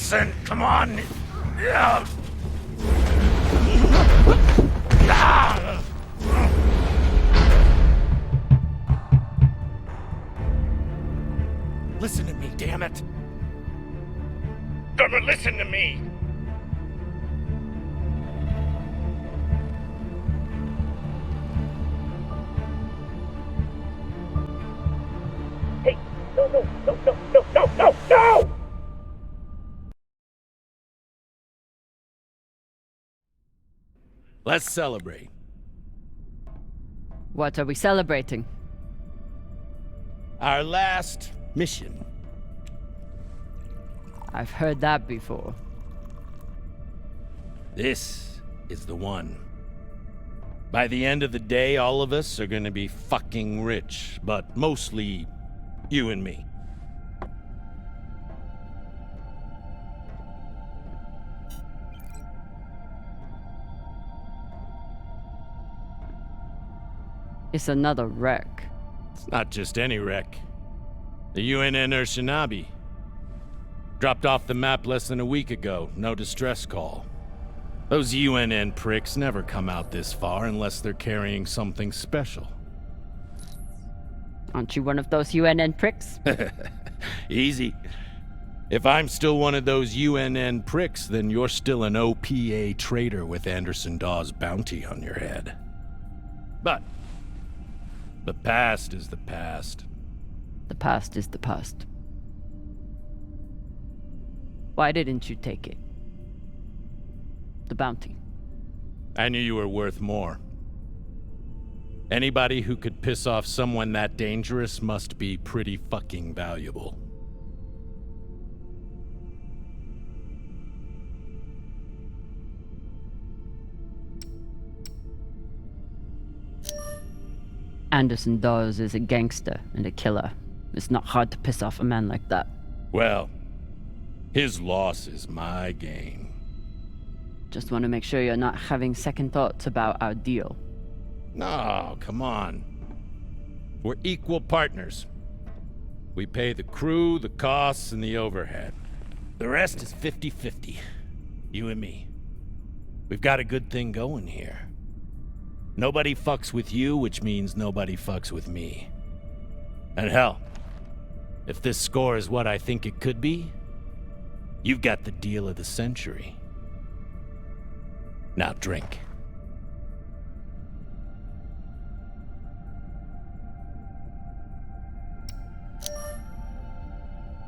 Anderson, come on! Yeah. Listen to me, damn it! Drummer, listen to me! Hey, no! Let's celebrate. What are we celebrating? Our last mission. I've heard that before. This is the one. By the end of the day, all of us are gonna be fucking rich, but mostly you and me. It's another wreck. It's not just any wreck. The UNN Urshinabi. Dropped off the map less than a week ago. No distress call. Those UNN pricks never come out this far unless they're carrying something special. Aren't you one of those UNN pricks? Easy. If I'm still one of those UNN pricks, then you're still an OPA traitor with Anderson Dawes' bounty on your head. But the past is the past. The past is the past. Why didn't you take it? The bounty. I knew you were worth more. Anybody who could piss off someone that dangerous must be pretty fucking valuable. Anderson Dawes is a gangster and a killer. It's not hard to piss off a man like that. Well, his loss is my gain. Just want to make sure you're not having second thoughts about our deal. No, come on. We're equal partners. We pay the crew, the costs, and the overhead. The rest is 50-50. You and me. We've got a good thing going here. Nobody fucks with you, which means nobody fucks with me. And hell, if this score is what I think it could be, you've got the deal of the century. Now drink.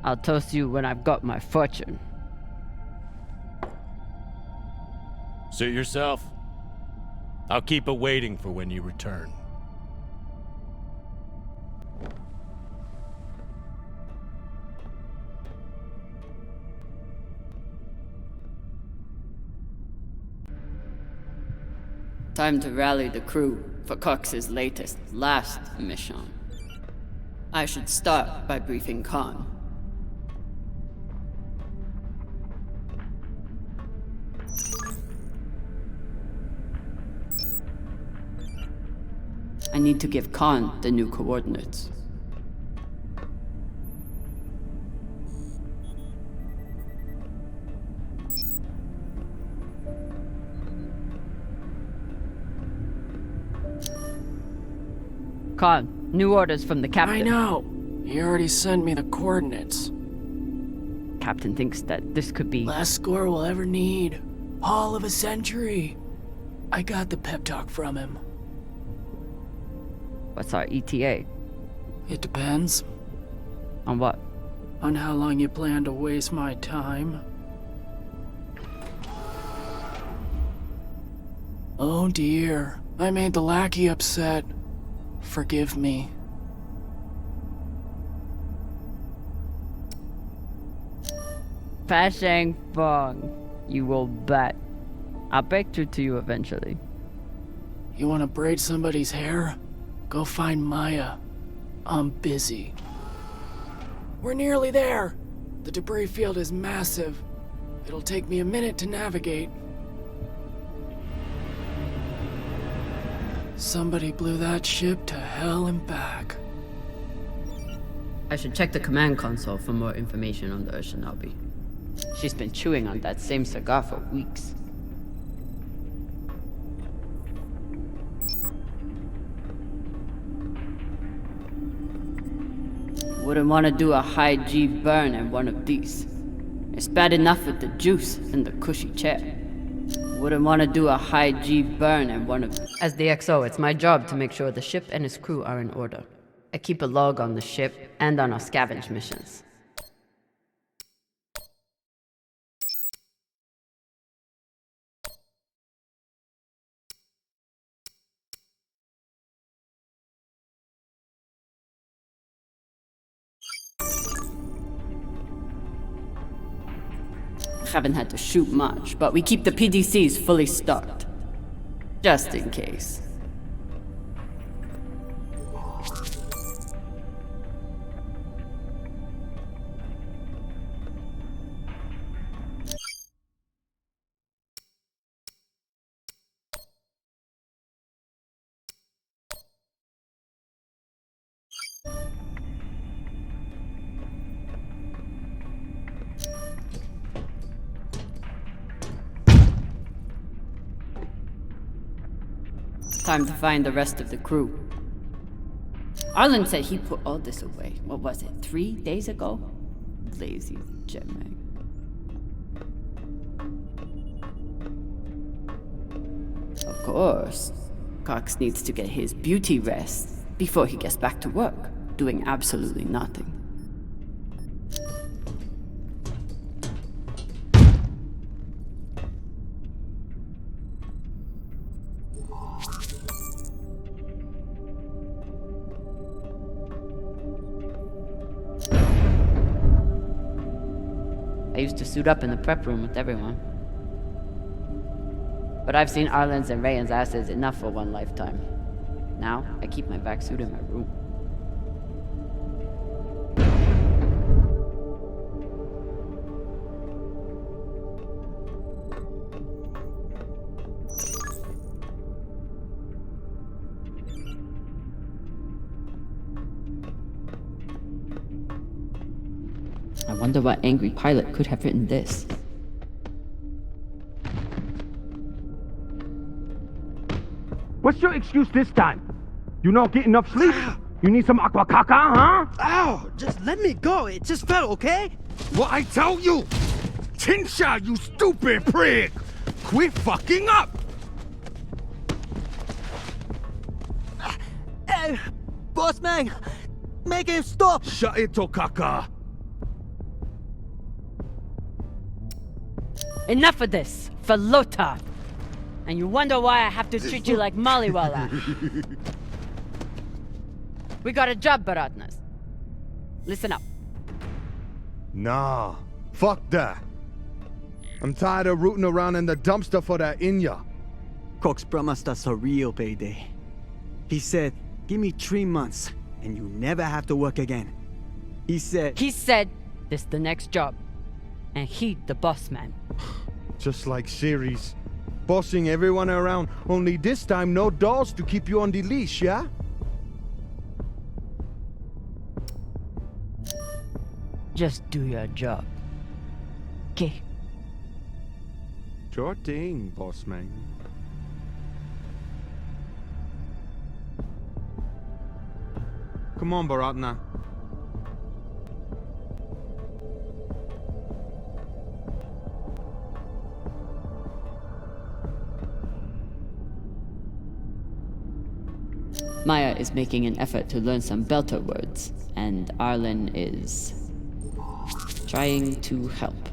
I'll toast you when I've got my fortune. Suit yourself. I'll keep it waiting for when you return. Time to rally the crew for Cox's last mission. I should start by briefing Khan. I need to give Khan the new coordinates. Khan, new orders from the captain. I know. He already sent me the coordinates. Captain thinks that this could be... Last score we'll ever need. Haul of a century. I got the pep talk from him. What's our ETA? It depends. On what? On how long you plan to waste my time. Oh dear. I made the lackey upset. Forgive me. Fashang Fong. You will bet. I'll break through to you eventually. You want to braid somebody's hair? Go find Maya. I'm busy. We're nearly there. The debris field is massive. It'll take me a minute to navigate. Somebody blew that ship to hell and back. I should check the command console for more information on the Urshinabi. She's been chewing on that same cigar for weeks. Wouldn't want to do a high G burn in one of these. It's bad enough with the juice and the cushy chair. Wouldn't want to do a high G burn in one of... As the XO, it's my job to make sure the ship and its crew are in order. I keep a log on the ship and on our scavenge missions. Haven't had to shoot much, but we keep the PDCs fully stocked. Just in case. Time to find the rest of the crew. Arlen said he put all this away. What was it, 3 days ago? Lazy jetman. Of course. Cox needs to get his beauty rest before he gets back to work, doing absolutely nothing. I used to suit up in the prep room with everyone. But I've seen Arlen's and Rayan's asses enough for one lifetime. Now, I keep my vac suit in my room. I wonder what angry pilot could have written this. What's your excuse this time? You not get enough sleep? You need some aqua caca, huh? Ow! Just let me go. It just fell, okay? What I tell you? Tinsha, you stupid prig! Quit fucking up! Hey, boss man, make him stop. Shut it, Tokaka. Enough of this, for Lota! And you wonder why I have to treat you like Maliwala. We got a job, Baratnas. Listen up. Nah, fuck that. I'm tired of rooting around in the dumpster for that Inya. Cox promised us a real payday. He said, give me 3 months, and you never have to work again. He said, this the next job. And he the boss man. Just like Series. Bossing everyone around, only this time no dolls to keep you on the leash, yeah? Just do your job. Okay? Sure thing, boss man. Come on, Baratna. Maya is making an effort to learn some Belter words, and Arlen is trying to help.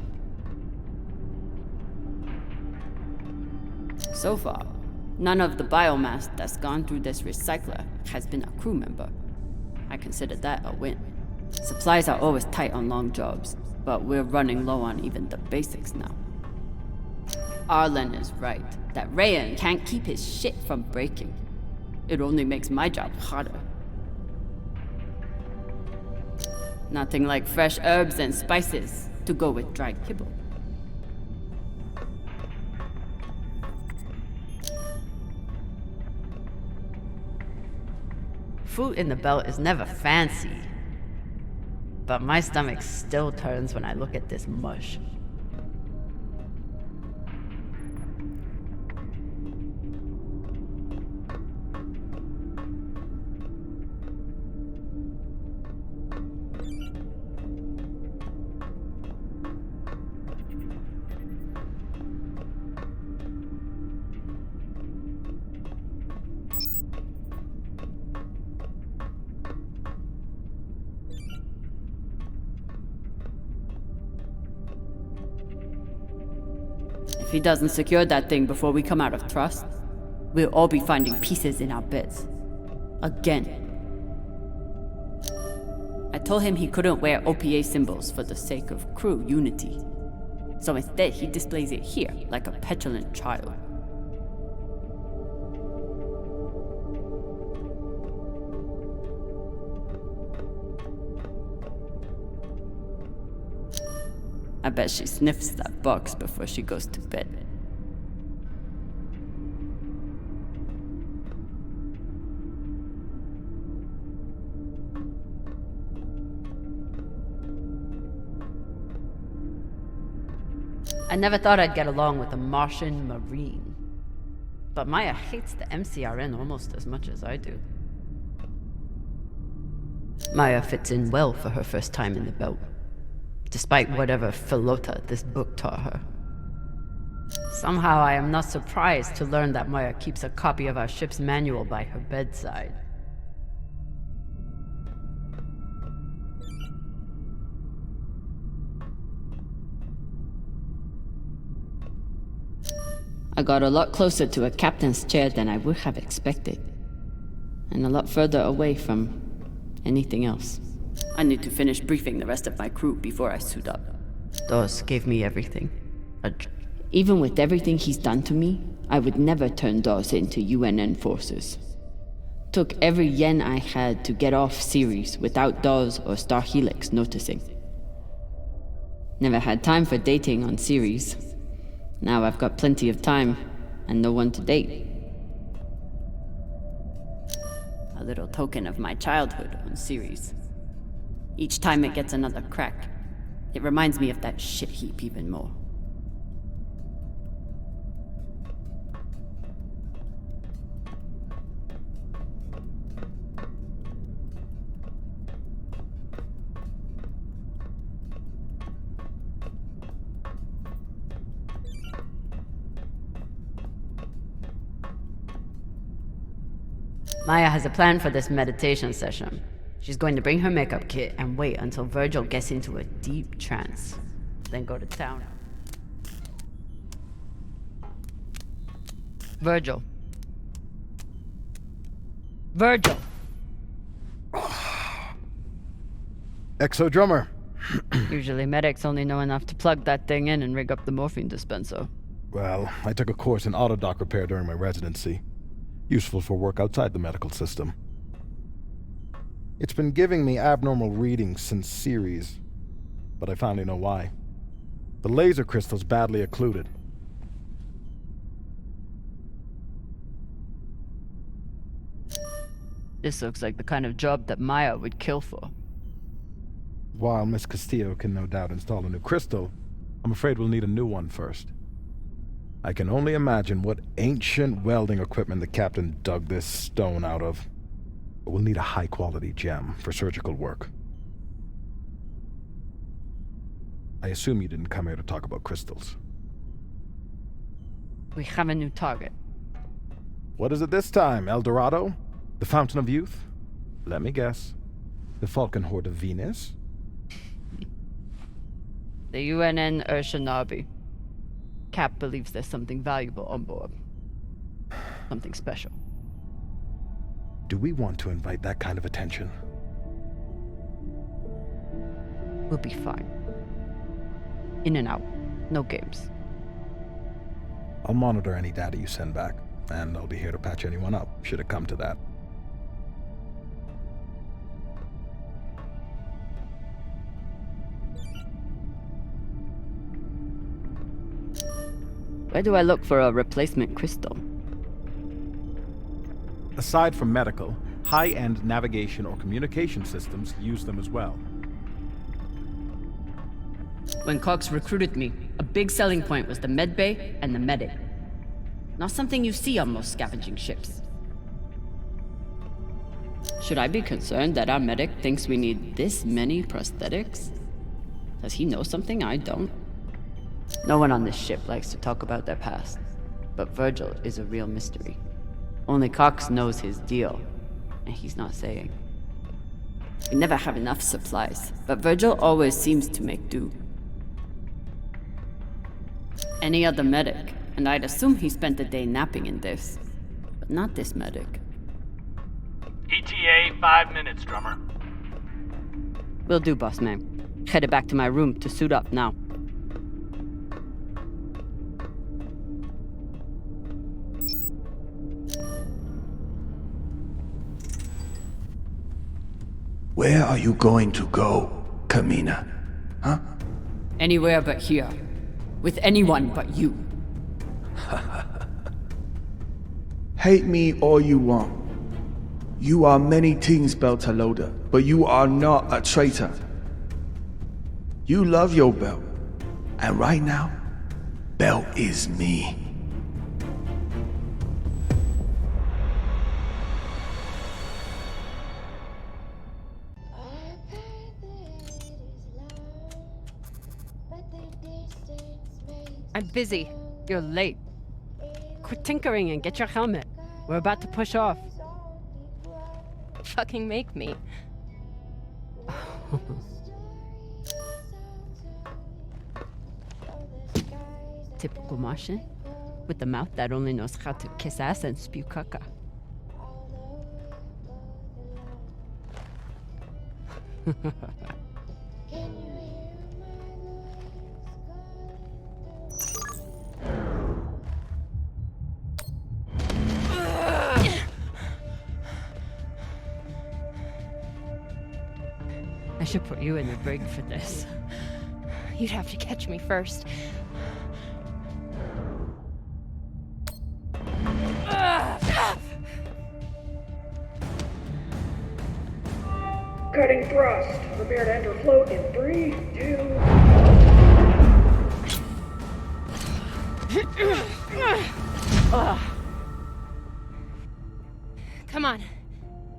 So far, none of the biomass that's gone through this recycler has been a crew member. I consider that a win. Supplies are always tight on long jobs, but we're running low on even the basics now. Arlen is right, that Rayan can't keep his shit from breaking. It only makes my job harder. Nothing like fresh herbs and spices to go with dry kibble. Food in the belt is never fancy, but my stomach still turns when I look at this mush. If he doesn't secure that thing before we come out of trust, we'll all be finding pieces in our beds. Again. I told him he couldn't wear OPA symbols for the sake of crew unity. So instead, he displays it here, like a petulant child. I bet she sniffs that box before she goes to bed. I never thought I'd get along with a Martian Marine. But Maya hates the MCRN almost as much as I do. Maya fits in well for her first time in the belt, despite whatever filota this book taught her. Somehow I am not surprised to learn that Maya keeps a copy of our ship's manual by her bedside. I got a lot closer to a captain's chair than I would have expected, and a lot further away from anything else. I need to finish briefing the rest of my crew before I suit up. Dawes gave me everything. Even with everything he's done to me, I would never turn Dawes into UNN forces. Took every yen I had to get off Ceres without Dawes or Star Helix noticing. Never had time for dating on Ceres. Now I've got plenty of time and no one to date. A little token of my childhood on Ceres. Each time it gets another crack, it reminds me of that shit heap even more. Maya has a plan for this meditation session. She's going to bring her makeup kit and wait until Virgil gets into a deep trance, then go to town. Virgil. Virgil! Exo Drummer. Usually medics only know enough to plug that thing in and rig up the morphine dispenser. Well, I took a course in autodoc repair during my residency. Useful for work outside the medical system. It's been giving me abnormal readings since Ceres, but I finally know why. The laser crystal's badly occluded. This looks like the kind of job that Maya would kill for. While Miss Castillo can no doubt install a new crystal, I'm afraid we'll need a new one first. I can only imagine what ancient welding equipment the captain dug this stone out of. But we'll need a high-quality gem for surgical work. I assume you didn't come here to talk about crystals. We have a new target. What is it this time, El Dorado? The Fountain of Youth? Let me guess. The Falcon Horde of Venus? The UNN Urshanabi. Cap believes there's something valuable on board. Something special. Do we want to invite that kind of attention? We'll be fine. In and out. No games. I'll monitor any data you send back, and I'll be here to patch anyone up, should it come to that. Where do I look for a replacement crystal? Aside from medical, high-end navigation or communication systems use them as well. When Cox recruited me, a big selling point was the medbay and the medic. Not something you see on most scavenging ships. Should I be concerned that our medic thinks we need this many prosthetics? Does he know something I don't? No one on this ship likes to talk about their past, but Virgil is a real mystery. Only Cox knows his deal, and he's not saying. We never have enough supplies, but Virgil always seems to make do. Any other medic, and I'd assume he spent the day napping in this. But not this medic. ETA 5 minutes, Drummer. Will do, boss man. Headed back to my room to suit up now. Where are you going to go, Camina? Huh? Anywhere but here. With anyone but you. Hate me all you want. You are many things, Beltalowda, but you are not a traitor. You love your belt, and right now, belt is me. I'm busy. You're late. Quit tinkering and get your helmet. We're about to push off. Fucking make me. Typical Martian. With the mouth that only knows how to kiss ass and spew caca. I should put you in the brig for this. You'd have to catch me first. Cutting thrust. Prepare to enter float in 3, 2... Come on.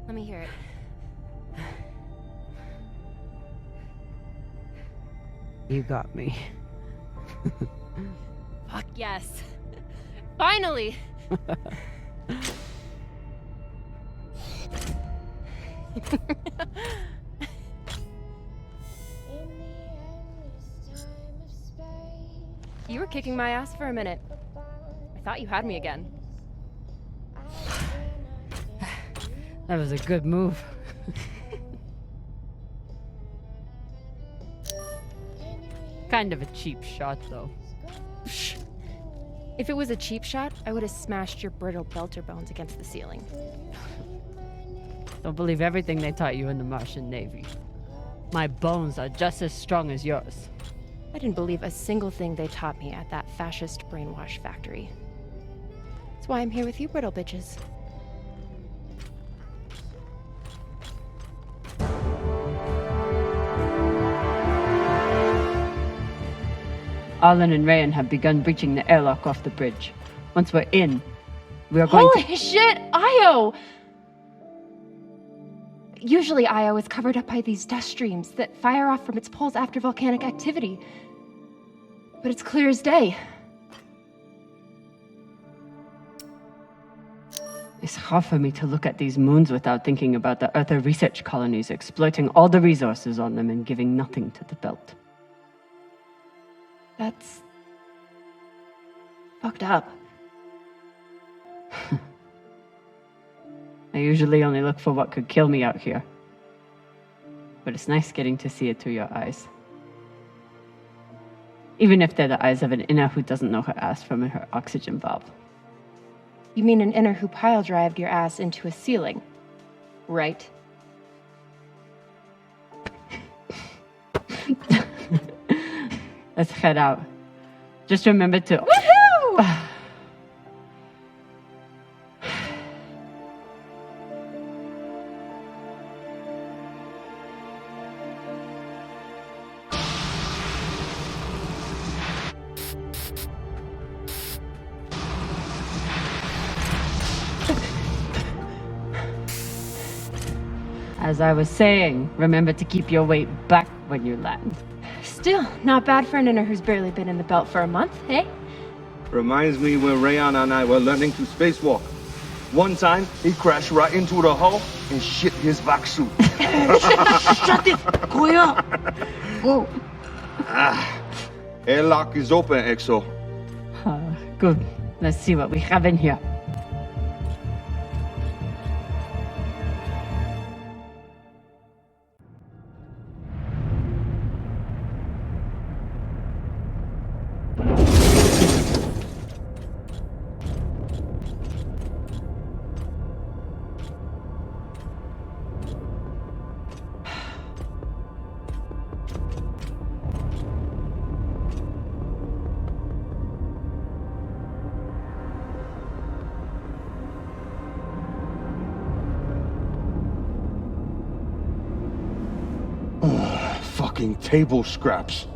Let me hear it. You got me. Fuck yes. Finally! You were kicking my ass for a minute. I thought you had me again. That was a good move. Kind of a cheap shot, though. Shh. If it was a cheap shot, I would have smashed your brittle belter bones against the ceiling. Don't believe everything they taught you in the Martian Navy. My bones are just as strong as yours. I didn't believe a single thing they taught me at that fascist brainwash factory. That's why I'm here with you, brittle bitches. Arlen and Rayan have begun breaching the airlock off the bridge. Once we're in, we are going Holy shit, Io! Usually Io is covered up by these dust streams that fire off from its poles after volcanic activity. But it's clear as day. It's hard for me to look at these moons without thinking about the Earther research colonies exploiting all the resources on them and giving nothing to the belt. That's fucked up. I usually only look for what could kill me out here. But it's nice getting to see it through your eyes. Even if they're the eyes of an inner who doesn't know her ass from her oxygen valve. You mean an inner who pile-drived your ass into a ceiling, right? Let's head out. Just remember to... Woohoo! As I was saying, remember to keep your weight back when you land. Still, not bad for an inner who's barely been in the belt for a month, eh? Reminds me when Rayan and I were learning to spacewalk. One time, he crashed right into the hull and shit his vac suit. Shut it! Koya! Whoa. Airlock is open, Exo. Good. Let's see what we have in here. Fucking table scraps.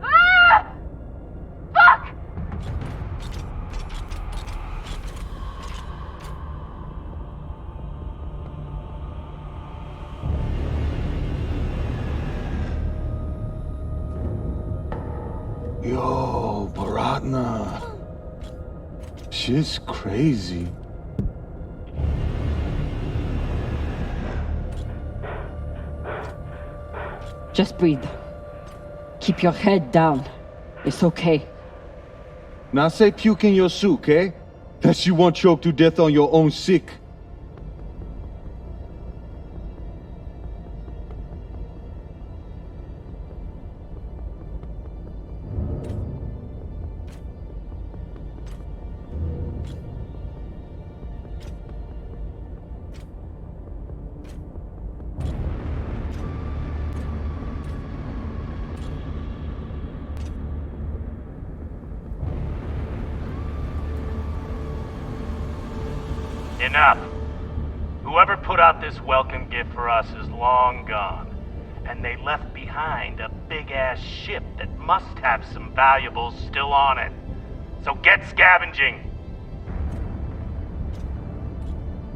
Ah! Fuck! Yo, Baratna. Shit's crazy. Just breathe. Keep your head down. It's okay. Now say puke in your soup, eh? That you won't choke to death on your own sick. Enough. Whoever put out this welcome gift for us is long gone. And they left behind a big-ass ship that must have some valuables still on it. So get scavenging!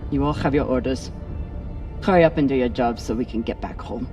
You all have your orders. Hurry up and do your job so we can get back home.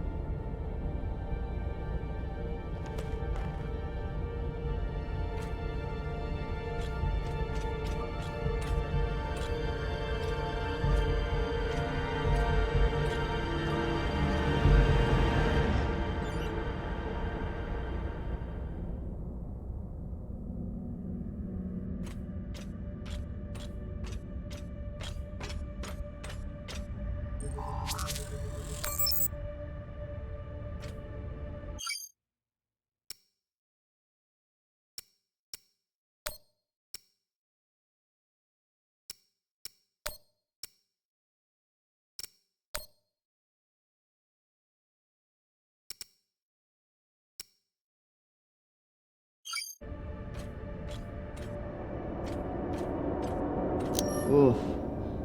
Oof.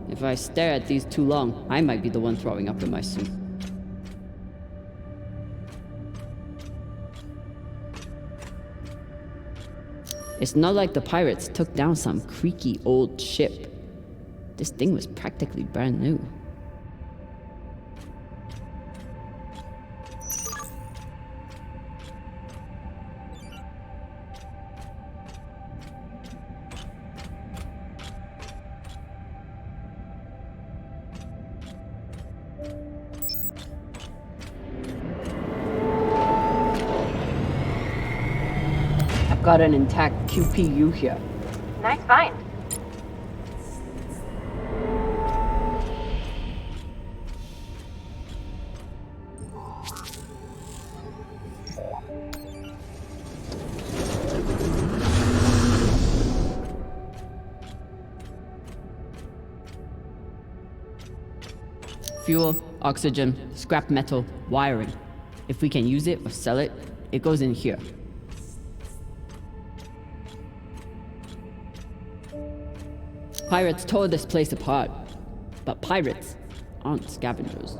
If I stare at these too long, I might be the one throwing up in my soup. It's not like the pirates took down some creaky old ship. This thing was practically brand new. Got an intact QPU here. Nice find. Fuel, oxygen, scrap metal, wiring. If we can use it or sell it, it goes in here. Pirates tore this place apart, but pirates aren't scavengers.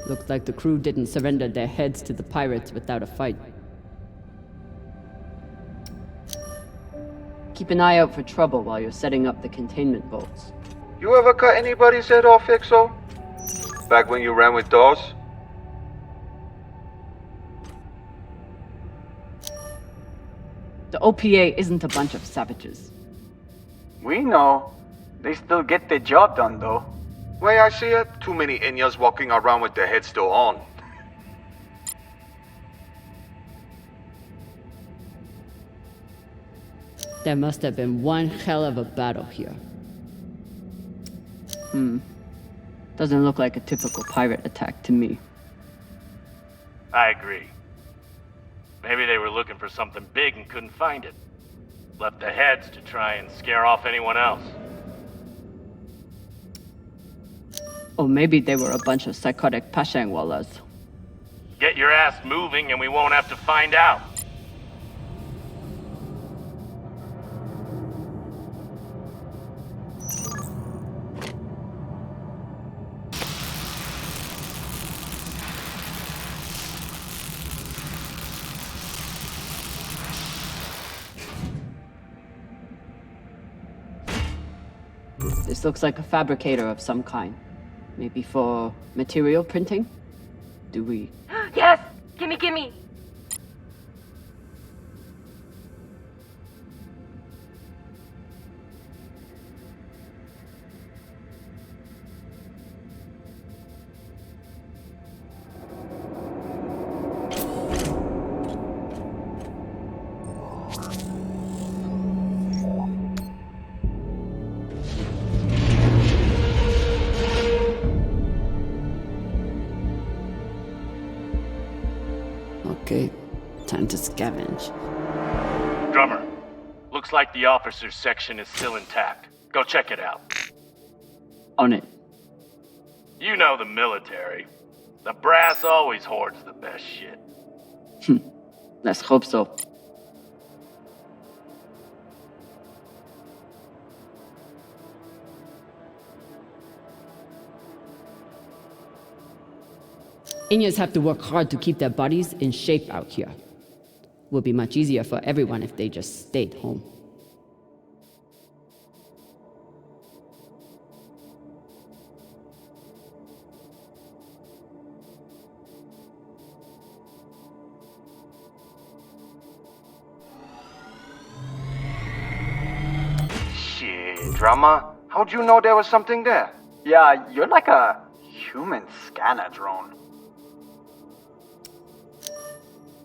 Looks like the crew didn't surrender their heads to the pirates without a fight. Keep an eye out for trouble while you're setting up the containment bolts. You ever cut anybody's head off, Exo? Back when you ran with dolls? The OPA isn't a bunch of savages. We know. They still get the job done, though. Way I see it, too many Inyas walking around with their heads still on. There must have been one hell of a battle here. Doesn't look like a typical pirate attack to me. I agree. Maybe they were looking for something big and couldn't find it. Left the heads to try and scare off anyone else. Or maybe they were a bunch of psychotic Pashangwalas. Get your ass moving and we won't have to find out. This looks like a fabricator of some kind. Maybe for material printing? Do we... Yes! Gimme, gimme! Okay, time to scavenge. Drummer, looks like the officers' section is still intact. Go check it out. On it. You know the military. The brass always hoards the best shit. Let's hope so. Inyas have to work hard to keep their bodies in shape out here. Would be much easier for everyone if they just stayed home. Shit, Drama. How'd you know there was something there? Yeah, you're like a human scanner drone.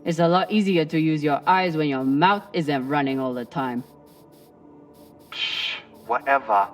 It's a lot easier to use your eyes when your mouth isn't running all the time. Psh, whatever.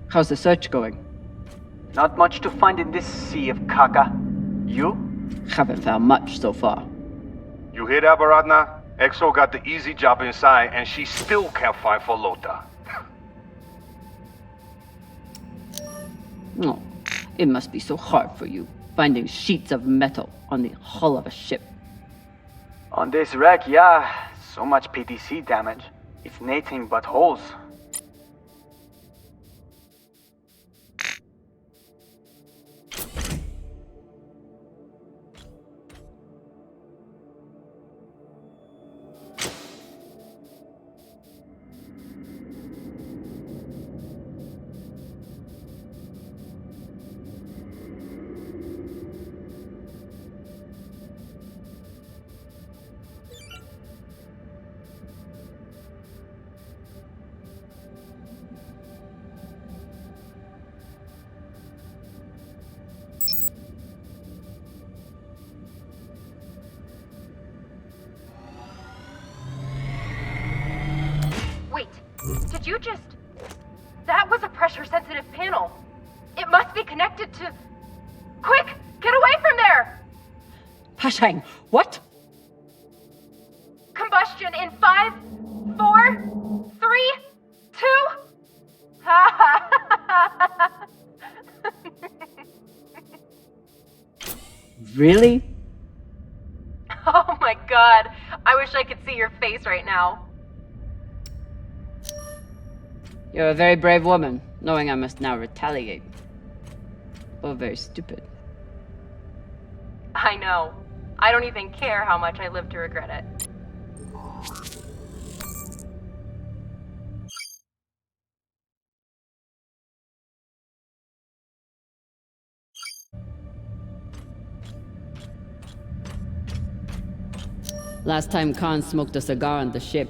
How's the search going? Not much to find in this sea of caca. You? Haven't found much so far. You hear that, Baratna? Exo got the easy job inside, and she still can't find Folota. Oh, it must be so hard for you, finding sheets of metal on the hull of a ship. On this wreck, yeah. So much PTC damage. It's nothing but holes. That was a pressure-sensitive panel. It must be connected to... Quick! Get away from there! Hashang, what? Combustion in 5, 4, 3, 2... Really? Oh my god. I wish I could see your face right now. You're a very brave woman, knowing I must now retaliate. Or very stupid. I know. I don't even care how much I live to regret it. Last time Khan smoked a cigar on the ship,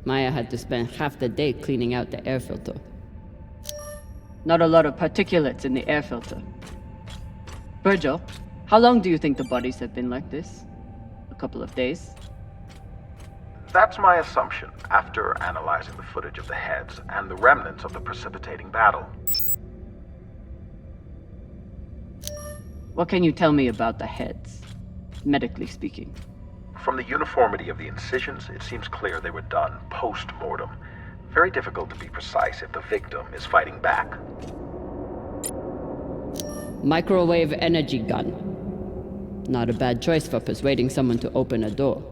Maya had to spend half the day cleaning out the air filter. Not a lot of particulates in the air filter. Virgil, how long do you think the bodies have been like this? A couple of days? That's my assumption, after analyzing the footage of the heads and the remnants of the precipitating battle. What can you tell me about the heads, medically speaking? From the uniformity of the incisions, it seems clear they were done post-mortem. Very difficult to be precise if the victim is fighting back. Microwave energy gun. Not a bad choice for persuading someone to open a door.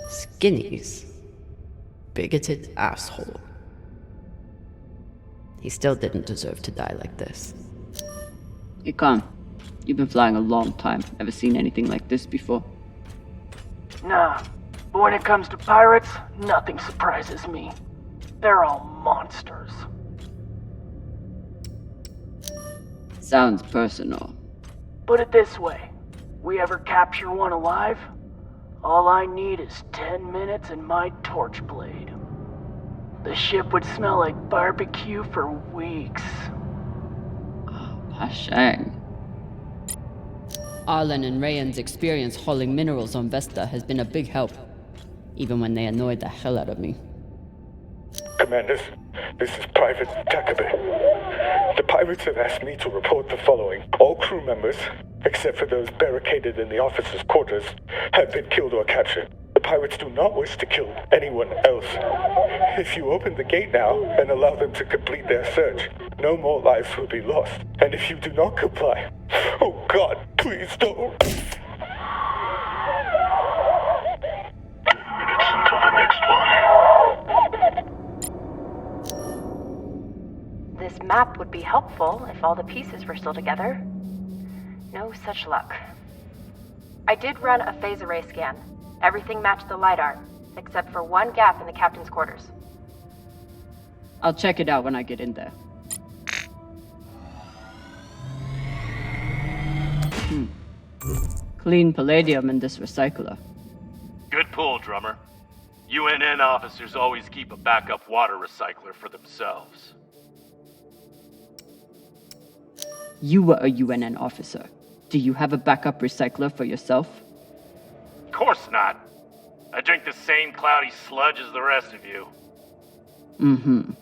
Skinnies. Bigoted asshole. He still didn't deserve to die like this. You can't. You've been flying a long time. Ever seen anything like this before? Nah, but when it comes to pirates, nothing surprises me. They're all monsters. Sounds personal. Put it this way, we ever capture one alive, all I need is 10 minutes and my torch blade. The ship would smell like barbecue for weeks. Hashang. Arlen and Rayan's experience hauling minerals on Vesta has been a big help, even when they annoyed the hell out of me. Commanders, this is Private Takabe. The pirates have asked me to report the following. All crew members, except for those barricaded in the officers' quarters, have been killed or captured. The pirates do not wish to kill anyone else. If you open the gate now and allow them to complete their search, no more lives will be lost. And if you do not comply, oh God, please don't. Until the next one. This map would be helpful if all the pieces were still together. No such luck. I did run a phase array scan. Everything matched the LiDAR, except for one gap in the captain's quarters. I'll check it out when I get in there. Clean palladium in this recycler. Good pull, Drummer. UNN officers always keep a backup water recycler for themselves. You were a UNN officer. Do you have a backup recycler for yourself? Of course not. I drink the same cloudy sludge as the rest of you. Mm-hmm.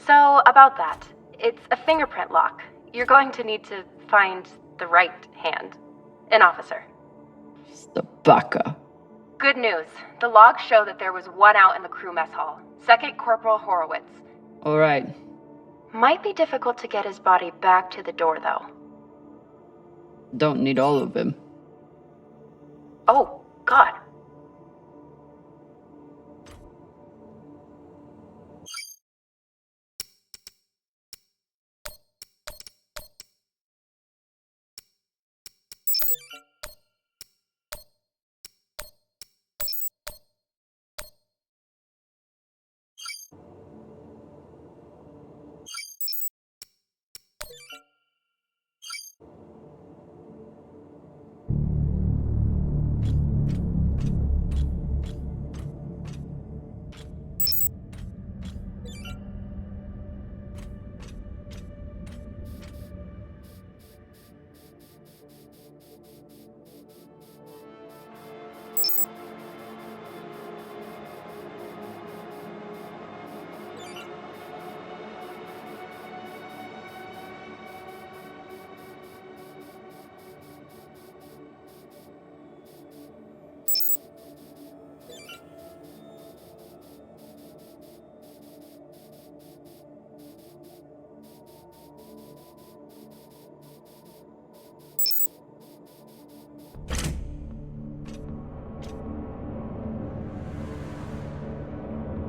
So, about that. It's a fingerprint lock. You're going to need to find the right hand. An officer. The baka. Good news. The logs show that there was one out in the crew mess hall. Second Corporal Horowitz. Alright. Might be difficult to get his body back to the door, though. Don't need all of him. Oh, God.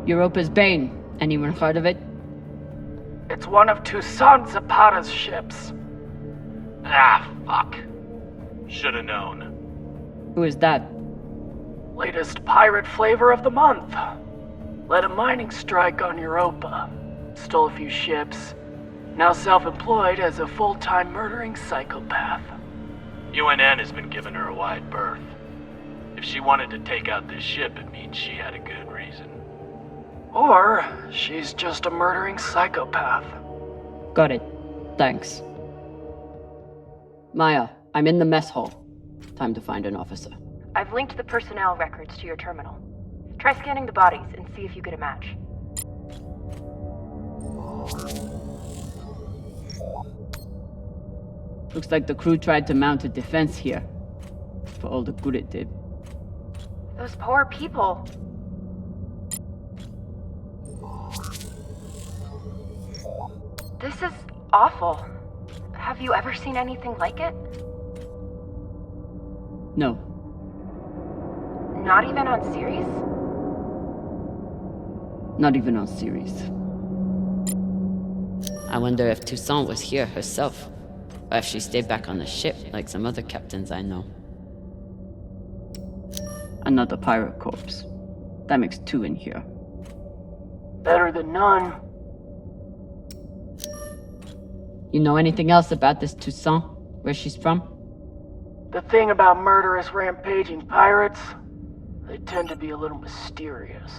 Europa's Bane. Anyone heard of it? It's one of Toussaint Zapata's ships. Ah, fuck. Should've known. Who is that? Latest pirate flavor of the month. Led a mining strike on Europa. Stole a few ships. Now self-employed as a full-time murdering psychopath. UNN has been giving her a wide berth. If she wanted to take out this ship, it means she had a good reason. Or she's just a murdering psychopath. Got it. Thanks. Maya, I'm in the mess hall. Time to find an officer. I've linked the personnel records to your terminal. Try scanning the bodies and see if you get a match. Looks like the crew tried to mount a defense here. For all the good it did. Those poor people. This is awful. Have you ever seen anything like it? No. Not even on series? Not even on series. I wonder if Toussaint was here herself. Or if she stayed back on the ship like some other captains I know. Another pirate corpse. That makes 2 in here. Better than none. You know anything else about this Toussaint? Where she's from? The thing about murderous rampaging pirates, they tend to be a little mysterious.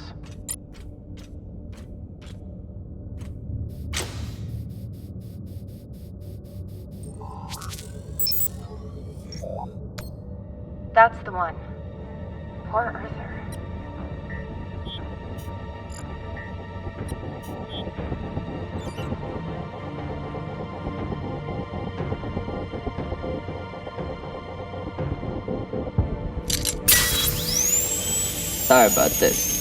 That's the one. Poor Arthur. Sorry about this.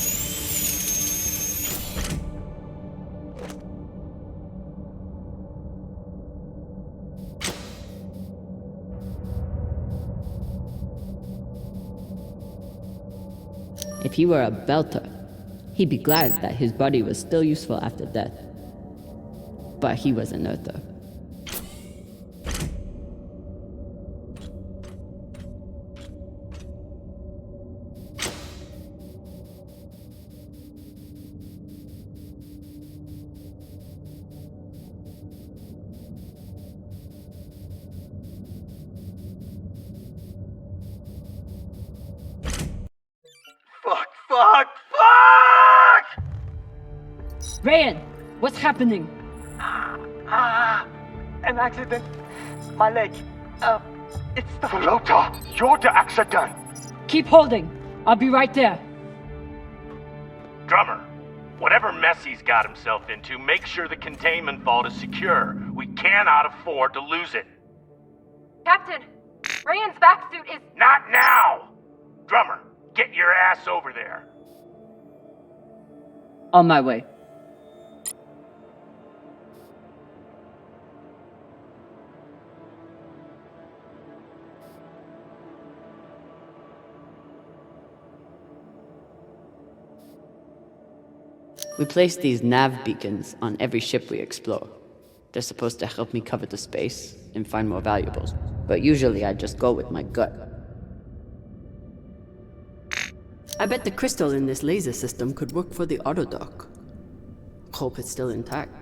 If he were a belter, he'd be glad that his body was still useful after death. But he was an earther. Fuck! Rayan, what's happening? An accident. My leg. It's the... Flota, you're the accident! Keep holding. I'll be right there. Drummer, whatever mess he's got himself into, make sure the containment vault is secure. We cannot afford to lose it. Captain, Rayan's back suit is... Not now! Drummer, get your ass over there. On my way. We place these nav beacons on every ship we explore. They're supposed to help me cover the space and find more valuables, but usually I just go with my gut. I bet the crystal in this laser system could work for the autodock. Hope it's still intact.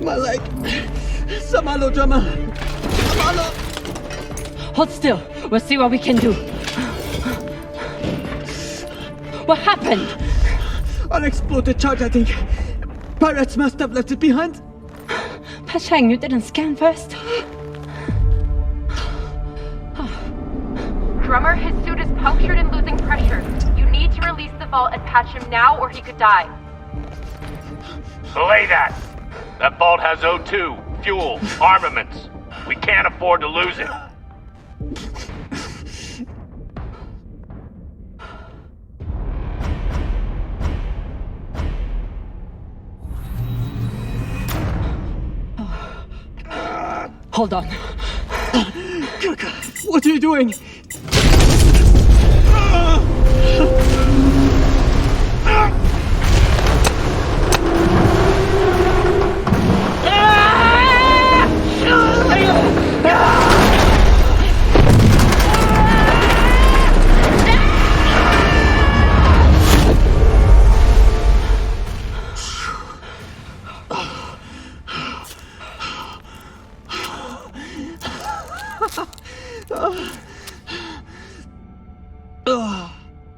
My leg. Samalo, drummer. Samalo. Hold still. We'll see what we can do. What happened? Unexploded charge, I think. Pirates must have left it behind. Pashang, you didn't scan first? Drummer, his suit is punctured and losing pressure. You need to release the vault and patch him now or he could die. Belay that! That vault has O2, fuel, armaments. We can't afford to lose it. Hold on. What are you doing?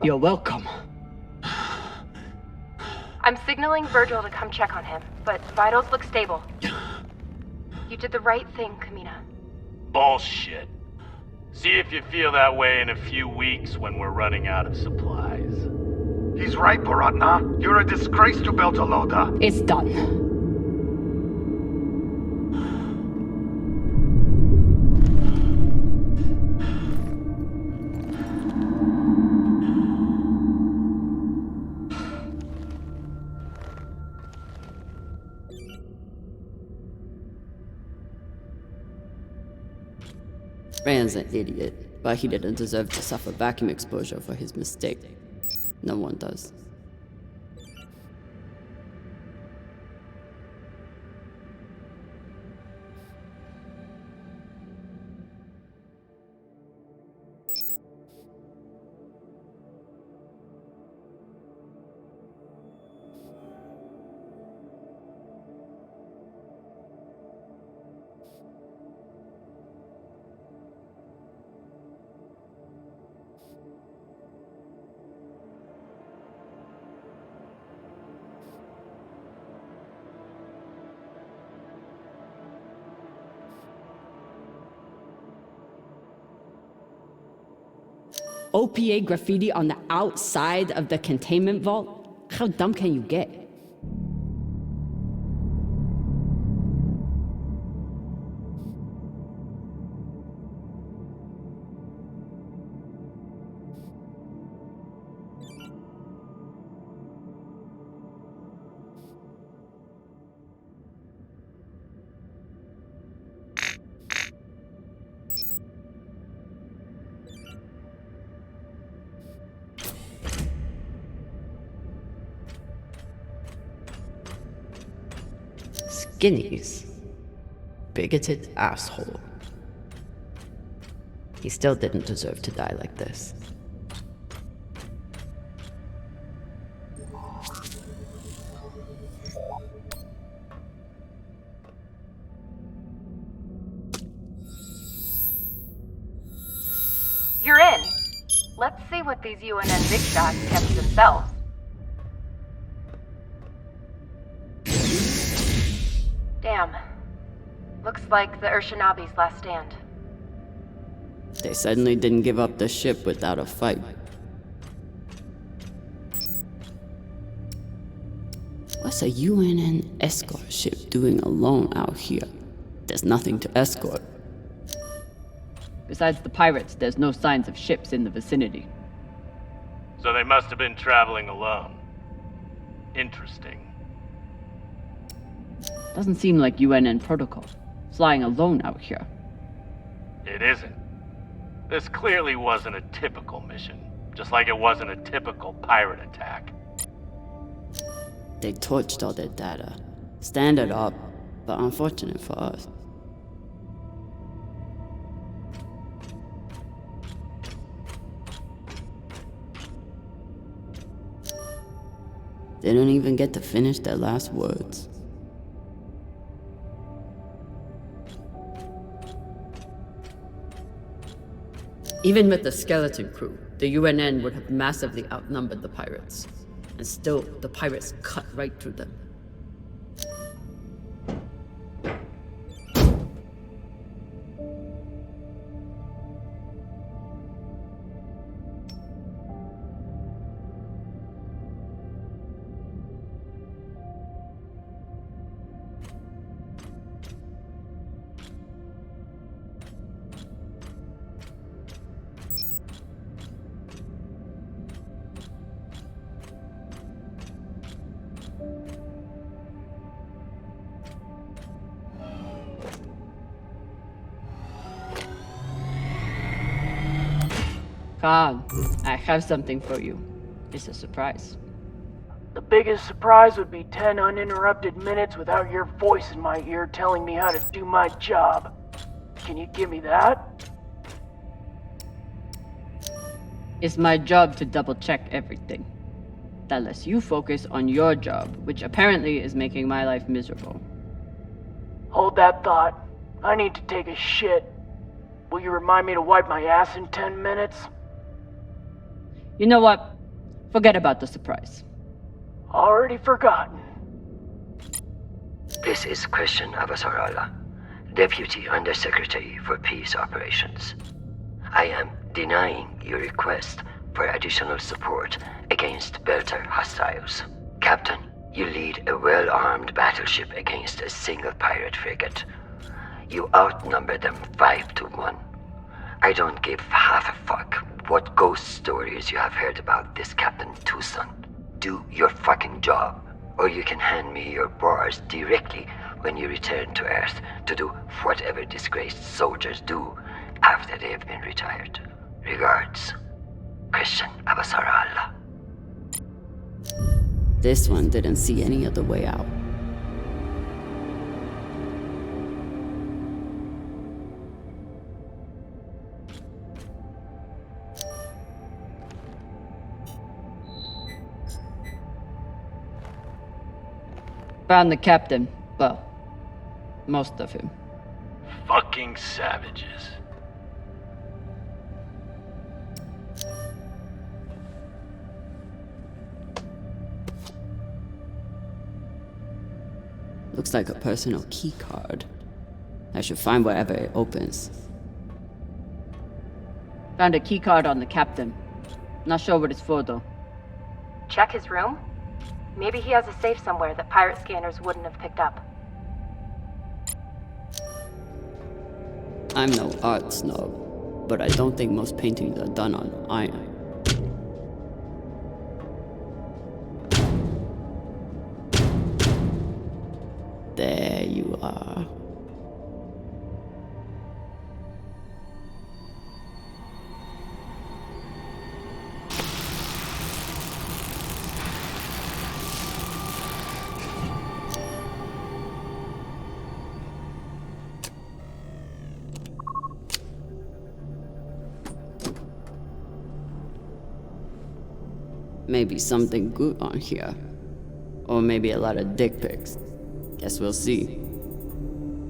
You're welcome. I'm signaling Virgil to come check on him, but vitals look stable. You did the right thing, Camina. Bullshit. See if you feel that way in a few weeks when we're running out of supplies. He's right, Baratna. You're a disgrace to Beltalowda. It's done. Rand's an idiot, but he didn't deserve to suffer vacuum exposure for his mistake. No one does. OPA graffiti on the outside of the containment vault? How dumb can you get? Skinnies. Bigoted asshole. He still didn't deserve to die like this. You're in. Let's see what these UNN big shots kept to themselves. Damn. Looks like the Urshanabi's last stand. They suddenly didn't give up the ship without a fight. What's a UNN escort ship doing alone out here? There's nothing to escort. Besides the pirates, there's no signs of ships in the vicinity. So they must have been traveling alone. Interesting. Doesn't seem like UNN protocol. Flying alone out here. It isn't. This clearly wasn't a typical mission, just like it wasn't a typical pirate attack. They torched all their data. Standard up, but unfortunate for us. They don't even get to finish their last words. Even with the skeleton crew, the UNN would have massively outnumbered the pirates. And still, the pirates cut right through them. Khan, I have something for you. It's a surprise. The biggest surprise would be 10 uninterrupted minutes without your voice in my ear telling me how to do my job. Can you give me that? It's my job to double-check everything. That lets you focus on your job, which apparently is making my life miserable. Hold that thought. I need to take a shit. Will you remind me to wipe my ass in 10 minutes? You know what? Forget about the surprise. Already forgotten. This is Christian Avasarala, Deputy Undersecretary for Peace Operations. I am denying your request for additional support against Belter hostiles. Captain, you lead a well-armed battleship against a single pirate frigate. You outnumber them 5 to 1. I don't give half a fuck what ghost stories you have heard about this Captain Tucson. Do your fucking job, or you can hand me your bars directly when you return to Earth to do whatever disgraced soldiers do after they have been retired. Regards, Christian Avasarala. This one didn't see any other way out. Found the captain. Well, most of him. Fucking savages. Looks like a personal key card. I should find wherever it opens. Found a key card on the captain. Not sure what it's for though. Check his room? Maybe he has a safe somewhere that pirate scanners wouldn't have picked up. I'm no art snob, but I don't think most paintings are done on iron. There you are. Maybe something good on here. Or maybe a lot of dick pics. Guess we'll see.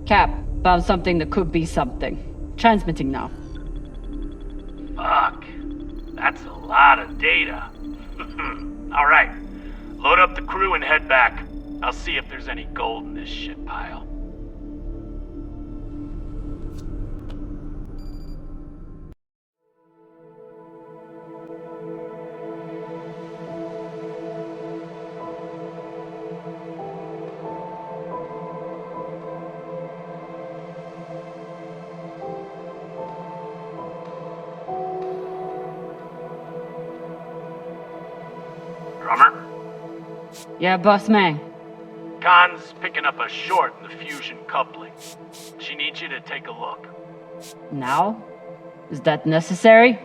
Cap, found something that could be something. Transmitting now. Fuck. That's a lot of data. Alright. Load up the crew and head back. I'll see if there's any gold in this shit pile. Drummer? Yeah, boss man. Khan's picking up a short in the fusion coupling. She needs you to take a look. Now? Is that necessary?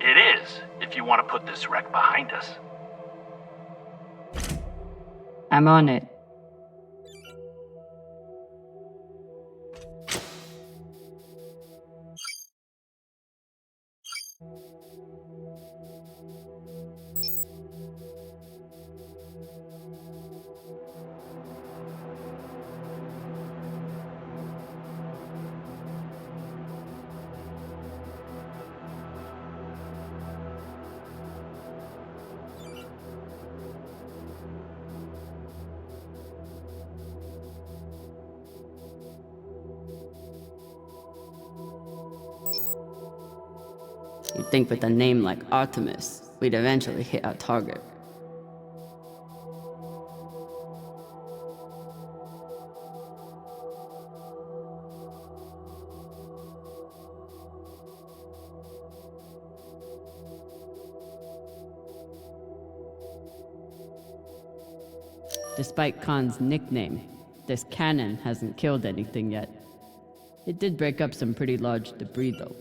It is, if you want to put this wreck behind us. I'm on it. You'd think with a name like Artemis, we'd eventually hit our target. Despite Khan's nickname, this cannon hasn't killed anything yet. It did break up some pretty large debris, though.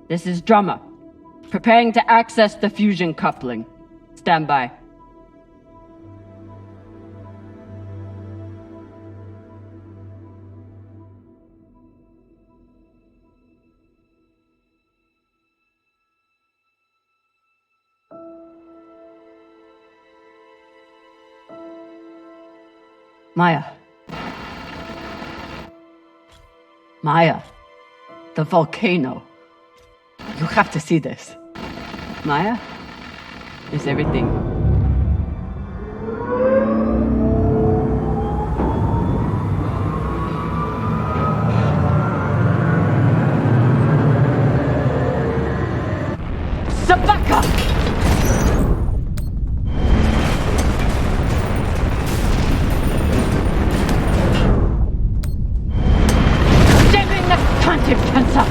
This is Drummer. Preparing to access the fusion coupling. Stand by. Maya. Maya. The volcano. You have to see this. Maya? Is everything... Sabaka! Saving the content cancer!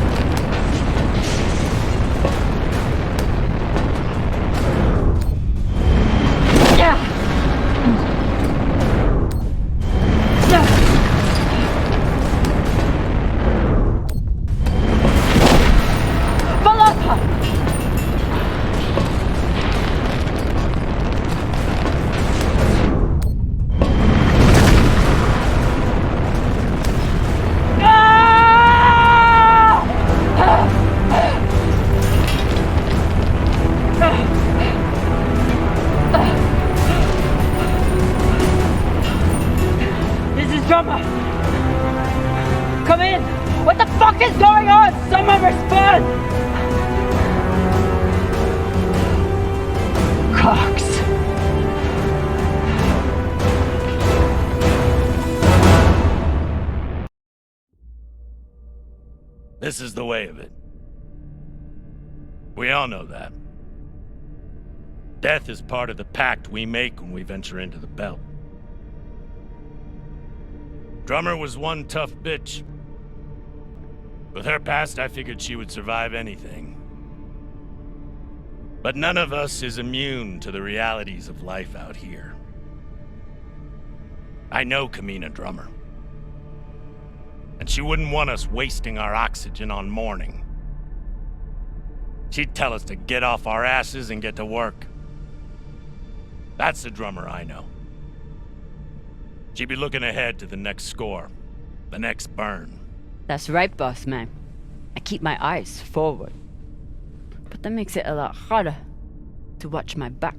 Come in! What the fuck is going on? Someone respond! Cox. This is the way of it. We all know that. Death is part of the pact we make when we venture into the belt. Drummer was one tough bitch. With her past, I figured she would survive anything. But none of us is immune to the realities of life out here. I know Camina Drummer. And she wouldn't want us wasting our oxygen on mourning. She'd tell us to get off our asses and get to work. That's the Drummer I know. She'd be looking ahead to the next score, the next burn. That's right, boss man. I keep my eyes forward. But that makes it a lot harder to watch my back.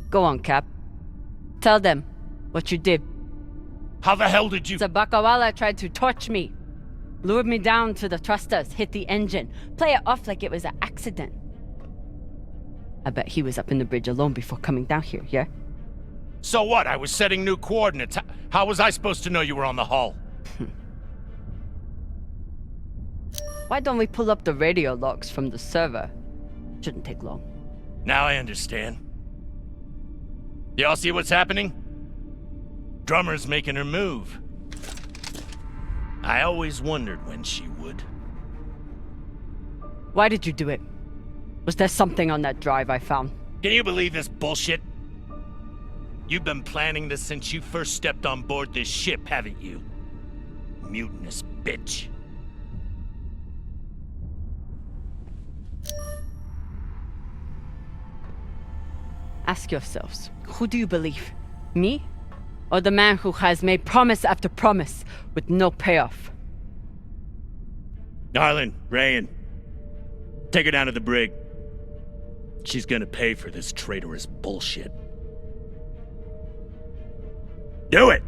Go on, Cap. Tell them what you did. How the hell did you... Sabakawala tried to torch me. Lured me down to the thrusters, hit the engine. Play it off like it was an accident. I bet he was up in the bridge alone before coming down here, yeah? So what? I was setting new coordinates. How was I supposed to know you were on the hull? Why don't we pull up the radio logs from the server? Shouldn't take long. Now I understand. Y'all see what's happening? Drummer's making her move. I always wondered when she would. Why did you do it? Was there something on that drive I found? Can you believe this bullshit? You've been planning this since you first stepped on board this ship, haven't you? Mutinous bitch. Ask yourselves, who do you believe? Me? Or the man who has made promise after promise with no payoff? Darlin, Rayan, take her down to the brig. She's gonna pay for this traitorous bullshit. Do it!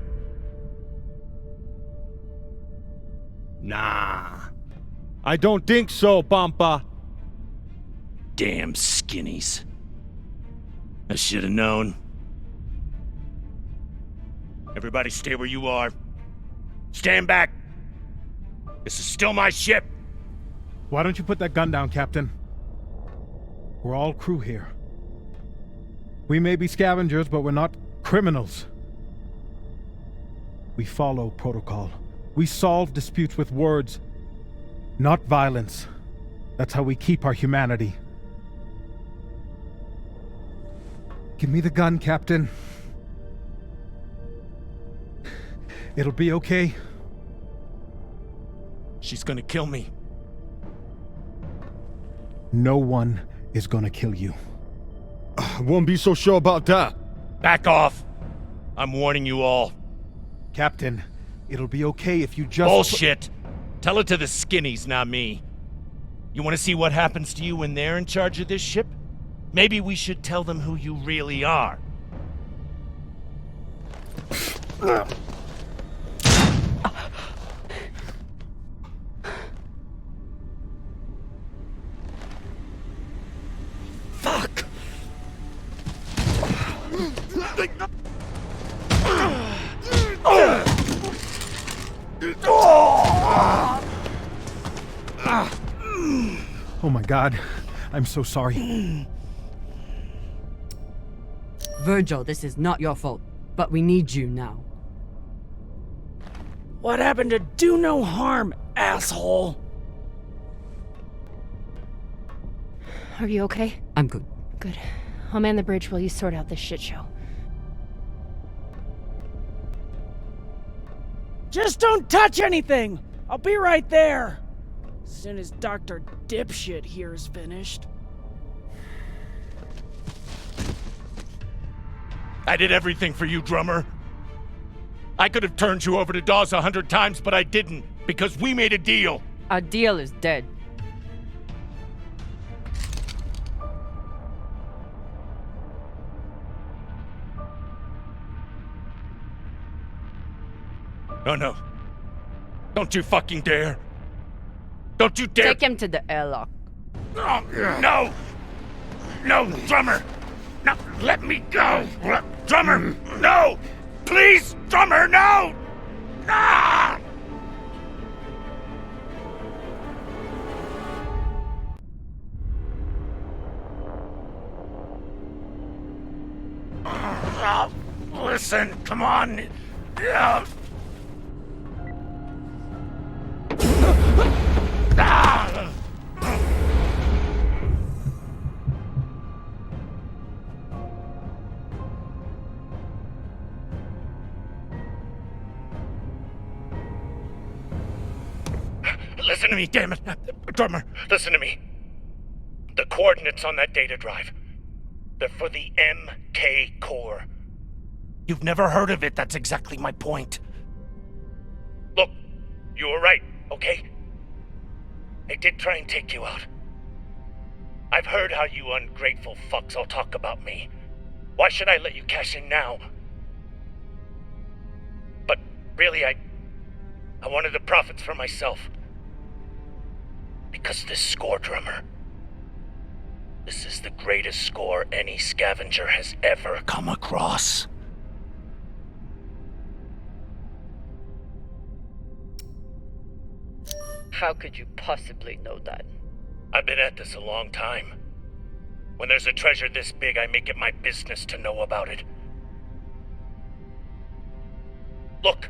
Nah. I don't think so, Pampa. Damn skinnies. I should have known. Everybody stay where you are. Stand back. This is still my ship. Why don't you put that gun down, Captain? We're all crew here. We may be scavengers, but we're not criminals. We follow protocol. We solve disputes with words, not violence. That's how we keep our humanity. Give me the gun, Captain. It'll be okay. She's gonna kill me. No one is gonna kill you. I won't be so sure about that. Back off. I'm warning you all. Captain, it'll be okay if you just... Bullshit. Tell it to the skinnies, not me. You want to see what happens to you when they're in charge of this ship? Maybe we should tell them who you really are. Fuck! Oh my God, I'm so sorry. Virgil, this is not your fault, but we need you now. What happened to do no harm, asshole? Are you okay? I'm good. Good. I'll man the bridge while you sort out this shit show. Just don't touch anything! I'll be right there! As soon as Dr. Dipshit here is finished. I did everything for you, Drummer. I could have turned you over to Dawes 100 times, but I didn't, because we made a deal. Our deal is dead. Oh no. Don't you fucking dare. Don't you dare. Take him to the airlock. No! No, Drummer! No, let me go! Drummer, no! Please, Drummer, no! Ah! Listen, come on. Ah! Listen to me, damn it. Drummer, listen to me. The coordinates on that data drive, they're for the MK core. You've never heard of it, that's exactly my point. Look, you were right, okay? I did try and take you out. I've heard how you ungrateful fucks all talk about me. Why should I let you cash in now? But really, I wanted the profits for myself. Because this score, Drummer, this is the greatest score any scavenger has ever come across. How could you possibly know that? I've been at this a long time. When there's a treasure this big, I make it my business to know about it. Look,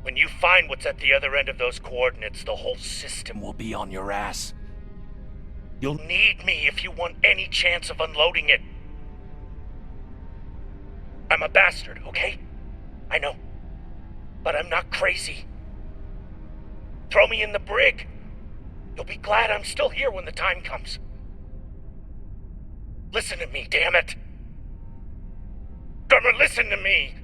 when you find what's at the other end of those coordinates, the whole system will be on your ass. You'll need me if you want any chance of unloading it. I'm a bastard, okay? I know. But I'm not crazy. Throw me in the brig. You'll be glad I'm still here when the time comes. Listen to me, damn it. Drummer, listen to me.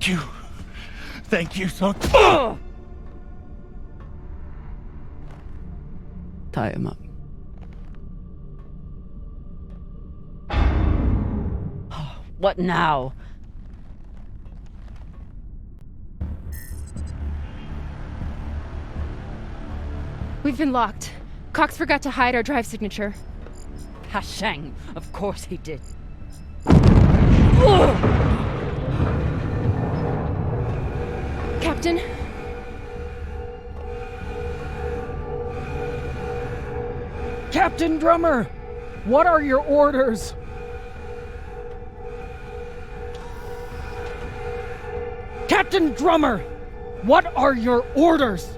Thank you. Thank you so... Tie him up. What now? We've been locked. Cox forgot to hide our drive signature. Hashang, of course he did. Captain? Captain Drummer! What are your orders? Captain Drummer! What are your orders?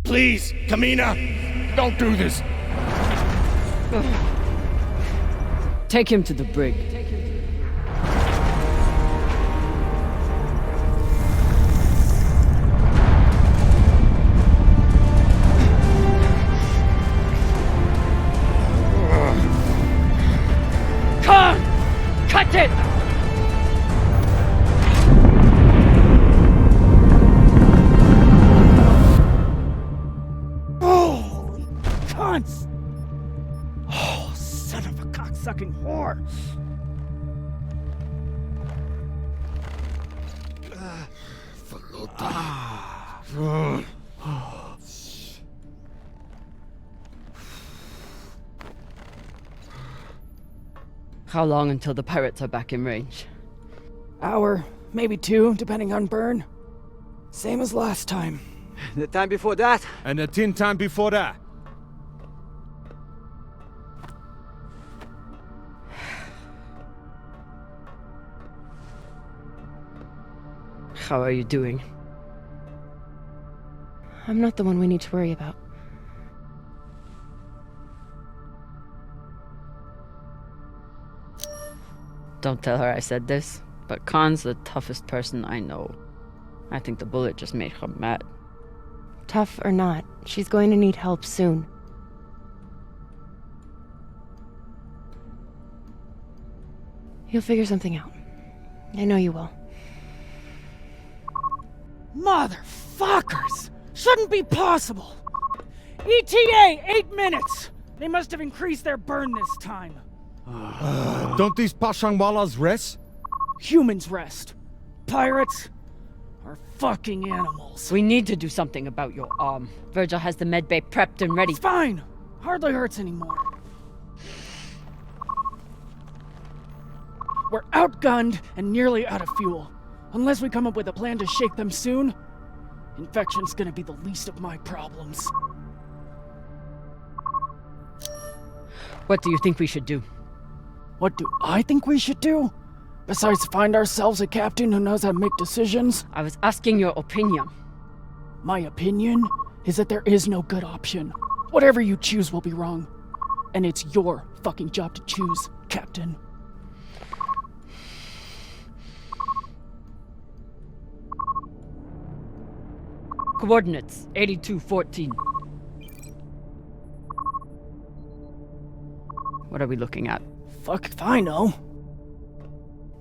Please, Camina, don't do this. Take him to the brig. Khan! Cut it! Holy cunts! Oh, son of a cocksucking whore! How long until the pirates are back in range? Hour, maybe 2, depending on burn. Same as last time. The time before that? And the 10 time before that. How are you doing? I'm not the one we need to worry about. Don't tell her I said this, but Khan's the toughest person I know. I think the bullet just made her mad. Tough or not, she's going to need help soon. You'll figure something out. I know you will. Motherfuckers! Shouldn't be possible! ETA, 8 minutes! They must have increased their burn this time. Don't these Pashangwalas rest? Humans rest. Pirates are fucking animals. We need to do something about your arm. Virgil has the medbay prepped and ready. It's fine. Hardly hurts anymore. We're outgunned and nearly out of fuel. Unless we come up with a plan to shake them soon, infection's gonna be the least of my problems. What do you think we should do? What do I think we should do? Besides find ourselves a captain who knows how to make decisions? I was asking your opinion. My opinion is that there is no good option. Whatever you choose will be wrong. And it's your fucking job to choose, Captain. Coordinates, 8214. What are we looking at? Fuck if I know.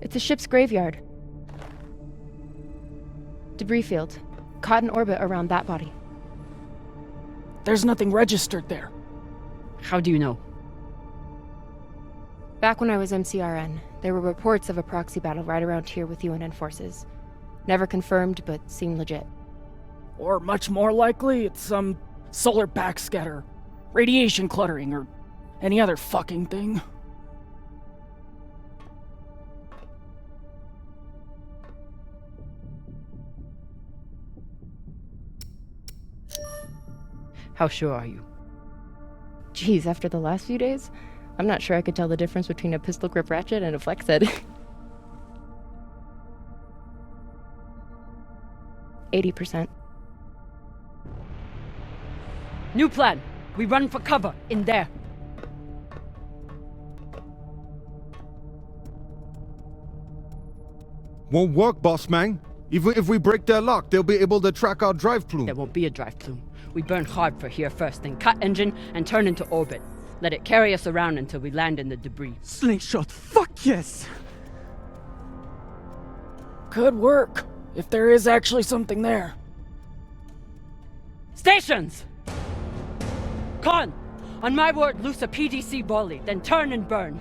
It's a ship's graveyard. Debris field. Caught in orbit around that body. There's nothing registered there. How do you know? Back when I was MCRN, there were reports of a proxy battle right around here with UNN forces. Never confirmed, but seemed legit. Or much more likely, it's some solar backscatter, radiation cluttering, or any other fucking thing. How sure are you? Geez, after the last few days, I'm not sure I could tell the difference between a pistol grip ratchet and a flex head. 80%. New plan. We run for cover in there. Won't work, boss man. Even if we break their lock, they'll be able to track our drive plume. There won't be a drive plume. We burn hard for here first, then cut engine and turn into orbit. Let it carry us around until we land in the debris. Slingshot, fuck yes! Could work, if there is actually something there. Stations! Con! On my word, loose a PDC volley, then turn and burn.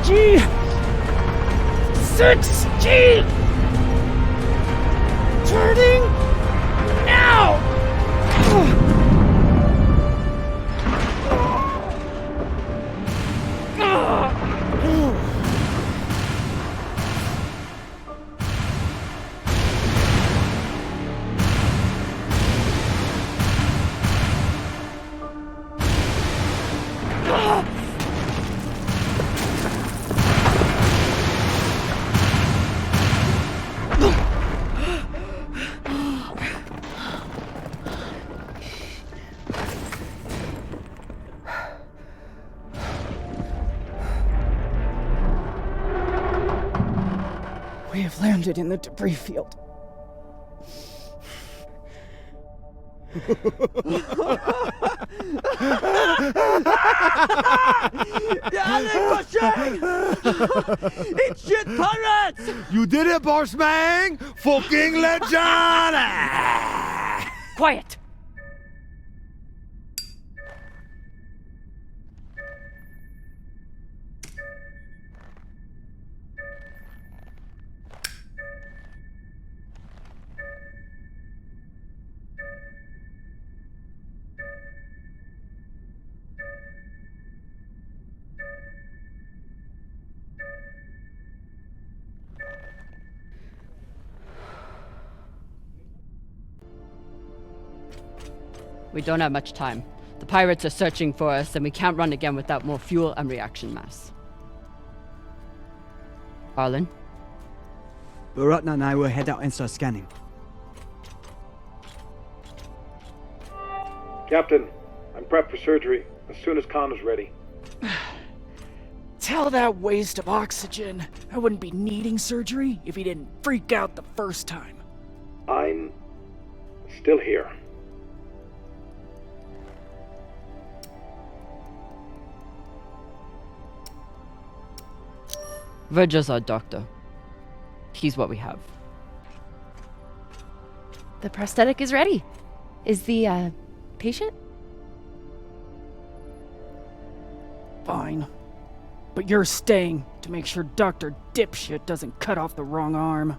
G! 6G! Turning now! We have landed in the debris field. It's shit pirates! You did it, Borsmang! Fucking legend! Quiet! We don't have much time. The pirates are searching for us, and we can't run again without more fuel and reaction mass. Arlen? Baratna and I will head out and start scanning. Captain, I'm prepped for surgery as soon as Khan is ready. Tell that waste of oxygen I wouldn't be needing surgery if he didn't freak out the first time. I'm still here. Virgil's our doctor. He's what we have. The prosthetic is ready. Is the, patient? Fine. But you're staying to make sure Dr. Dipshit doesn't cut off the wrong arm.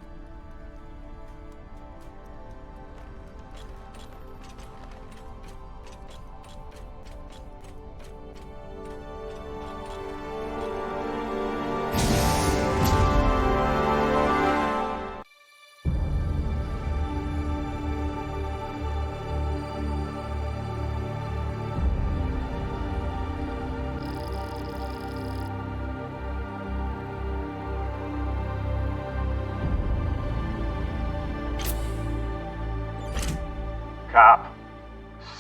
Cap,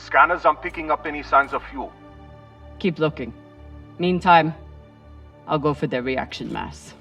scanners aren't picking up any signs of fuel. Keep looking. Meantime, I'll go for their reaction mass.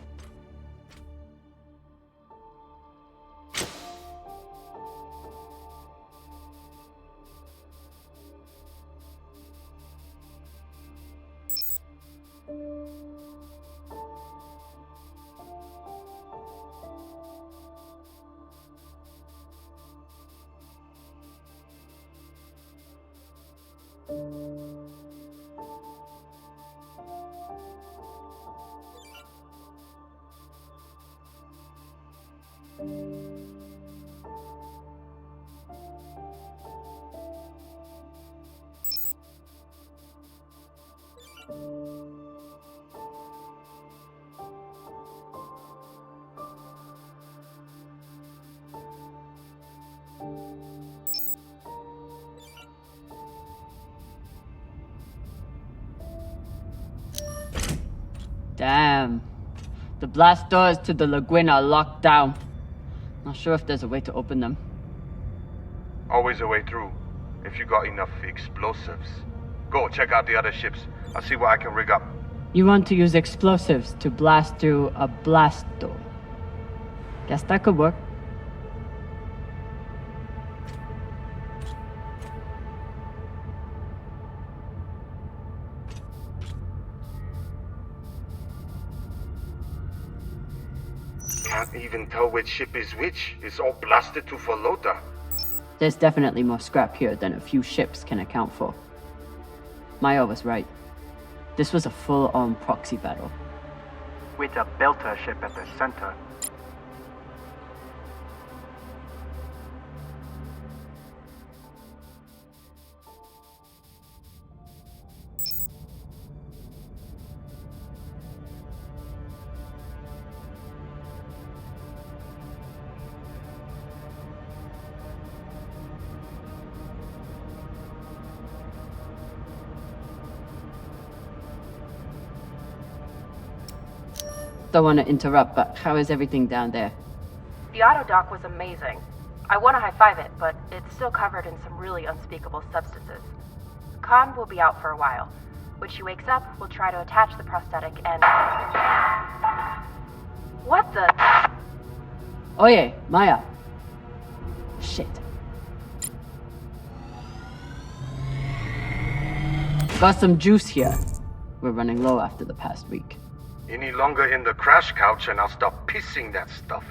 Damn. The blast doors to the lagoon are locked down. Not sure if there's a way to open them. Always a way through, if you got enough explosives. Go, check out the other ships. I'll see what I can rig up. You want to use explosives to blast through a blast door. Guess that could work. Can't even tell which ship is which. It's all blasted to Folota. There's definitely more scrap here than a few ships can account for. Maya was right. This was a full-on proxy battle. With a Belter ship at the center. Don't want to interrupt, but how is everything down there? The auto dock was amazing. I want to high-five it, but it's still covered in some really unspeakable substances. Khan will be out for a while. When she wakes up, we'll try to attach the prosthetic and... What the... Oye, Maya. Shit. Got some juice here. We're running low after the past week. Any longer in the crash couch and I'll stop pissing that stuff.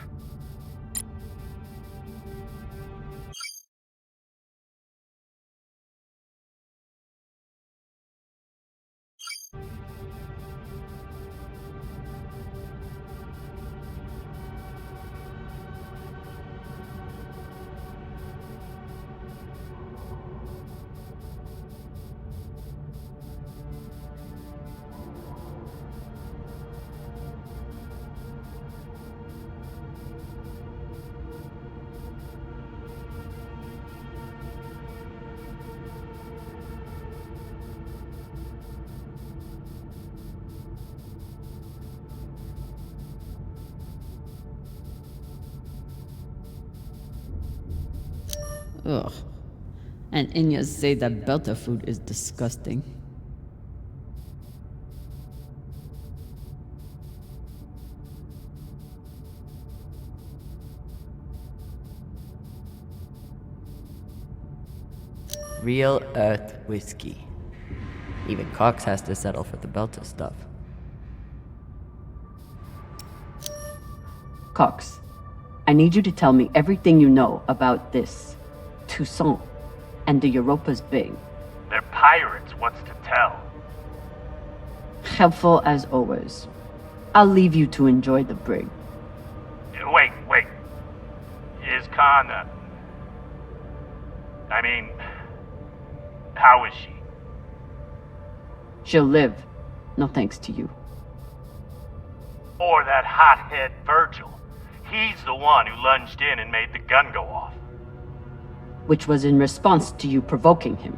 Ugh. And Inyas say that Belter food is disgusting. Real Earth whiskey. Even Cox has to settle for the Belter stuff. Cox, I need you to tell me everything you know about this Toussaint and the Europa's big. They're pirates, what's to tell? Helpful as always. I'll leave you to enjoy the brig. Wait. Is Khan, I mean, how is she? She'll live. No thanks to you. Or that hothead Virgil. He's the one who lunged in and made the gun go off. Which was in response to you provoking him.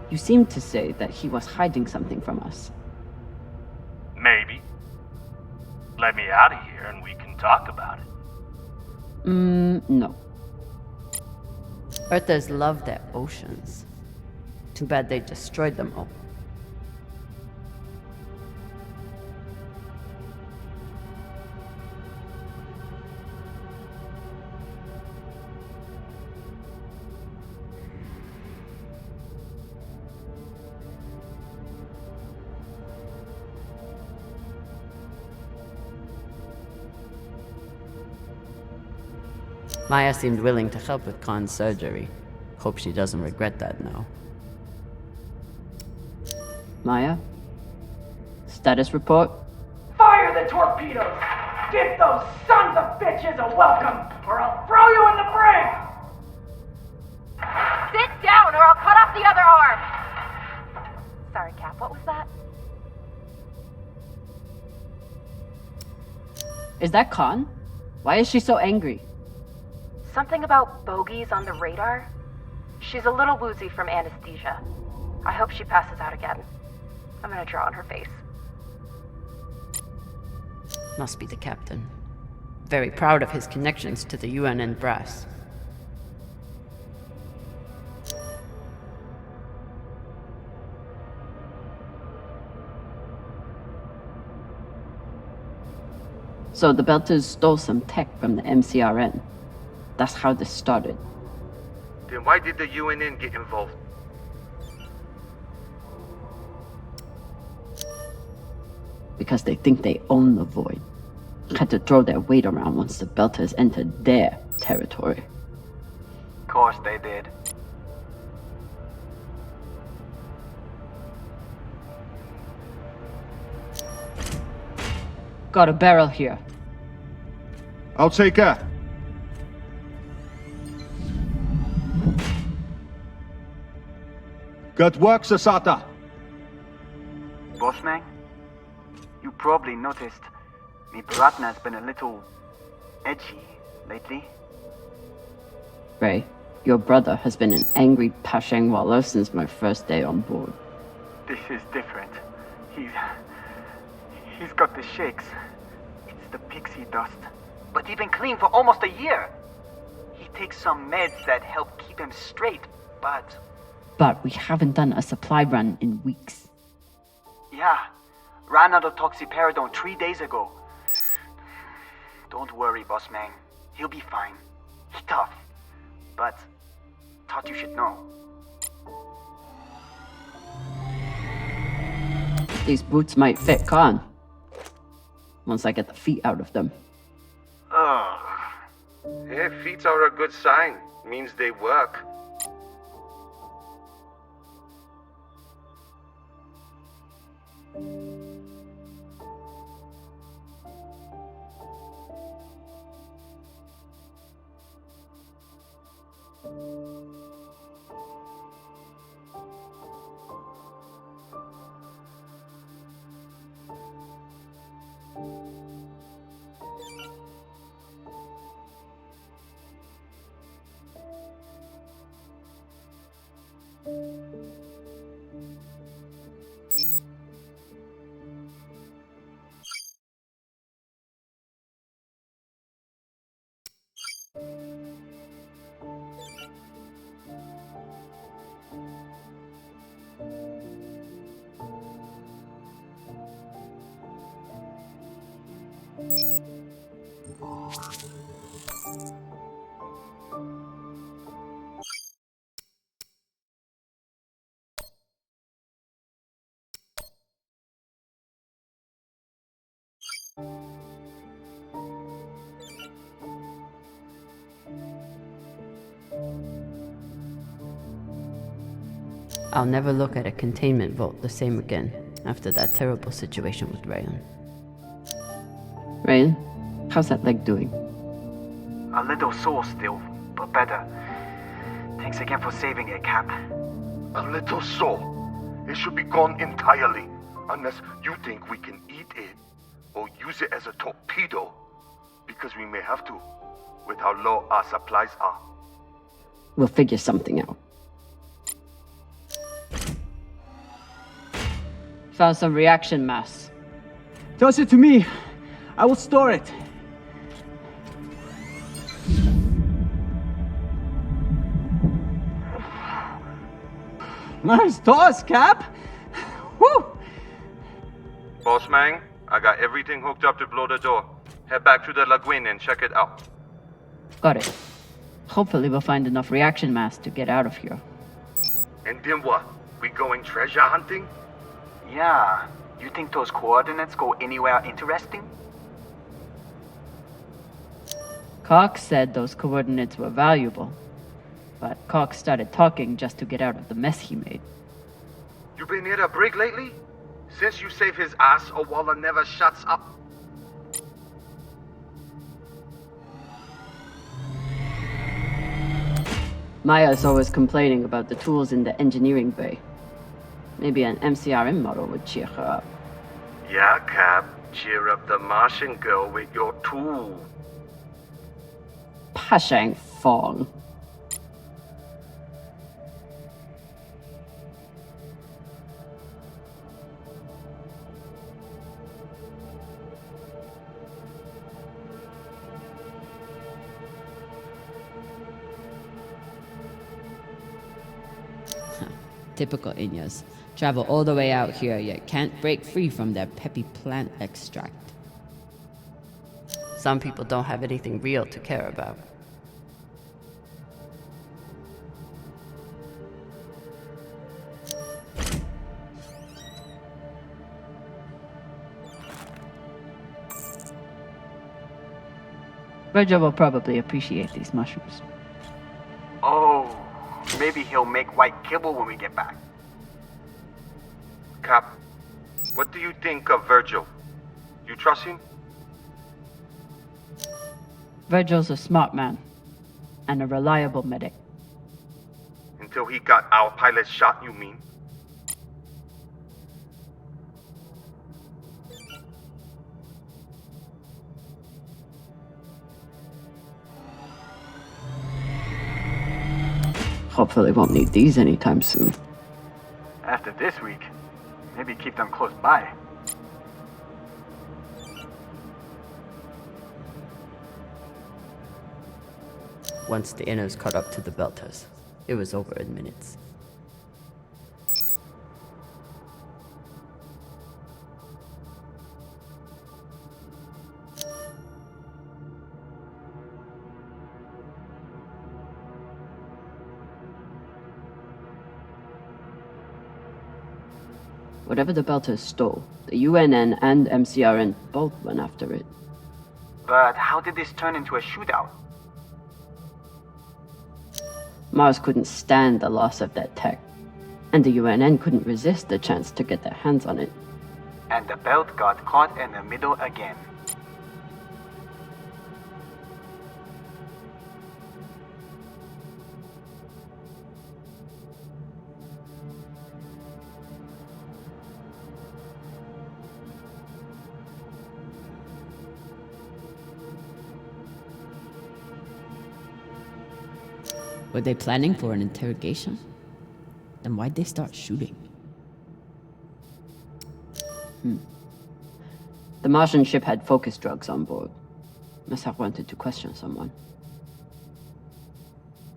You seemed to say that he was hiding something from us. Maybe. Let me out of here and we can talk about it. No. Earthers love their oceans. Too bad they destroyed them all. Maya seemed willing to help with Khan's surgery. Hope she doesn't regret that now. Maya? Status report? Fire the torpedoes! Give those sons of bitches a welcome, or I'll throw you in the brig! Sit down or I'll cut off the other arm! Sorry, Cap, what was that? Is that Khan? Why is she so angry? Something about bogeys on the radar? She's a little woozy from anesthesia. I hope she passes out again. I'm gonna draw on her face. Must be the captain. Very proud of his connections to the UNN brass. So the Belters stole some tech from the MCRN. That's how this started. Then why did the UNN get involved? Because they think they own the Void. Had to throw their weight around once the Belters entered their territory. Of course they did. Got a barrel here. I'll take her. Good work, Sasata. Bossman, you probably noticed me Bratna's been a little edgy lately. Ray, your brother has been an angry Pashang Wallow since my first day on board. This is different. He's got the shakes. It's the pixie dust. But he's been clean for almost a year. He takes some meds that help keep him straight, but... But we haven't done a supply run in weeks. Yeah, ran out of toxiperidone 3 days ago. Don't worry, boss man. He'll be fine. He's tough. But thought you should know. These boots might fit Khan. Once I get the feet out of them. Ugh. Yeah, feet are a good sign. Means they work. I'll never look at a containment vault the same again after that terrible situation with Rayan. Rayan, how's that leg doing? A little sore still, but better. Thanks again for saving it, Cap. A little sore. It should be gone entirely. Unless you think we can eat it or use it as a torpedo. Because we may have to, with how low our supplies are. We'll figure something out. Found some reaction mass. Toss it to me. I will store it. Nice toss, Cap. Woo! Boss man, I got everything hooked up to blow the door. Head back to the lagoon and check it out. Got it. Hopefully we'll find enough reaction mass to get out of here. And then what? We going treasure hunting? Yeah. You think those coordinates go anywhere interesting? Cox said those coordinates were valuable. But Cox started talking just to get out of the mess he made. You been near a brig lately? Since you save his ass, Owala never shuts up. Maya's always complaining about the tools in the engineering bay. Maybe an MCRM model would cheer her up. Yeah, Cap. Cheer up the Martian girl with your tool. Pashang Fong. Typical Inyas. Travel all the way out here, yet can't break free from their peppy plant extract. Some people don't have anything real to care about. Virgil will probably appreciate these mushrooms. Oh, maybe he'll make white kibble when we get back. Cap, what do you think of Virgil? You trust him? Virgil's a smart man, and a reliable medic. Until he got our pilot shot, you mean? Hopefully won't need these anytime soon. After this week, maybe keep them close by. Once the Innos caught up to the Belters, it was over in minutes. Whatever the Belters stole, the UNN and MCRN both went after it. But how did this turn into a shootout? Mars couldn't stand the loss of that tech, and the UNN couldn't resist the chance to get their hands on it. And the belt got caught in the middle again. Were they planning for an interrogation? Then why'd they start shooting? The Martian ship had focus drugs on board. Must have wanted to question someone.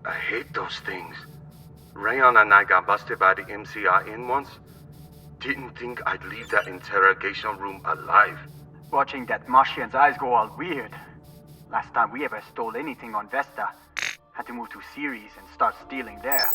I hate those things. Rayon and I got busted by the MCRN once. Didn't think I'd leave that interrogation room alive. Watching that Martian's eyes go all weird. Last time we ever stole anything on Vesta. Had to move to Ceres and start stealing there.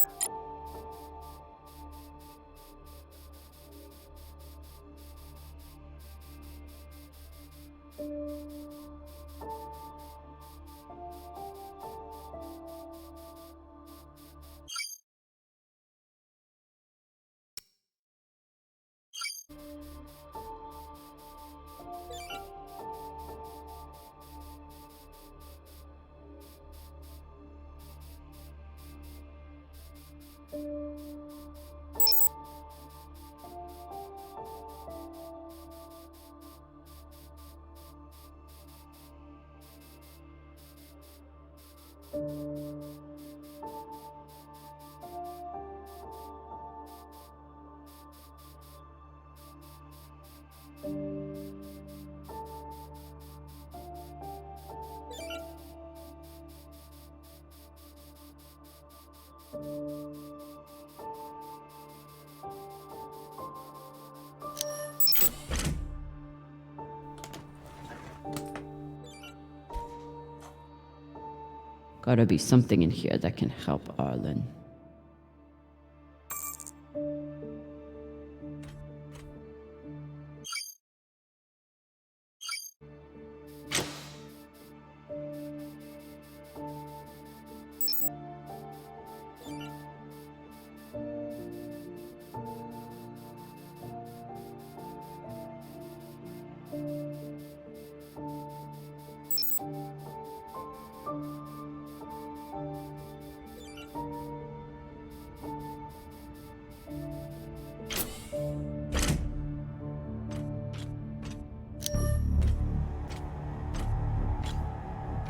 Gotta be something in here that can help Arlen.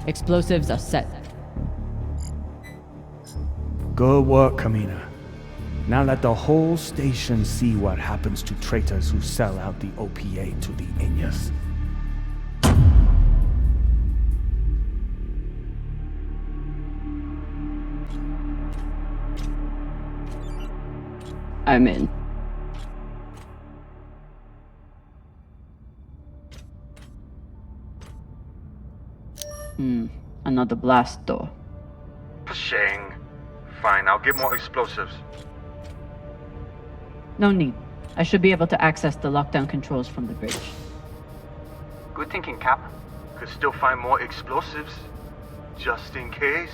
Explosives are set. Good work, Camina. Now let the whole station see what happens to traitors who sell out the OPA to the Inyas. I'm in. Another blast door. Pashang. Fine, I'll get more explosives. No need. I should be able to access the lockdown controls from the bridge. Good thinking, Cap. Could still find more explosives. Just in case.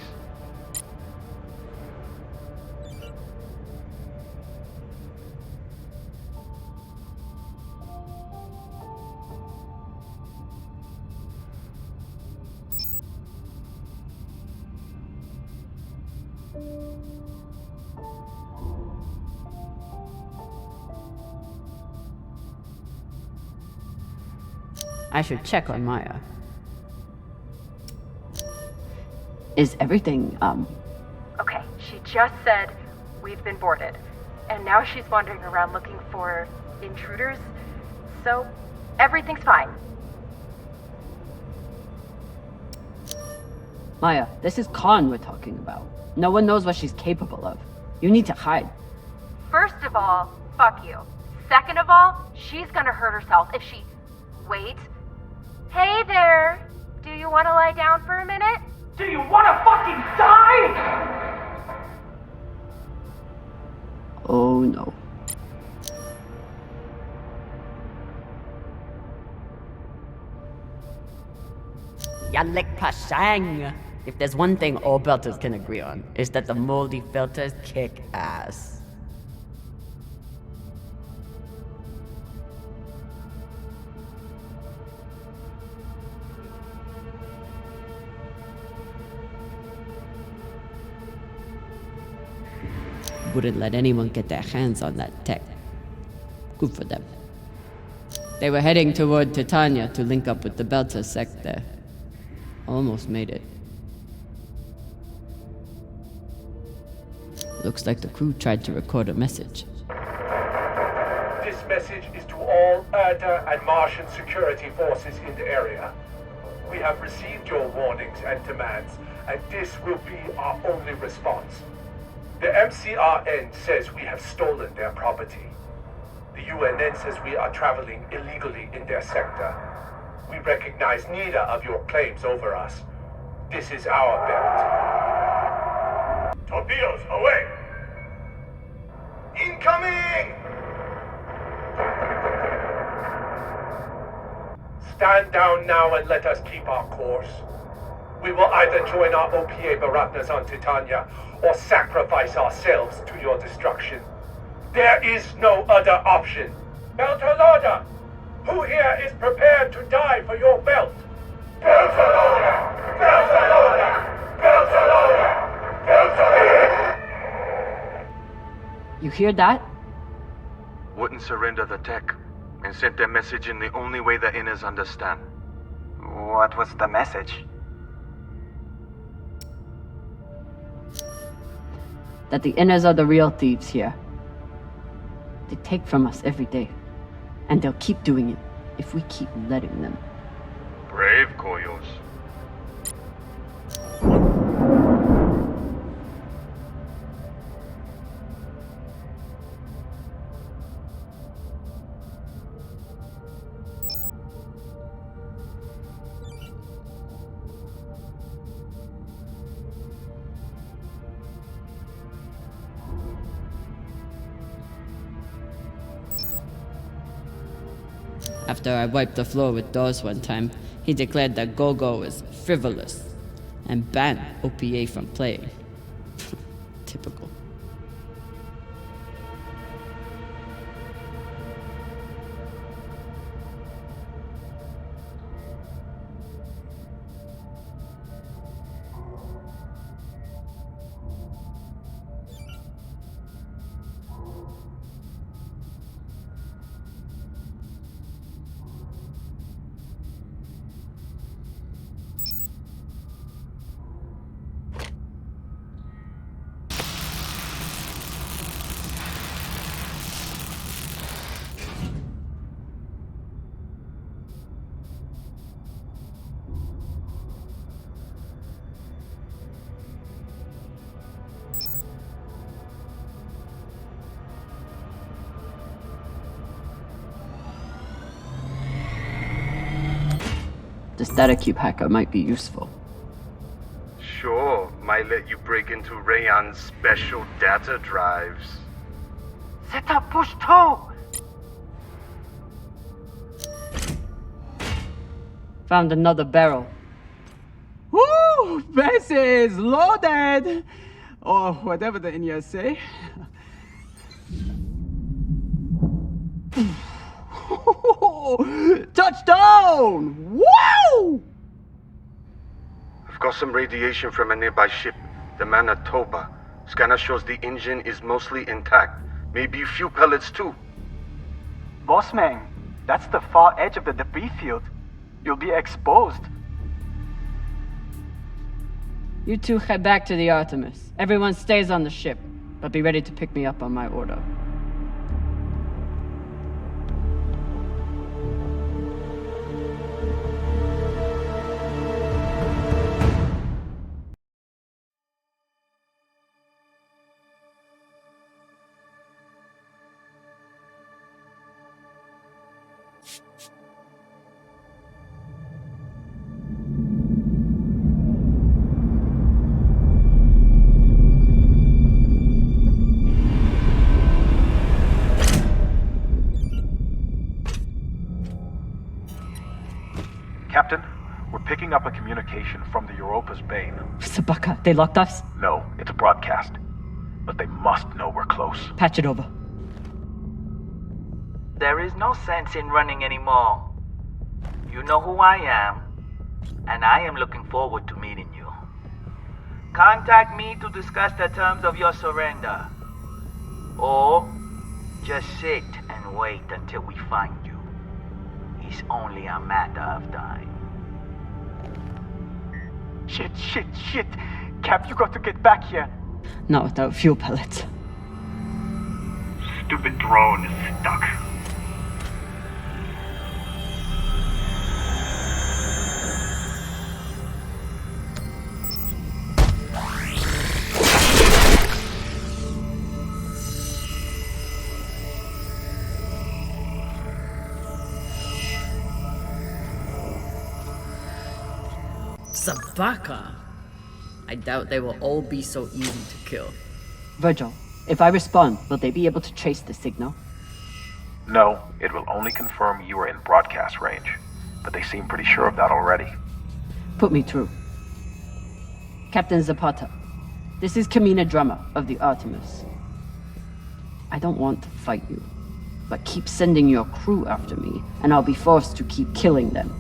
I should check on Maya. Is everything, Okay, she just said we've been boarded. And now she's wandering around looking for intruders. So, everything's fine. Maya, this is Khan we're talking about. No one knows what she's capable of. You need to hide. First of all, fuck you. Second of all, she's gonna hurt herself if she... Wait. Hey there! Do you want to lie down for a minute? Do you want to fucking die? Oh no. Yalik Pashang! If there's one thing all Belters can agree on, is that the moldy filters kick ass. Wouldn't let anyone get their hands on that tech. Good for them. They were heading toward Titania to link up with the Belter sect there. Almost made it. Looks like the crew tried to record a message. This message is to all Erda and Martian security forces in the area. We have received your warnings and demands, and this will be our only response. The MCRN says we have stolen their property. The UNN says we are traveling illegally in their sector. We recognize neither of your claims over us. This is our belt. Torpedoes, away! Incoming! Stand down now and let us keep our course. We will either join our OPA Baratnas on Titania or sacrifice ourselves to your destruction. There is no other option. Beltalorda, who here is prepared to die for your belt? Beltalorda! Beltalorda! Beltalorda! Beltalorda! You hear that? Wouldn't surrender the tech, and sent their message in the only way the Inners understand. What was the message? That the Inners are the real thieves here. They take from us every day. And they'll keep doing it if we keep letting them. Brave Koyos. After I wiped the floor with Dawes one time, he declared that Gogo is frivolous and banned OPA from playing. Typical. This data cube hacker might be useful. Sure, might let you break into Rayon's special data drives. Set up push toe! Found another barrel. Woo! This is loaded! Or whatever the Indians say. Touchdown! Woo! I've got some radiation from a nearby ship, the Manitoba. Scanner shows the engine is mostly intact. Maybe fuel pellets too. Bossman, that's the far edge of the debris field. You'll be exposed. You two head back to the Artemis. Everyone stays on the ship, but be ready to pick me up on my order. Captain, we're picking up a communication from the Europa's bane. Sabaka, they locked us? No, it's a broadcast. But they must know we're close. Patch it over. There is no sense in running anymore. You know who I am, and I am looking forward to meeting you. Contact me to discuss the terms of your surrender. Or just sit and wait until we find you. It's only a matter of time. Shit. Cap, you got to get back here. Not without fuel pellets. Stupid drone is stuck. Sabaka? I doubt they will all be so easy to kill. Virgil, if I respond, will they be able to trace the signal? No, it will only confirm you are in broadcast range. But they seem pretty sure of that already. Put me through. Captain Zapata, this is Camina Drummer of the Artemis. I don't want to fight you, but keep sending your crew after me, and I'll be forced to keep killing them.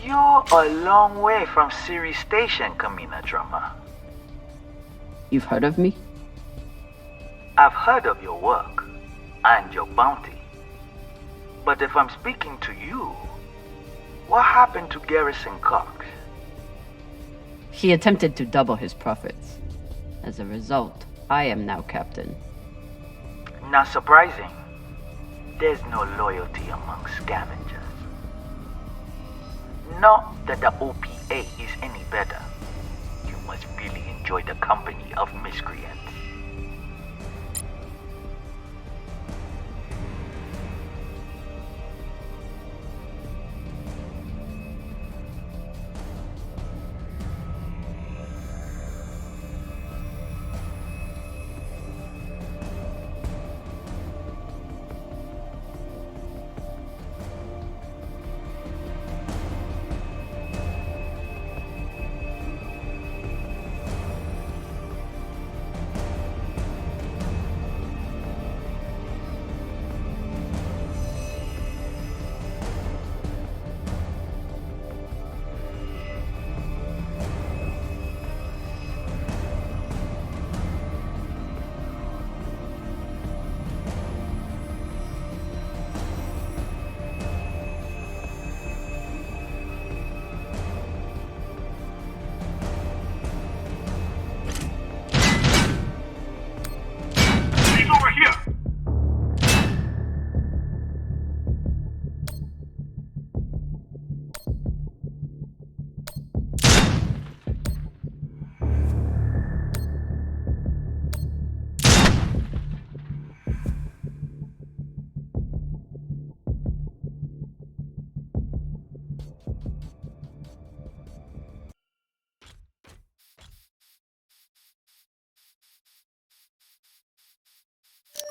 You're a long way from Ceres Station, Camina Drummer. You've heard of me? I've heard of your work and your bounty. But if I'm speaking to you, what happened to Garrison Cox? He attempted to double his profits. As a result, I am now captain. Not surprising. There's no loyalty among scavengers. Not that the OPA is any better. You must really enjoy the company of miscreants.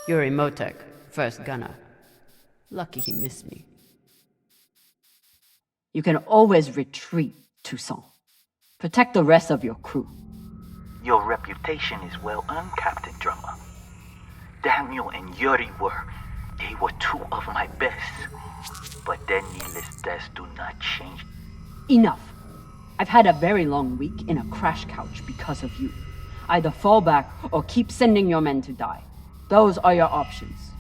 Yuri Motek, first gunner. Lucky he missed me. You can always retreat, Toussaint. Protect the rest of your crew. Your reputation is well earned, Captain Drummer. Daniel and Yuri they were two of my best. But their needless deaths do not change. Enough. I've had a very long week in a crash couch because of you. Either fall back or keep sending your men to die. Those are your options.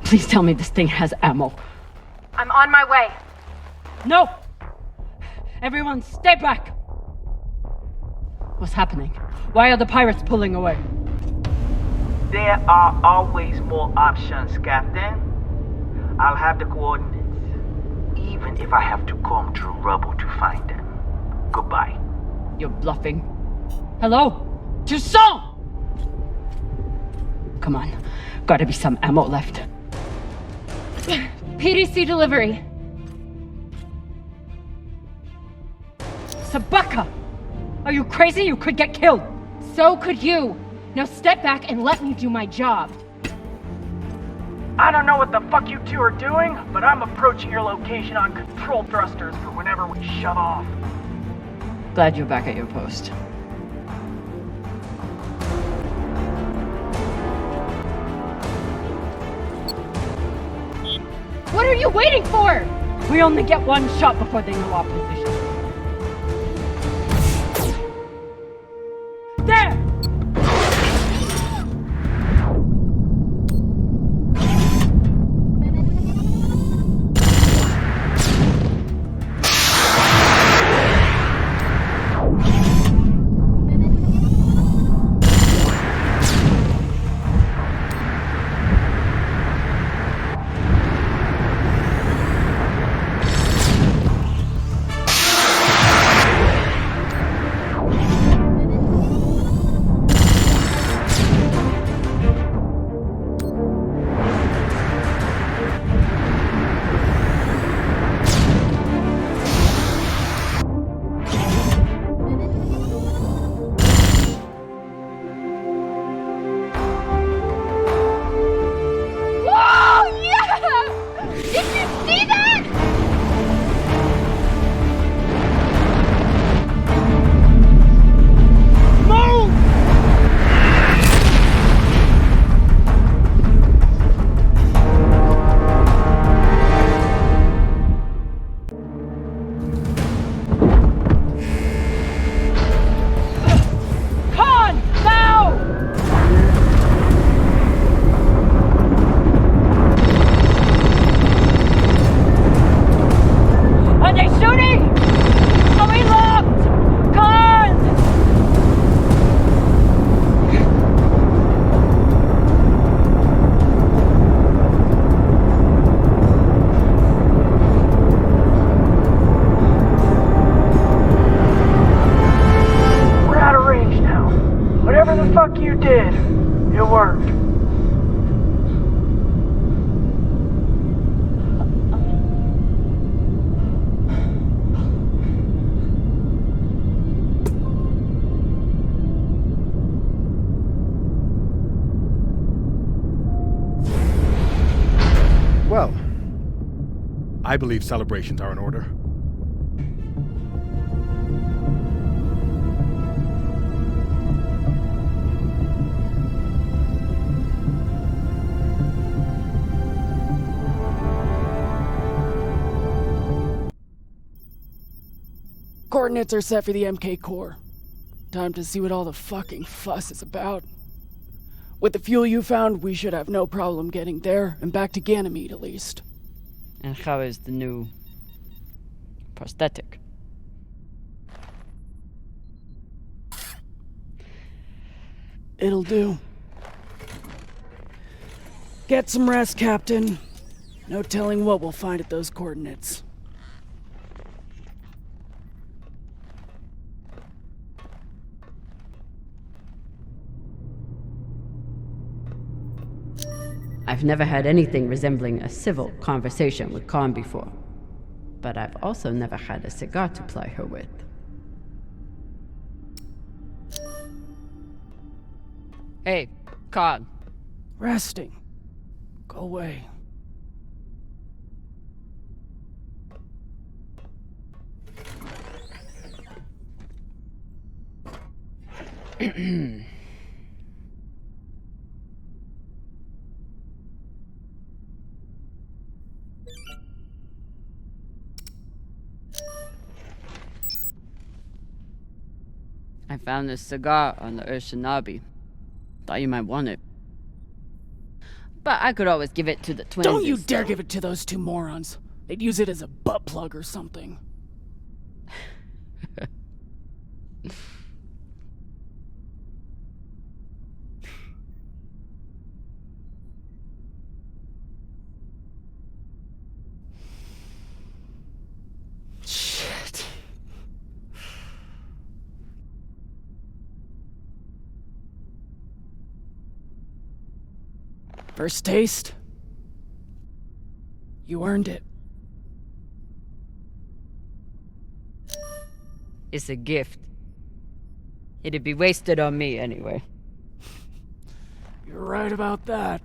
Please tell me this thing has ammo. I'm on my way. No! Everyone, stay back! What's happening? Why are the pirates pulling away? There are always more options, Captain. I'll have the coordinates, even if I have to comb through rubble to find them. Goodbye. You're bluffing. Hello? Toussaint! Come on. Gotta be some ammo left. PDC delivery. Sabaka! Are you crazy? You could get killed! So could you. Now step back and let me do my job. I don't know what the fuck you two are doing, but I'm approaching your location on control thrusters for whenever we shut off. Glad you're back at your post. What are you waiting for? We only get one shot before they know our position. There! Well, I believe celebrations are in order. Coordinates are set for the MK core. Time to see what all the fucking fuss is about. With the fuel you found, we should have no problem getting there and back to Ganymede at least. And how is the new prosthetic? It'll do. Get some rest, Captain. No telling what we'll find at those coordinates. I've never had anything resembling a civil conversation with Khan before, but I've also never had a cigar to ply her with. Hey, Khan. Resting. Go away. I found this cigar on the Urshanabi. Thought you might want it. But I could always give it to the twins. Don't you dare give it to those two morons. They'd use it as a butt plug or something. Shit. First taste? You earned it. It's a gift. It'd be wasted on me anyway. You're right about that.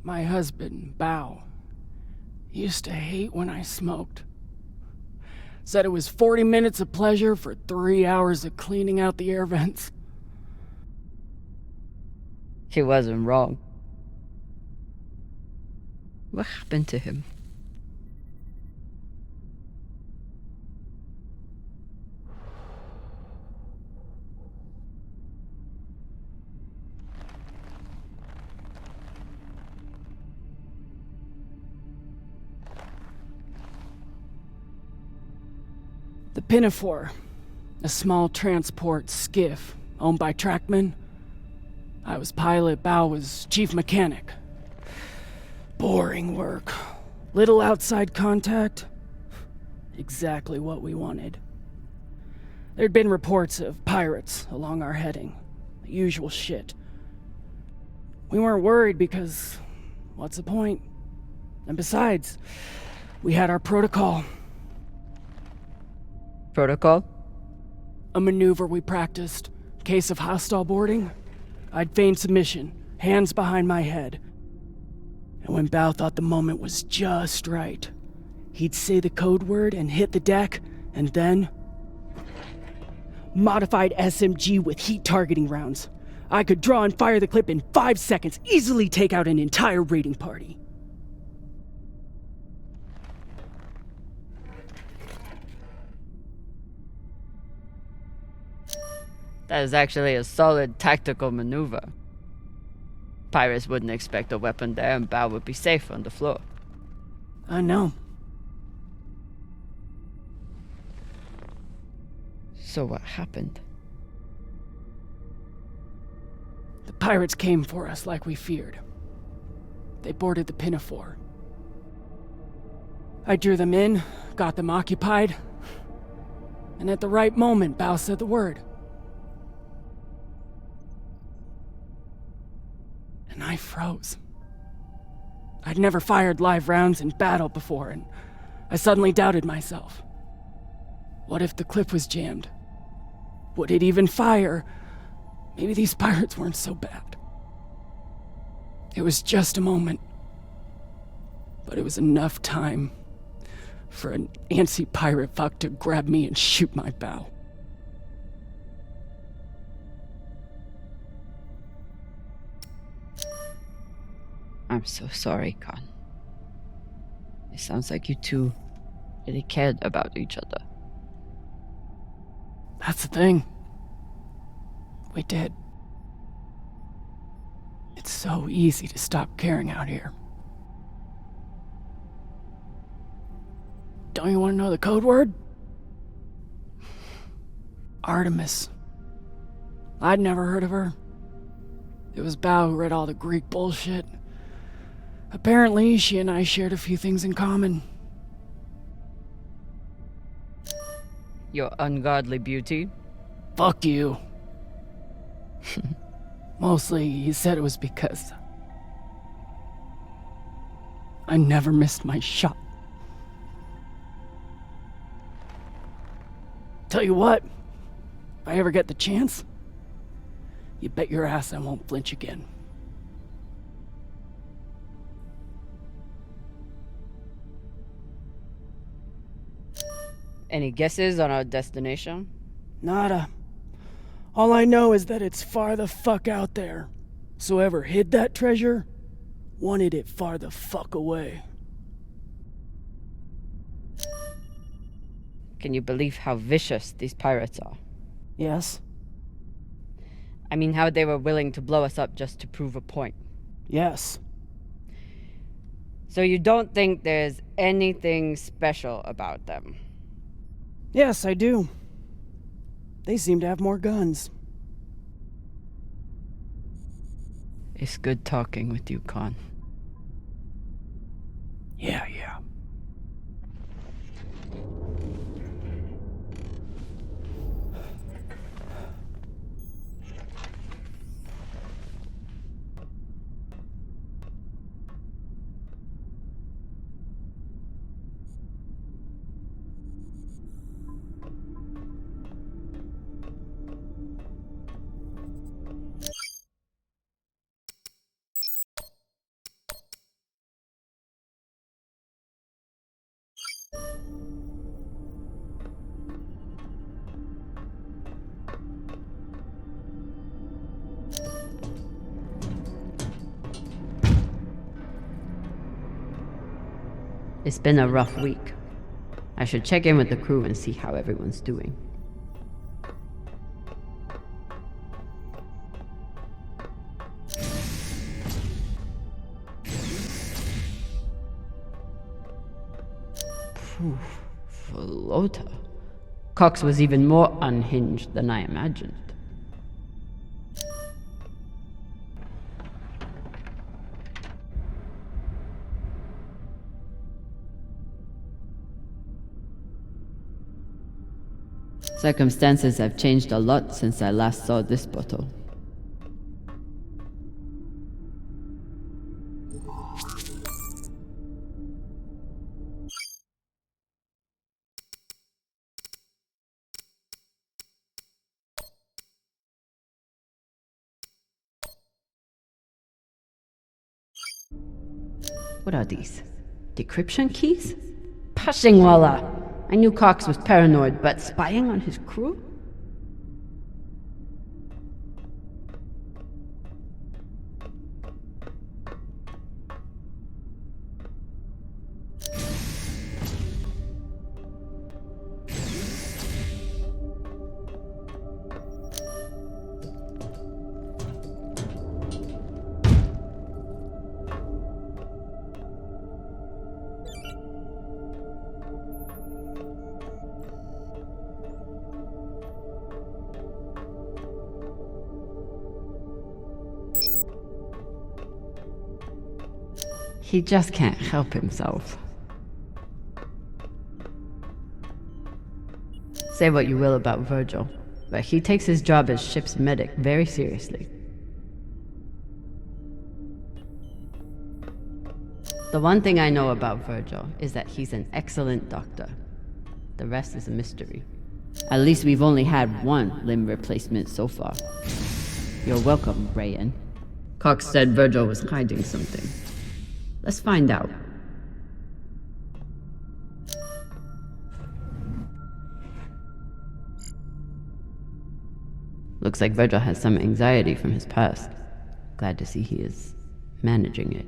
My husband, Bao, used to hate when I smoked. Said it was 40 minutes of pleasure for 3 hours of cleaning out the air vents. He wasn't wrong. What happened to him? The Pinafore, a small transport skiff owned by Trackman. I was pilot, Bao was chief mechanic. Boring work. Little outside contact. Exactly what we wanted. There'd been reports of pirates along our heading. The usual shit. We weren't worried because, what's the point? And besides, we had our protocol. Protocol? A maneuver we practiced. Case of hostile boarding. I'd feign submission, hands behind my head. And when Bao thought the moment was just right, he'd say the code word and hit the deck, and then... Modified SMG with heat targeting rounds. I could draw and fire the clip in 5 seconds, easily take out an entire raiding party. That is actually a solid tactical maneuver. Pirates wouldn't expect a weapon there, and Bao would be safe on the floor. I know. So what happened? The pirates came for us like we feared. They boarded the Pinafore. I drew them in, got them occupied, and at the right moment, Bao said the word. And I froze. I'd never fired live rounds in battle before, and I suddenly doubted myself. What if the clip was jammed? Would it even fire? Maybe these pirates weren't so bad. It was just a moment. But it was enough time for an antsy pirate fuck to grab me and shoot my bow. I'm so sorry, Khan. It sounds like you two really cared about each other. That's the thing. We did. It's so easy to stop caring out here. Don't you want to know the code word? Artemis. I'd never heard of her. It was Bao who read all the Greek bullshit. Apparently, she and I shared a few things in common. Your ungodly beauty? Fuck you. Mostly, he said it was because I never missed my shot. Tell you what, if I ever get the chance, you bet your ass I won't flinch again. Any guesses on our destination? Nada. All I know is that it's far the fuck out there. So whoever hid that treasure wanted it far the fuck away. Can you believe how vicious these pirates are? Yes. I mean, how they were willing to blow us up just to prove a point. Yes. So you don't think there's anything special about them? Yes, I do. They seem to have more guns. It's good talking with you, Khan. Yeah. It's been a rough week. I should check in with the crew and see how everyone's doing. Volota. Cox was even more unhinged than I imagined. Circumstances have changed a lot since I last saw this bottle. What are these? Decryption keys? Pashingwala! I knew Cox was paranoid, but spying on his crew? He just can't help himself. Say what you will about Virgil, but he takes his job as ship's medic very seriously. The one thing I know about Virgil is that he's an excellent doctor. The rest is a mystery. At least we've only had one limb replacement so far. You're welcome, Rayan. Cox said Virgil was hiding something. Let's find out. Looks like Virgil has some anxiety from his past. Glad to see he is managing it.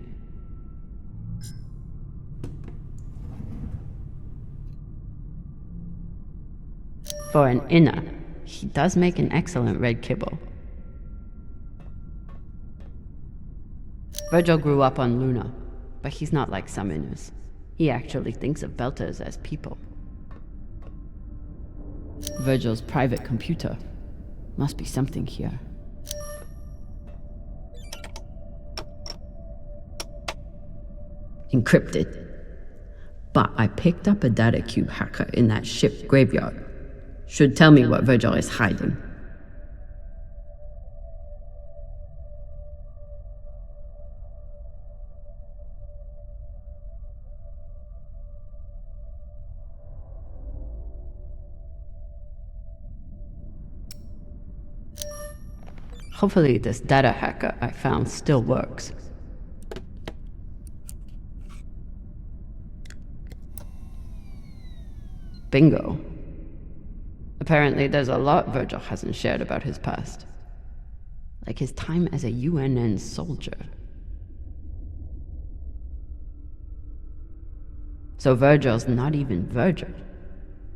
For an inner, he does make an excellent red kibble. Virgil grew up on Luna, but he's not like some inners. He actually thinks of Belters as people. Virgil's private computer. Must be something here. Encrypted. But I picked up a data cube hacker in that ship graveyard. Should tell me what Virgil is hiding. Hopefully this data hacker I found still works. Bingo. Apparently there's a lot Virgil hasn't shared about his past. Like his time as a UNN soldier. So Virgil's not even Virgil.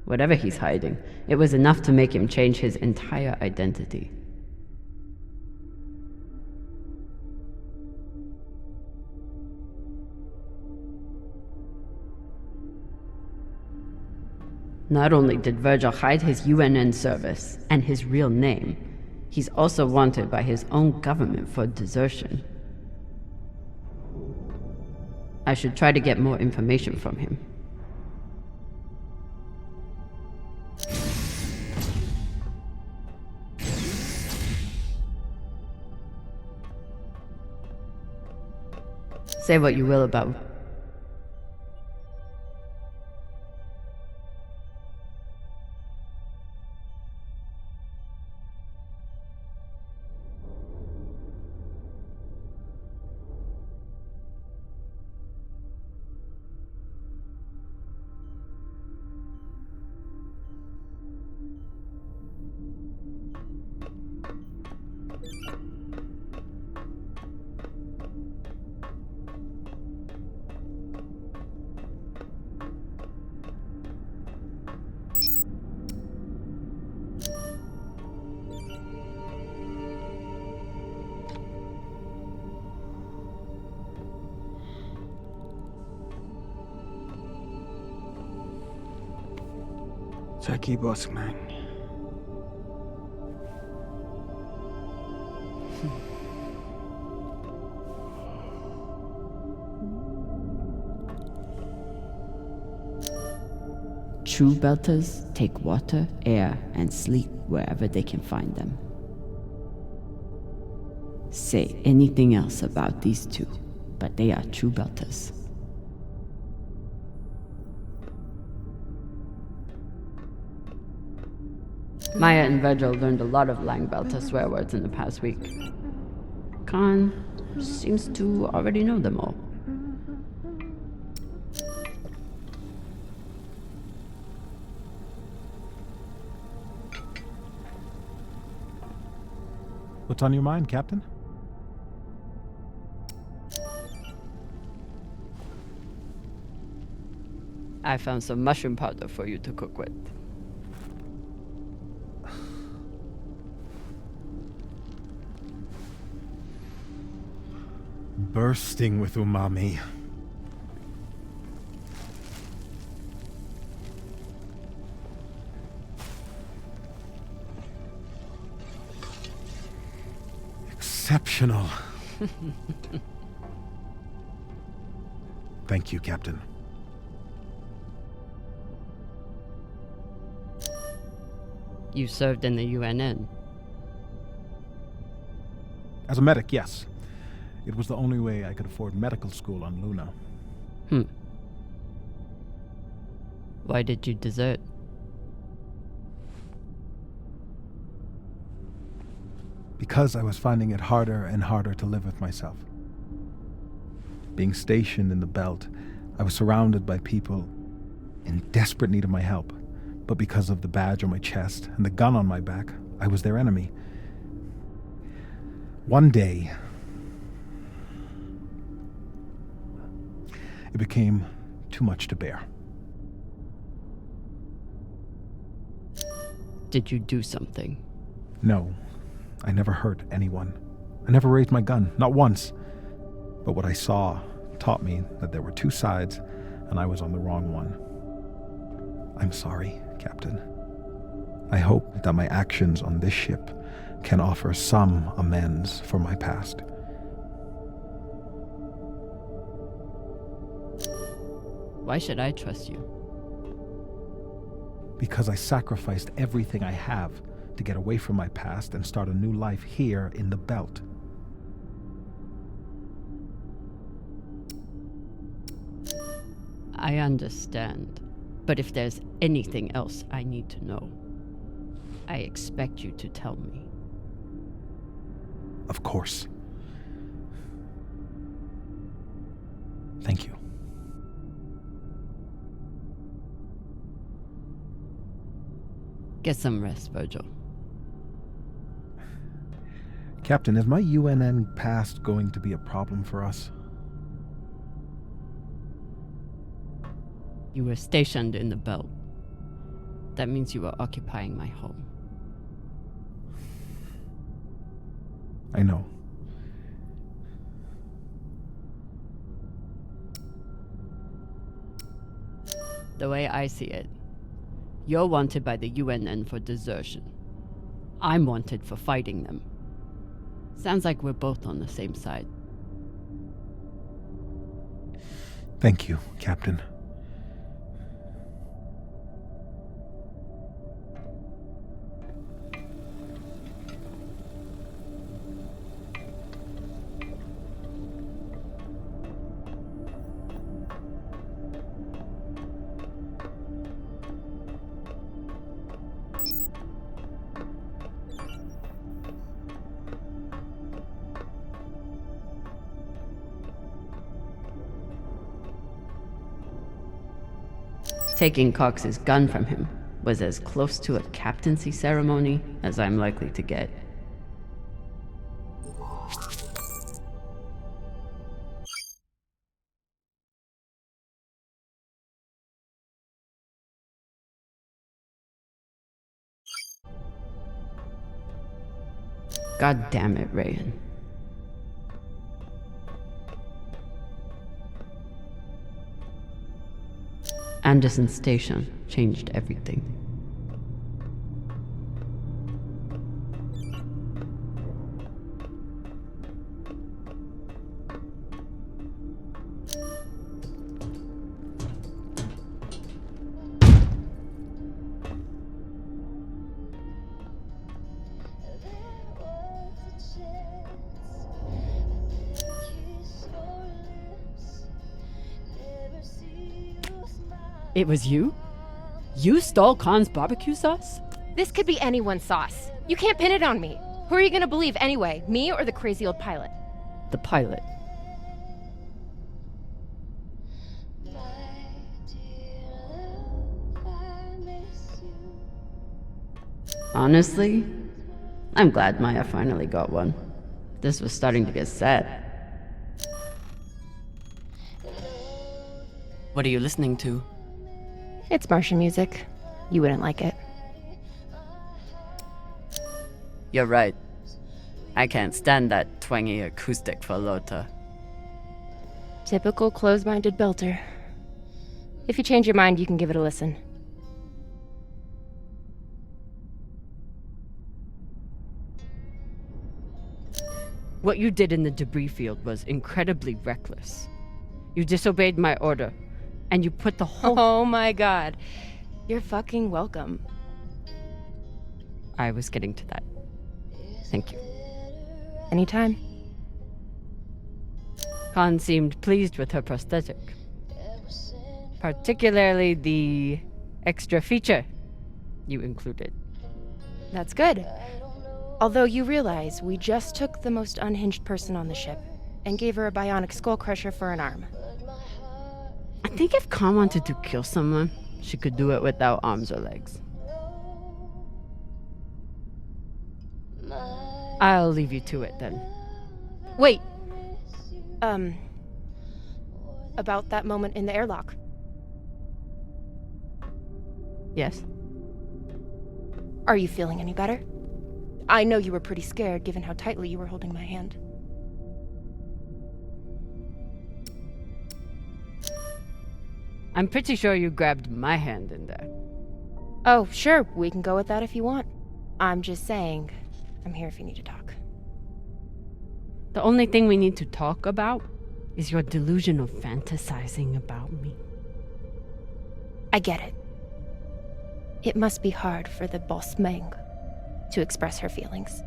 Whatever he's hiding, it was enough to make him change his entire identity. Not only did Virgil hide his UNN service and his real name, he's also wanted by his own government for desertion. I should try to get more information from him. Say what you will about Jackie Bossman. True Belters take water, air, and sleep wherever they can find them. Say anything else about these two, but they are true Belters. Maya and Virgil learned a lot of Lang Belter swear words in the past week. Khan seems to already know them all. What's on your mind, Captain? I found some mushroom powder for you to cook with. Bursting with umami. Exceptional. Thank you, Captain. You served in the UNN. As a medic, yes. It was the only way I could afford medical school on Luna. Why did you desert? Because I was finding it harder and harder to live with myself. Being stationed in the belt, I was surrounded by people in desperate need of my help. But because of the badge on my chest and the gun on my back, I was their enemy. One day, it became too much to bear. Did you do something? No, I never hurt anyone. I never raised my gun, not once. But what I saw taught me that there were two sides, and I was on the wrong one. I'm sorry, Captain. I hope that my actions on this ship can offer some amends for my past. Why should I trust you? Because I sacrificed everything I have to get away from my past and start a new life here in the Belt. I understand. But if there's anything else I need to know, I expect you to tell me. Of course. Thank you. Get some rest, Virgil. Captain, is my UNN past going to be a problem for us? You were stationed in the Belt. That means you were occupying my home. I know. The way I see it, you're wanted by the UNN for desertion. I'm wanted for fighting them. Sounds like we're both on the same side. Thank you, Captain. Taking Cox's gun from him was as close to a captaincy ceremony as I'm likely to get. God damn it, Rayan. Anderson Station changed everything. It was you? You stole Khan's barbecue sauce? This could be anyone's sauce. You can't pin it on me. Who are you gonna believe anyway? Me or the crazy old pilot? The pilot. Honestly, I'm glad Maya finally got one. This was starting to get sad. What are you listening to? It's Martian music. You wouldn't like it. You're right. I can't stand that twangy acoustic for Lota. Typical close-minded belter. If you change your mind, you can give it a listen. What you did in the debris field was incredibly reckless. You disobeyed my order, and you put the whole— Oh my god. You're fucking welcome. I was getting to that. Thank you. Anytime. Khan seemed pleased with her prosthetic. Particularly the extra feature you included. That's good. Although you realize we just took the most unhinged person on the ship and gave her a bionic skull crusher for an arm. I think if Khan wanted to kill someone, she could do it without arms or legs. I'll leave you to it then. Wait. About that moment in the airlock. Yes. Are you feeling any better? I know you were pretty scared given how tightly you were holding my hand. I'm pretty sure you grabbed my hand in there. Oh, sure, we can go with that if you want. I'm just saying, I'm here if you need to talk. The only thing we need to talk about is your delusion of fantasizing about me. I get it. It must be hard for the boss Meng to express her feelings.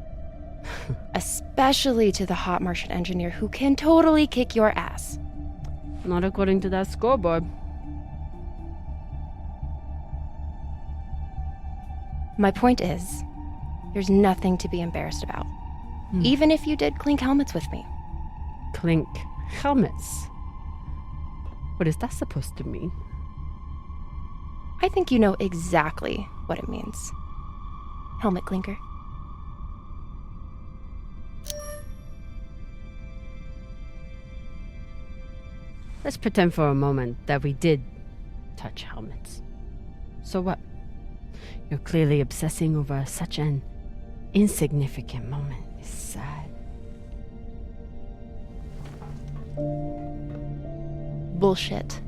Especially to the hot Martian engineer who can totally kick your ass. Not according to that scoreboard. My point is, there's nothing to be embarrassed about. Even if you did clink helmets with me. Clink helmets? What is that supposed to mean? I think you know exactly what it means. Helmet clinker. Let's pretend for a moment that we did touch helmets. So what? You're clearly obsessing over such an insignificant moment. It's sad. Bullshit.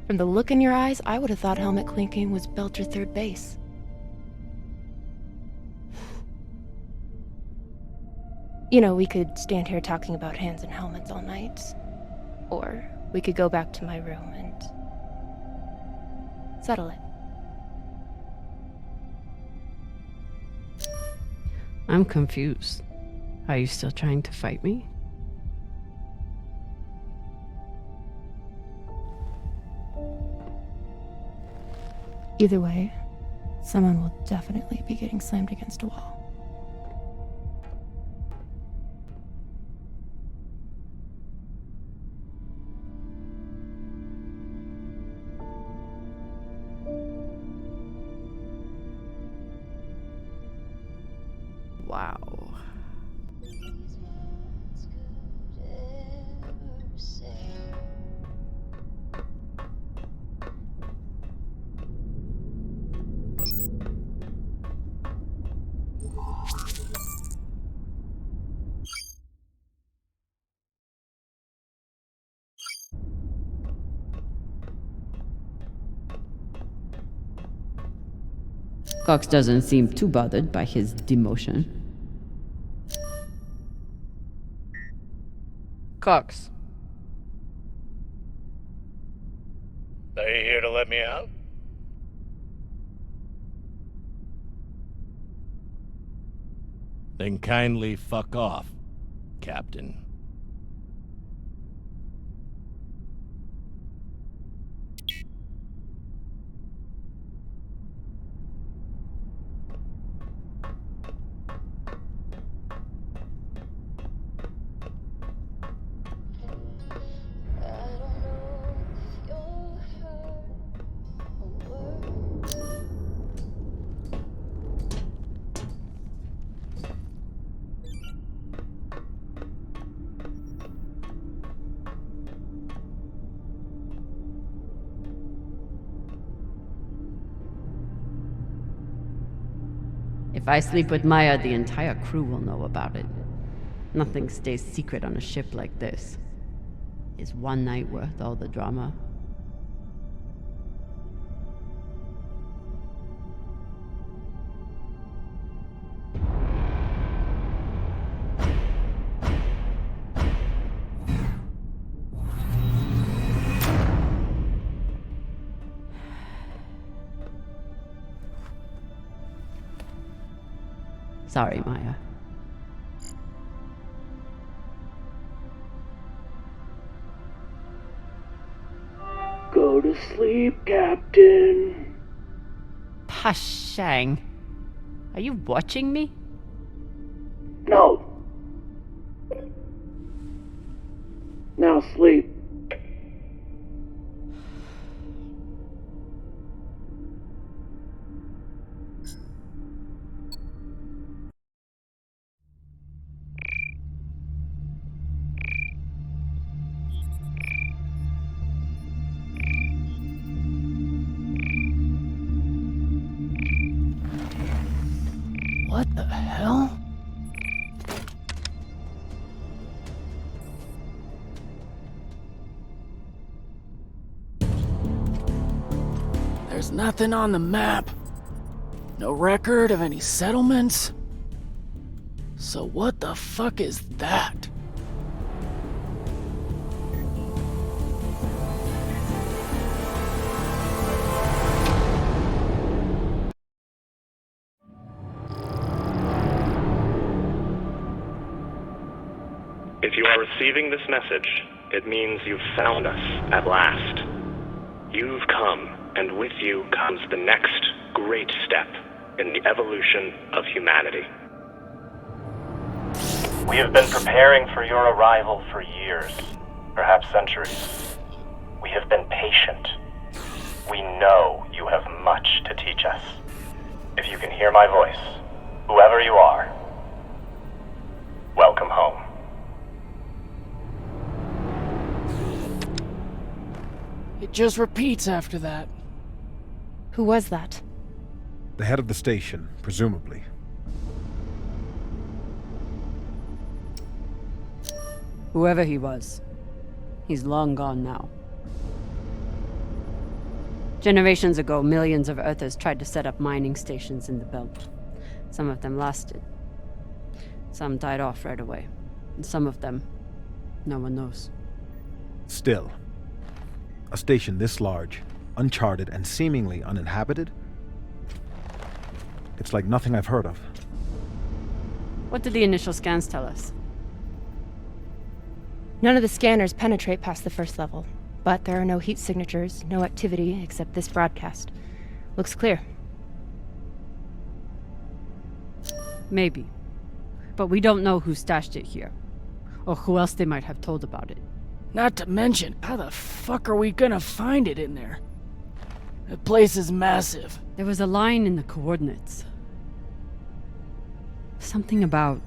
From the look in your eyes, I would have thought helmet clinking was Belter third base. You know, we could stand here talking about hands and helmets all night. Or we could go back to my room and settle it. I'm confused. Are you still trying to fight me? Either way, someone will definitely be getting slammed against a wall. Wow. Cox doesn't seem too bothered by his demotion. Cox. Are you here to let me out? Then kindly fuck off, Captain. If I sleep with Maya, the entire crew will know about it. Nothing stays secret on a ship like this. Is one night worth all the drama? Sorry, Maya. Go to sleep, Captain. Pashang. Are you watching me? No. Now sleep. There's nothing on the map. No record of any settlements. So what the fuck is that? If you are receiving this message, it means you've found us at last. You've come, and with you comes the next great step in the evolution of humanity. We have been preparing for your arrival for years, perhaps centuries. We have been patient. We know you have much to teach us. If you can hear my voice, whoever you are, welcome home. It just repeats after that. Who was that? The head of the station, presumably. Whoever he was, he's long gone now. Generations ago, millions of Earthers tried to set up mining stations in the belt. Some of them lasted. Some died off right away. And some of them, no one knows. Still, a station this large, uncharted, and seemingly uninhabited? It's like nothing I've heard of. What did the initial scans tell us? None of the scanners penetrate past the first level, but there are no heat signatures, no activity except this broadcast. Looks clear. Maybe. But we don't know who stashed it here, or who else they might have told about it. Not to mention, how the fuck are we gonna find it in there? The place is massive. There was a line in the coordinates. Something about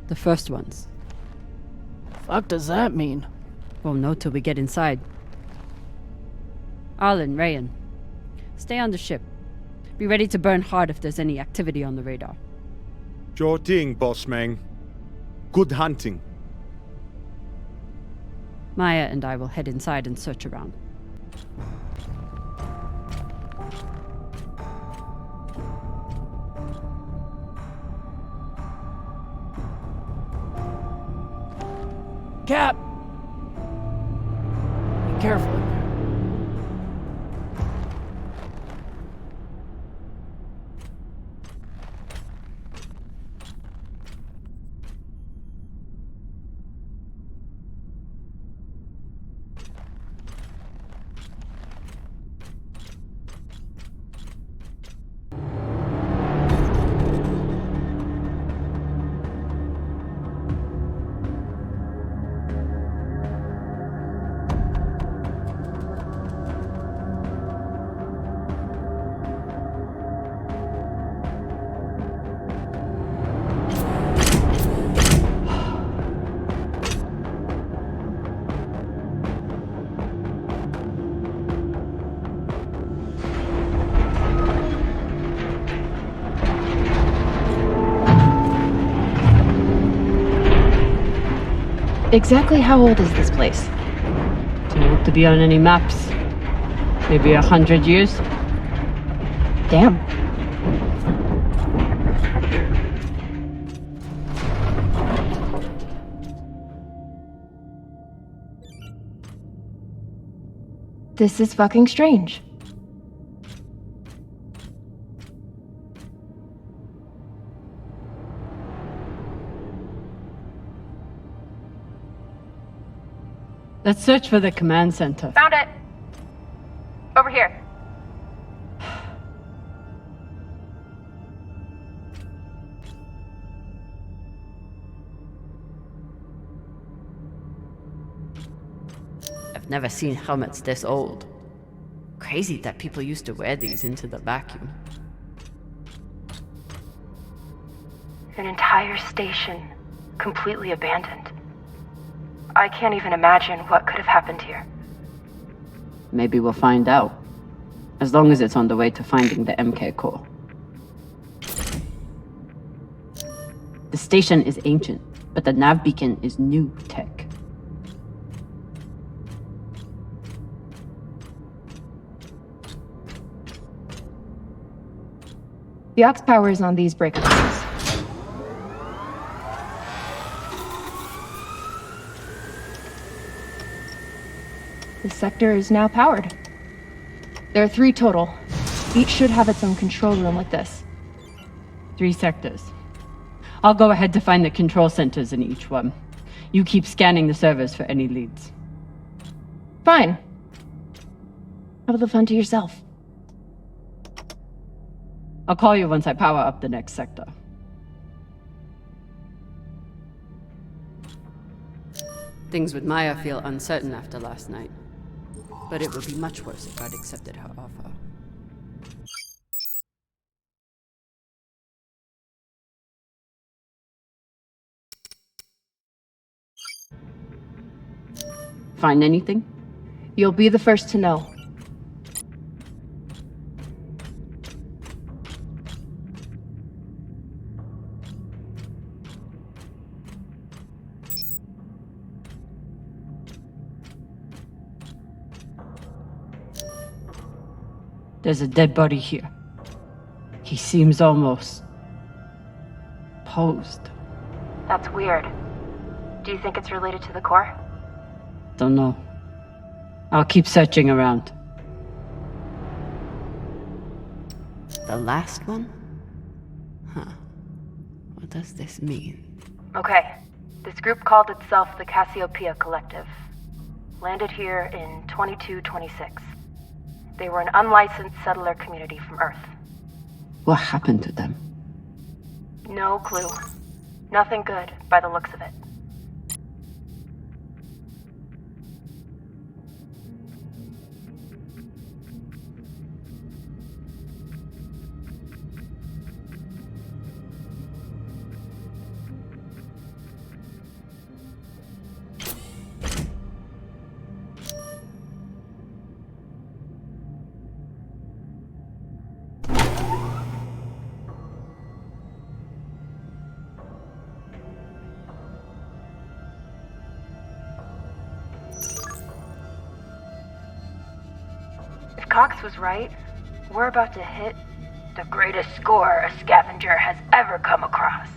the first ones. Fuck does that mean? Won't know till we get inside. Arlen, Rayan, stay on the ship. Be ready to burn hard if there's any activity on the radar. Sure thing, boss man. Good hunting. Maya and I will head inside and search around. Cap! Be careful in there. Exactly how old is this place? Too old to be on any maps. Maybe 100 years? Damn. This is fucking strange. Let's search for the command center. Found it! Over here. I've never seen helmets this old. Crazy that people used to wear these into the vacuum. An entire station, completely abandoned. I can't even imagine what could have happened here. Maybe we'll find out. As long as it's on the way to finding the MK core. The station is ancient, but the nav beacon is new tech. The aux power is on these breaker points. This sector is now powered. There are 3 total. Each should have its own control room like this. 3 sectors. I'll go ahead to find the control centers in each one. You keep scanning the servers for any leads. Fine. Have the fun to yourself. I'll call you once I power up the next sector. Things with Maya feel uncertain after last night. But it would be much worse if I'd accepted her offer. Find anything? You'll be the first to know. There's a dead body here. He seems almost posed. That's weird. Do you think it's related to the core? Don't know. I'll keep searching around. The last one? Huh. What does this mean? Okay. This group called itself the Cassiopeia Collective. Landed here in 2226. They were an unlicensed settler community from Earth. What happened to them? No clue. Nothing good, by the looks of it. Cox was right. We're about to hit the greatest score a scavenger has ever come across.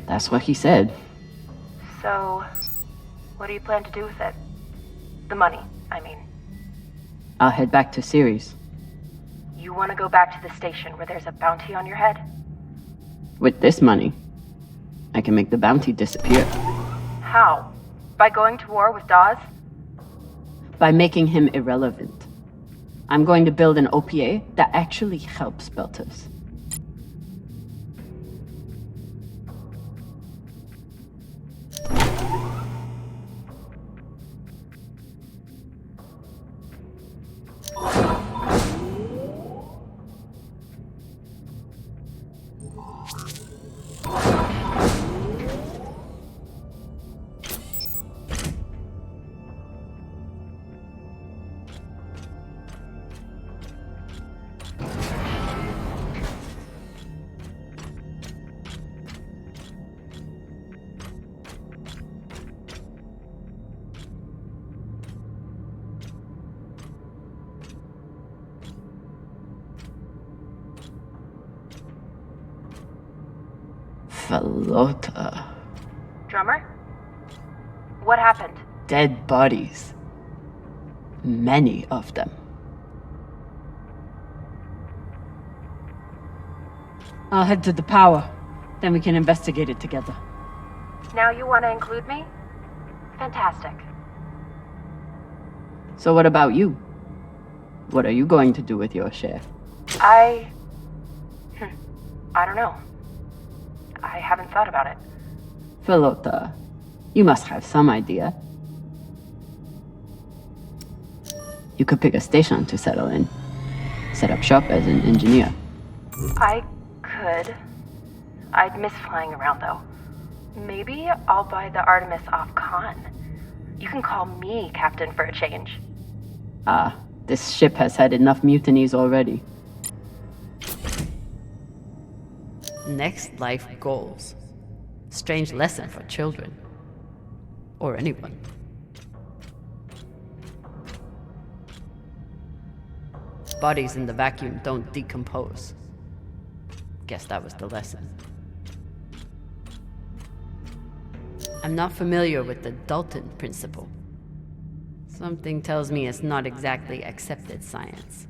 That's what he said. So, what do you plan to do with it? The money, I mean. I'll head back to Series. You want to go back to the station where there's a bounty on your head? With this money, I can make the bounty disappear. How? By going to war with Dawes? By making him irrelevant. I'm going to build an OPA that actually helps Belters. Falota. Drummer? What happened? Dead bodies. Many of them. I'll head to the power. Then we can investigate it together. Now you want to include me? Fantastic. So what about you? What are you going to do with your share? I don't know. I haven't thought about it. Falota, you must have some idea. You could pick a station to settle in. Set up shop as an engineer. I could. I'd miss flying around, though. Maybe I'll buy the Artemis off Khan. You can call me Captain for a change. This ship has had enough mutinies already. Next life goals. Strange lesson for children. Or anyone. Bodies in the vacuum don't decompose. Guess that was the lesson. I'm not familiar with the Dalton principle. Something tells me it's not exactly accepted science.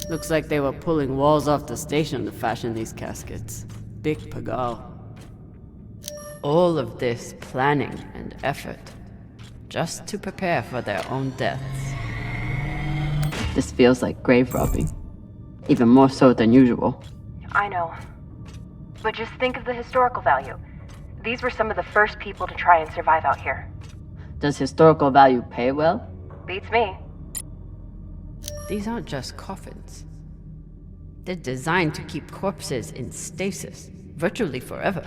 Looks like they were pulling walls off the station to fashion these caskets. Big pagal. All of this planning and effort, just to prepare for their own deaths. This feels like grave robbing. Even more so than usual. I know. But just think of the historical value. These were some of the first people to try and survive out here. Does historical value pay well? Beats me. These aren't just coffins. They're designed to keep corpses in stasis, virtually forever.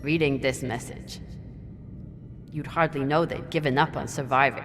Reading this message, you'd hardly know they'd given up on surviving.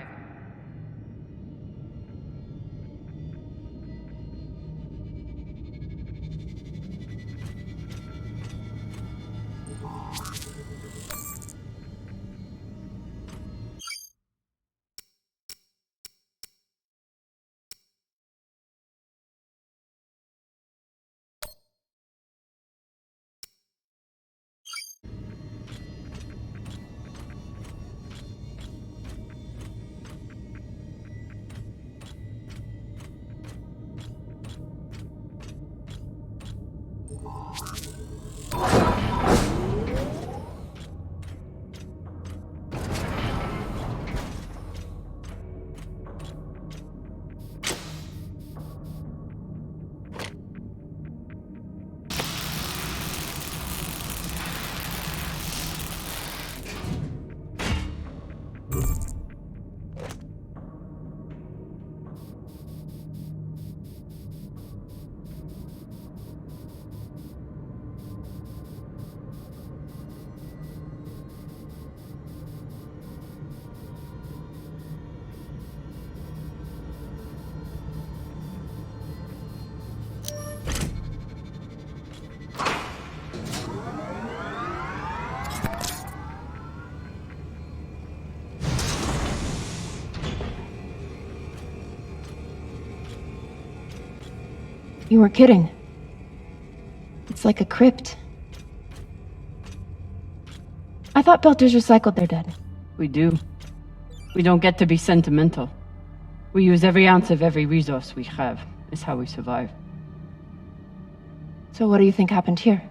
You were kidding. It's like a crypt. I thought Belters recycled their dead. We do. We don't get to be sentimental. We use every ounce of every resource we have. It's how we survive. So what do you think happened here?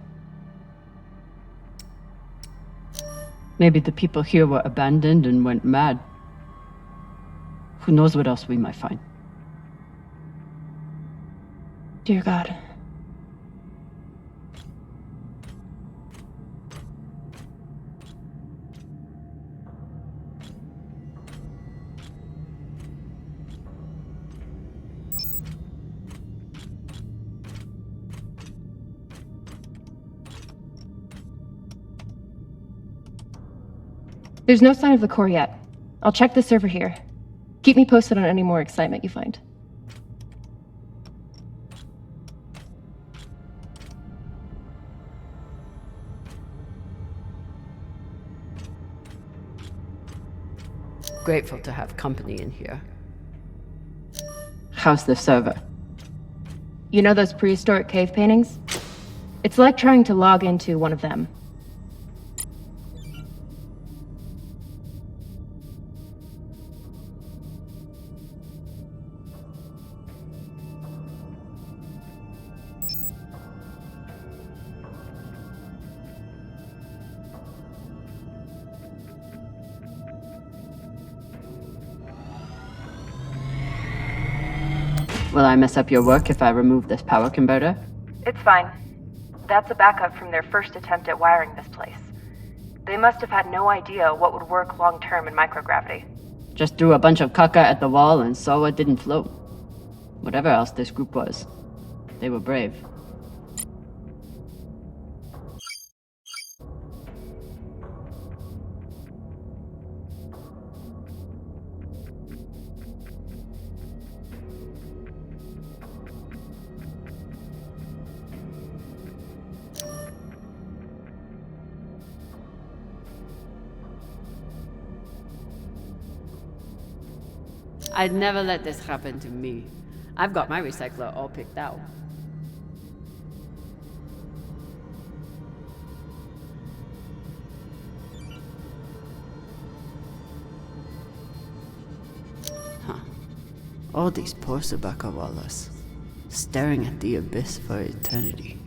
Maybe the people here were abandoned and went mad. Who knows what else we might find? Dear God. There's no sign of the core yet. I'll check the server here. Keep me posted on any more excitement you find. Grateful to have company in here. How's the server? You know those prehistoric cave paintings? It's like trying to log into one of them. Will I mess up your work if I remove this power converter? It's fine. That's a backup from their first attempt at wiring this place. They must have had no idea what would work long-term in microgravity. Just threw a bunch of caca at the wall and saw what didn't float. Whatever else this group was, they were brave. I'd never let this happen to me. I've got my recycler all picked out. Huh. All these poor Sabakawalas, staring at the abyss for eternity.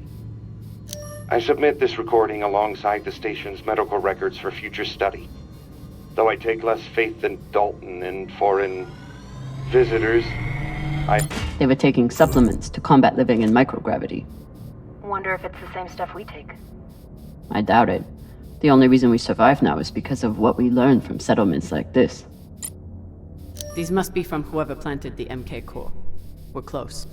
I submit this recording alongside the station's medical records for future study. Though I take less faith than Dalton in foreign visitors, They were taking supplements to combat living in microgravity. Wonder if it's the same stuff we take. I doubt it. The only reason we survive now is because of what we learned from settlements like this. These must be from whoever planted the MK core. We're close.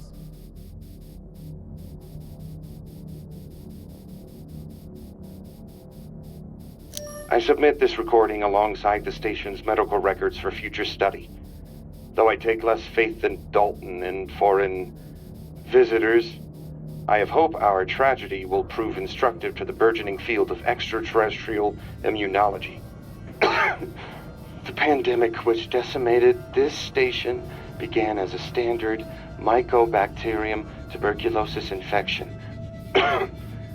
I submit this recording alongside the station's medical records for future study. Though I take less faith than Dalton in foreign visitors, I have hope our tragedy will prove instructive to the burgeoning field of extraterrestrial immunology. The pandemic which decimated this station began as a standard Mycobacterium tuberculosis infection.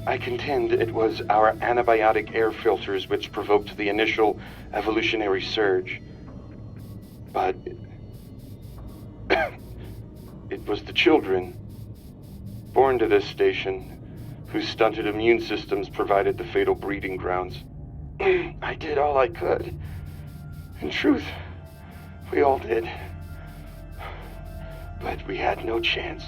I contend it was our antibiotic air filters which provoked the initial evolutionary surge. But it was the children born to this station whose stunted immune systems provided the fatal breeding grounds. I did all I could. In truth, we all did. But we had no chance.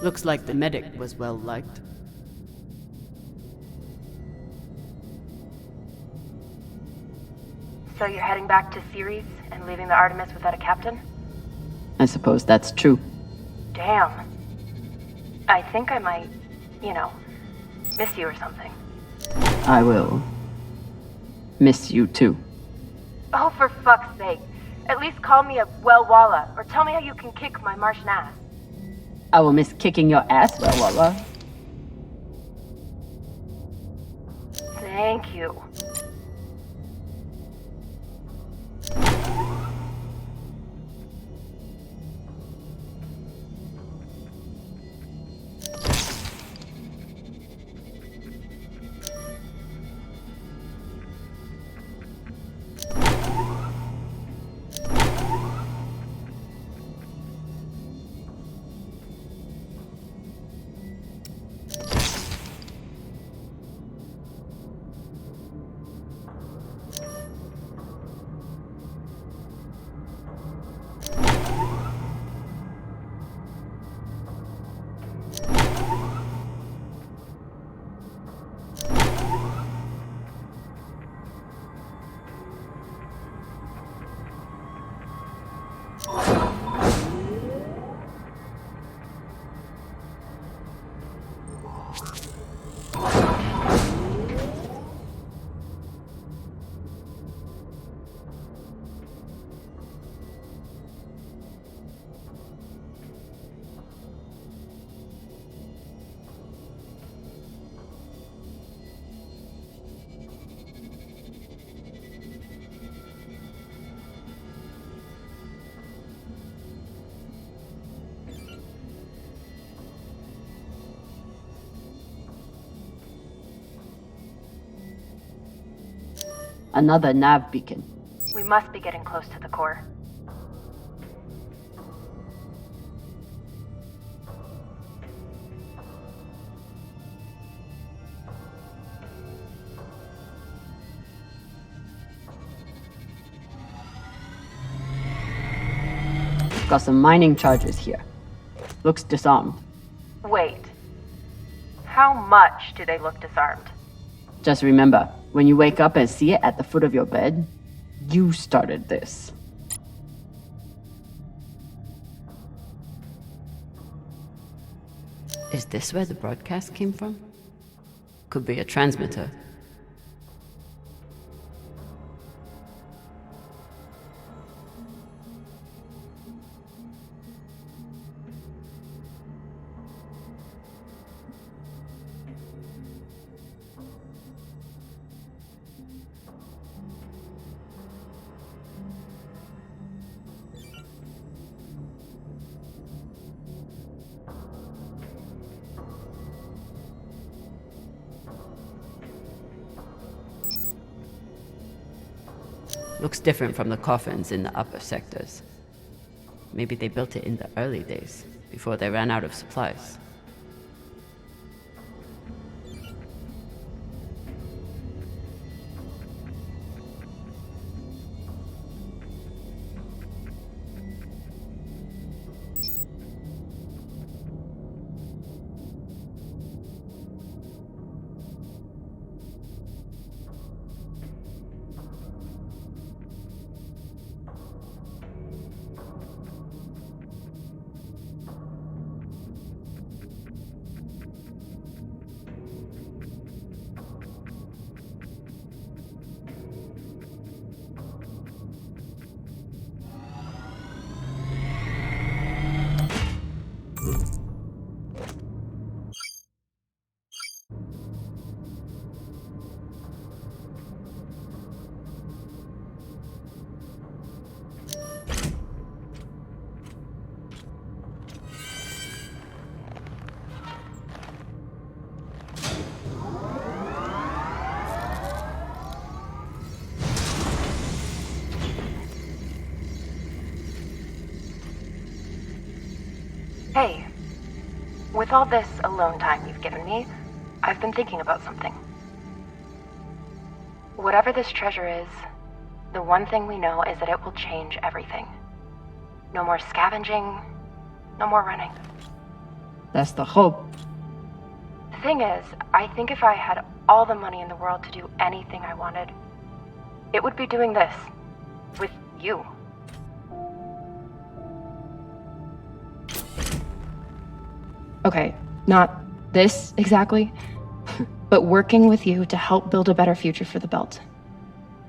Looks like the medic was well liked. So you're heading back to Ceres and leaving the Artemis without a captain? I suppose that's true. Damn. I think I might, miss you or something. I will miss you too. Oh, for fuck's sake. At least call me a well-walla, or tell me how you can kick my Martian ass. I will miss kicking your ass, Walla. Thank you. Another nav beacon. We must be getting close to the core. Got some mining charges here. Looks disarmed. Wait. How much do they look disarmed? Just remember, when you wake up and see it at the foot of your bed, you started this. Is this where the broadcast came from? Could be a transmitter. Looks different from the coffins in the upper sectors. Maybe they built it in the early days, before they ran out of supplies. Hey, with all this alone time you've given me, I've been thinking about something. Whatever this treasure is, the one thing we know is that it will change everything. No more scavenging, no more running. That's the hope. The thing is, I think if I had all the money in the world to do anything I wanted, it would be doing this. With you. Okay, not this exactly, but working with you to help build a better future for the Belt.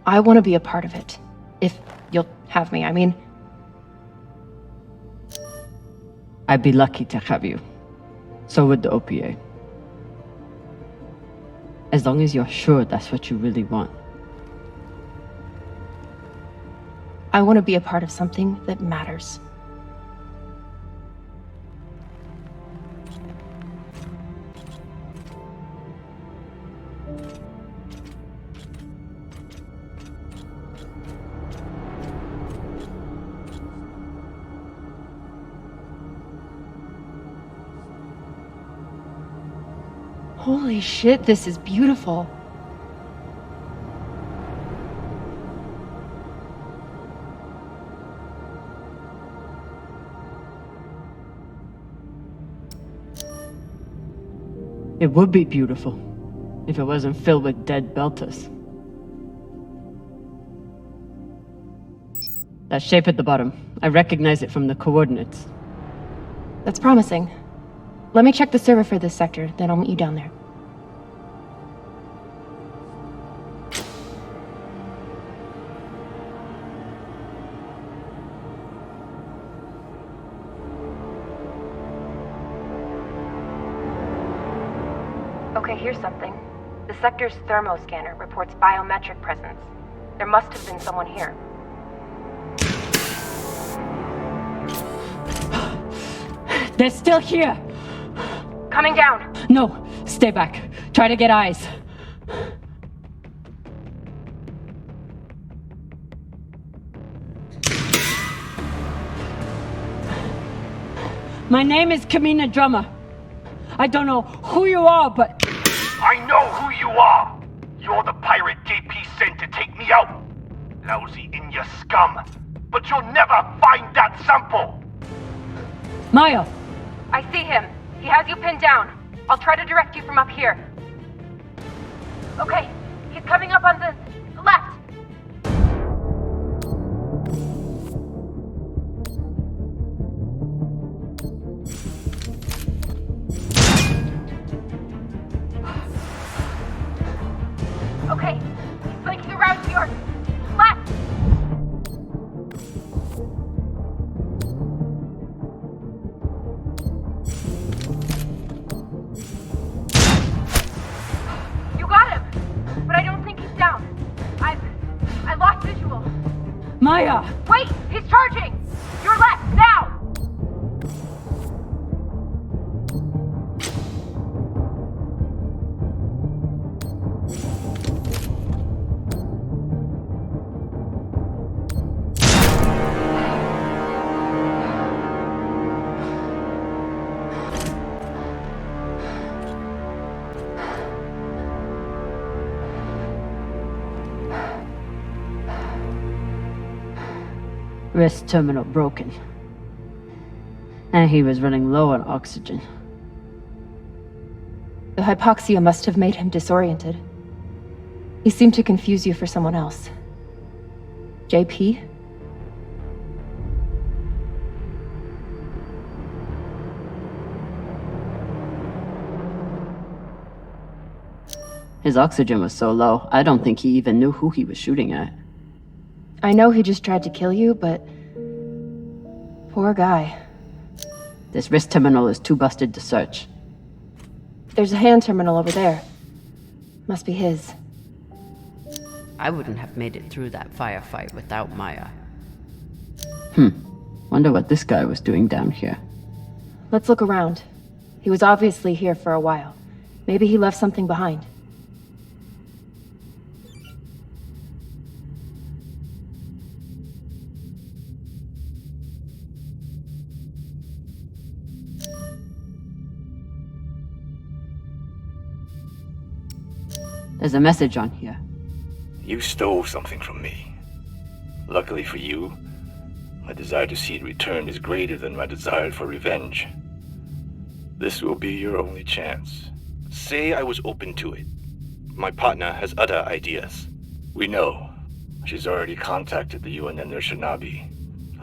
I want to be a part of it. If you'll have me, I mean. I'd be lucky to have you. So would the OPA. As long as you're sure that's what you really want. I want to be a part of something that matters. Holy shit, this is beautiful. It would be beautiful if it wasn't filled with dead Belters. That shape at the bottom, I recognize it from the coordinates. That's promising. Let me check the server for this sector, then I'll meet you down there. Okay, here's something. The sector's thermoscanner reports biometric presence. There must have been someone here. They're still here! Coming down! No, stay back. Try to get eyes. My name is Camina Drummer. I don't know who you are, but... I know who you are! You're the pirate JP sent to take me out! Lousy in your scum! But you'll never find that sample! Maya! I see him. He has you pinned down. I'll try to direct you from up here. Okay, he's coming up on the left. Okay, he's flanking around to your left. You got him, but I don't think he's down. I lost visual. Maya! Wait, he's charging. Your left now. Wrist terminal broken. And he was running low on oxygen. The hypoxia must have made him disoriented. He seemed to confuse you for someone else. JP? His oxygen was so low, I don't think he even knew who he was shooting at. I know he just tried to kill you, but... poor guy. This wrist terminal is too busted to search. There's a hand terminal over there. Must be his. I wouldn't have made it through that firefight without Maya. Wonder what this guy was doing down here. Let's look around. He was obviously here for a while. Maybe he left something behind. There's a message on here. You stole something from me. Luckily for you, my desire to see it returned is greater than my desire for revenge. This will be your only chance. Say I was open to it. My partner has other ideas. We know. She's already contacted the UN and their Shinabi.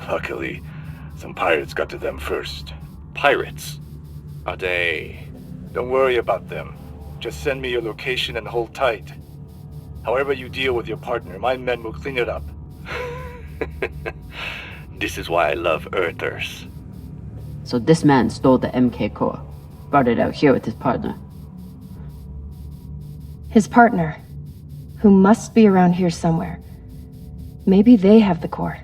Luckily, some pirates got to them first. Pirates? Are they? Don't worry about them. Just send me your location and hold tight. However you deal with your partner, my men will clean it up. This is why I love Earthers. So this man stole the MK core, brought it out here with his partner. His partner, who must be around here somewhere. Maybe they have the core.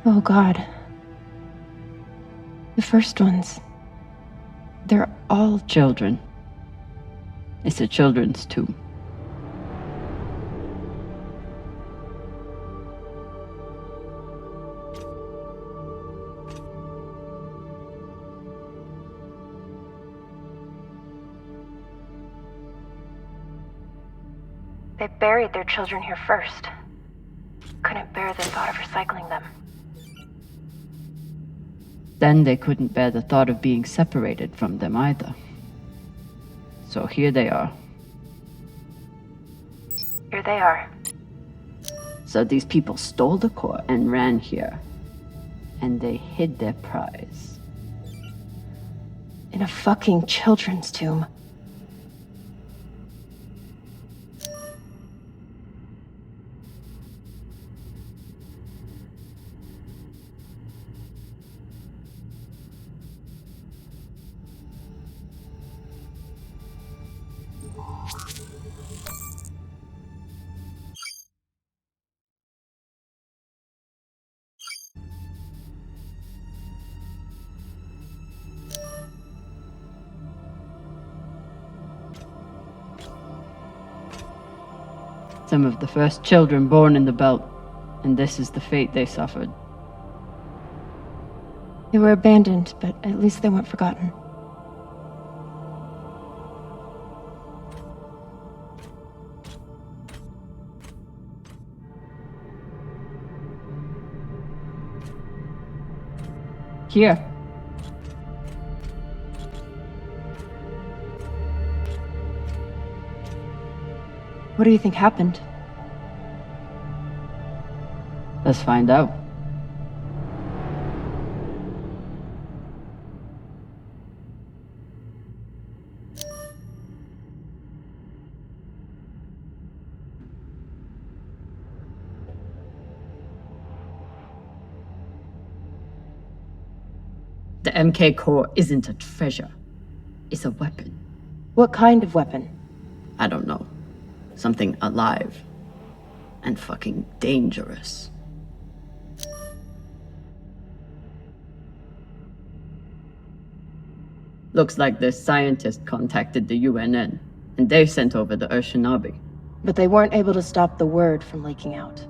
Oh God. The first ones. They're all children. It's a children's tomb. They buried their children here first. Couldn't bear the thought of recycling them. Then they couldn't bear the thought of being separated from them either. So here they are. Here they are. So these people stole the core and ran here. And they hid their prize. in a fucking children's tomb. Some of the first children born in the belt, and this is the fate they suffered. They were abandoned, but at least they weren't forgotten. Here. What do you think happened? Let's find out. The MK core isn't a treasure. It's a weapon. What kind of weapon? I don't know. Something alive. And fucking dangerous. Looks like this scientist contacted the UNN, and they sent over the Urshinabi. But they weren't able to stop the word from leaking out.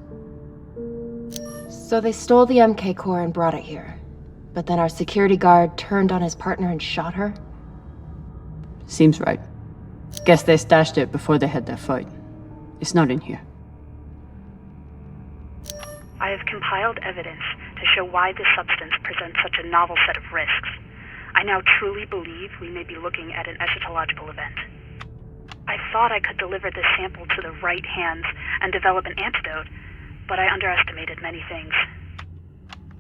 So they stole the MK core and brought it here. But then our security guard turned on his partner and shot her? Seems right. Guess they stashed it before they had their fight. It's not in here. I have compiled evidence to show why this substance presents such a novel set of risks. I now truly believe we may be looking at an eschatological event. I thought I could deliver this sample to the right hands and develop an antidote, but I underestimated many things.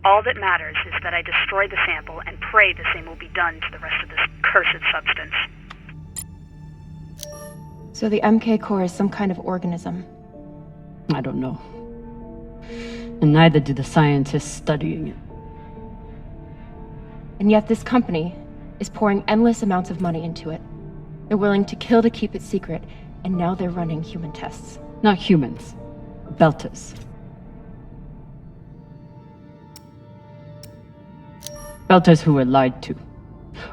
All that matters is that I destroy the sample and pray the same will be done to the rest of this cursed substance. So the MK core is some kind of organism? I don't know. And neither do the scientists studying it. And yet this company is pouring endless amounts of money into it. They're willing to kill to keep it secret, and now they're running human tests. Not humans. Belters. Belters who were lied to,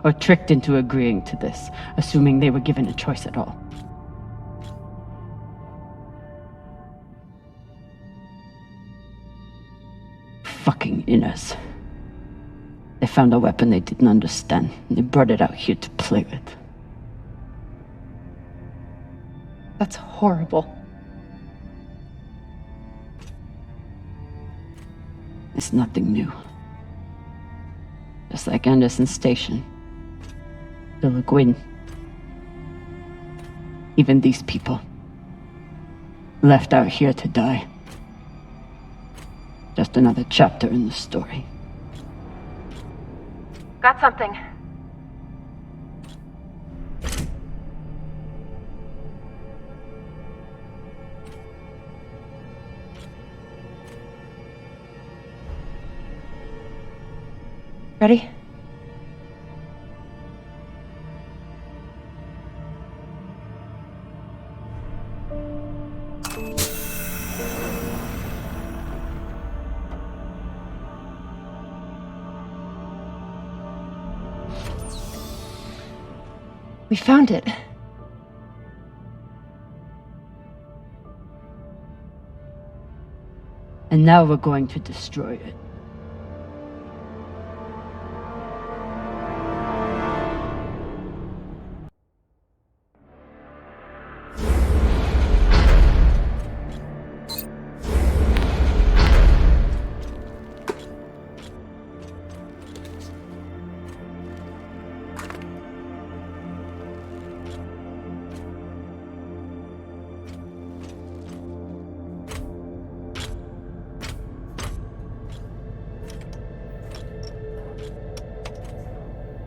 or tricked into agreeing to this, assuming they were given a choice at all. Fucking inners. They found a weapon they didn't understand, and they brought it out here to play with. That's horrible. It's nothing new. Just like Anderson Station. The Laguin. Even these people. Left out here to die. Just another chapter in the story. Got something. Ready? We found it. And now we're going to destroy it.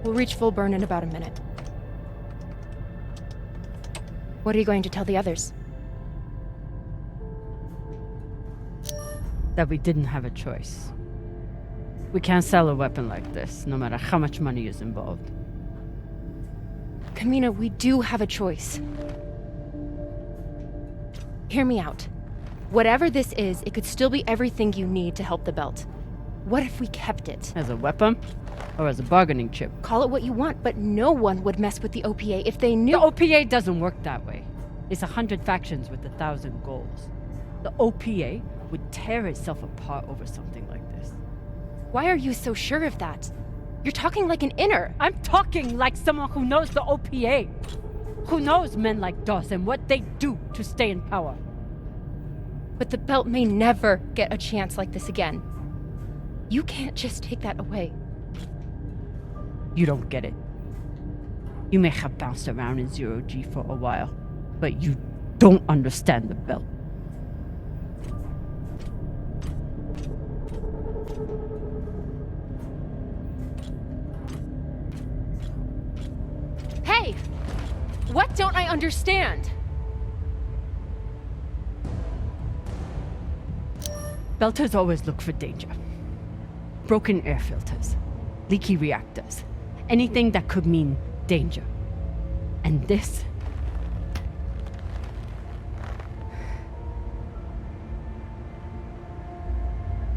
We'll reach full burn in about a minute. What are you going to tell the others? That we didn't have a choice. We can't sell a weapon like this, no matter how much money is involved. Camina, we do have a choice. Hear me out. Whatever this is, it could still be everything you need to help the belt. What if we kept it? As a weapon? Or as a bargaining chip? Call it what you want, but no one would mess with the OPA if they knew— The OPA doesn't work that way. It's 100 factions with 1,000 goals. The OPA would tear itself apart over something like this. Why are you so sure of that? You're talking like an inner. I'm talking like someone who knows the OPA. Who knows men like Doss and what they do to stay in power. But the belt may never get a chance like this again. You can't just take that away. You don't get it. You may have bounced around in zero-G for a while, but you don't understand the belt. Hey! What don't I understand? Belters always look for danger. Broken air filters, leaky reactors, anything that could mean danger. And this?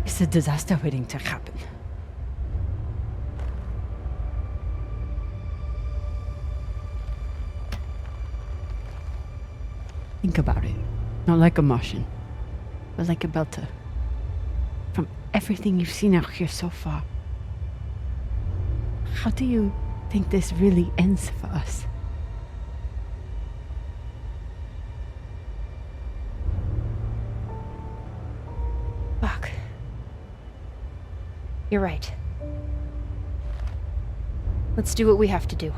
It's a disaster waiting to happen. Think about it. Not like a Martian, but like a Belter. From everything you've seen out here so far, how do you think this really ends for us? Fuck. You're right. Let's do what we have to do.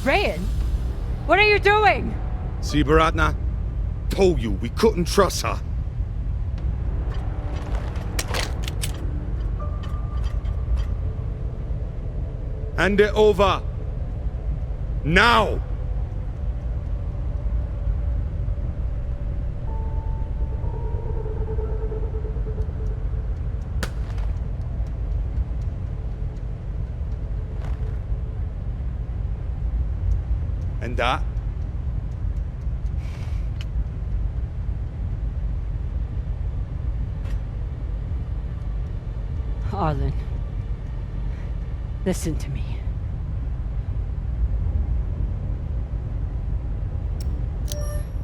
Rayan, what are you doing? See, Baratna? Told you we couldn't trust her. Hand it over. Now! And that? Arlen, listen to me.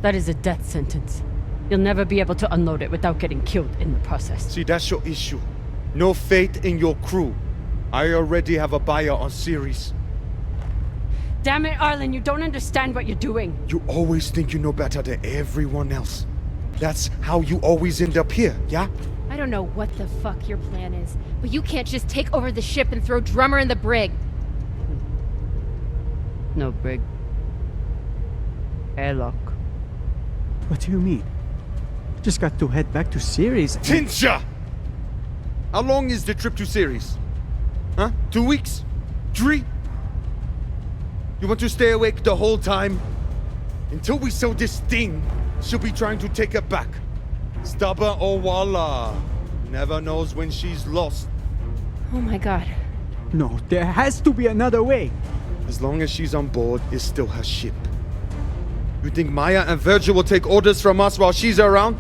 That is a death sentence. You'll never be able to unload it without getting killed in the process. See, that's your issue. No faith in your crew. I already have a buyer on Series. Damn it, Arlen, you don't understand what you're doing. You always think you know better than everyone else. That's how you always end up here, yeah? I don't know what the fuck your plan is, but you can't just take over the ship and throw Drummer in the brig. No brig. Airlock. What do you mean? Just got to head back to Series and— Tinsha! How long is the trip to Series? Huh? 2 weeks? 3? You want to stay awake the whole time? Until we sell this thing, she'll be trying to take it back. Stubborn Owala. Never knows when she's lost. Oh my god. No, there has to be another way. As long as she's on board, it's still her ship. You think Maya and Virgil will take orders from us while she's around?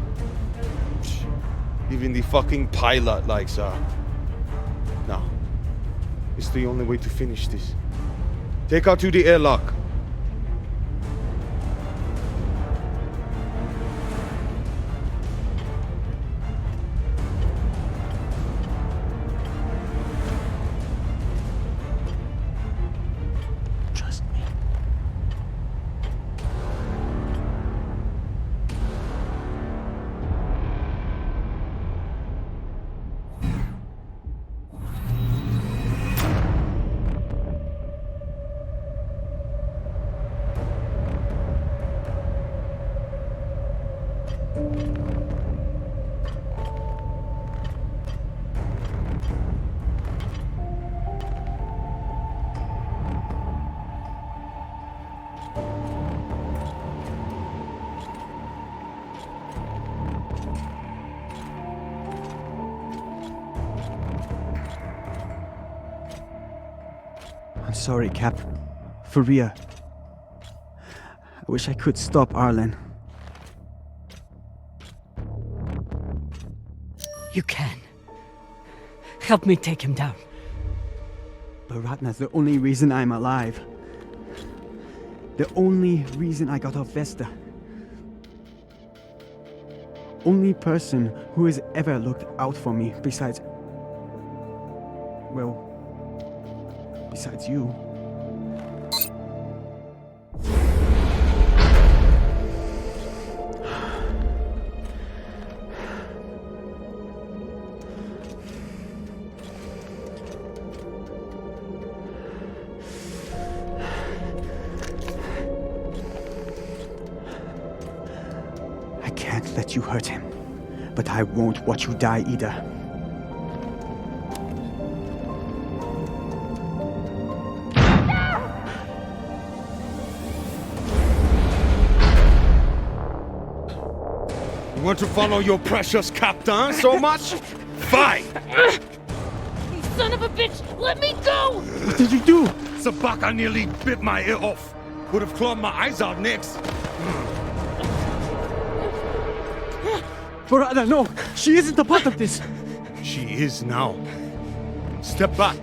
Even the fucking pilot likes her. No. It's the only way to finish this. Take her to the airlock. Trust me. I'm sorry, Cap. For real. I wish I could stop Arlen. You can. Help me take him down. But Ratna's the only reason I'm alive. The only reason I got off Vesta. Only person who has ever looked out for me besides... well... besides you. Let you hurt him, but I won't watch you die either. You want to follow your precious captain so much? Fine! You son of a bitch! Let me go! What did you do? Sabaka nearly bit my ear off. Would have clawed my eyes out next. Barada, no! She isn't a part of this! She is now. Step back.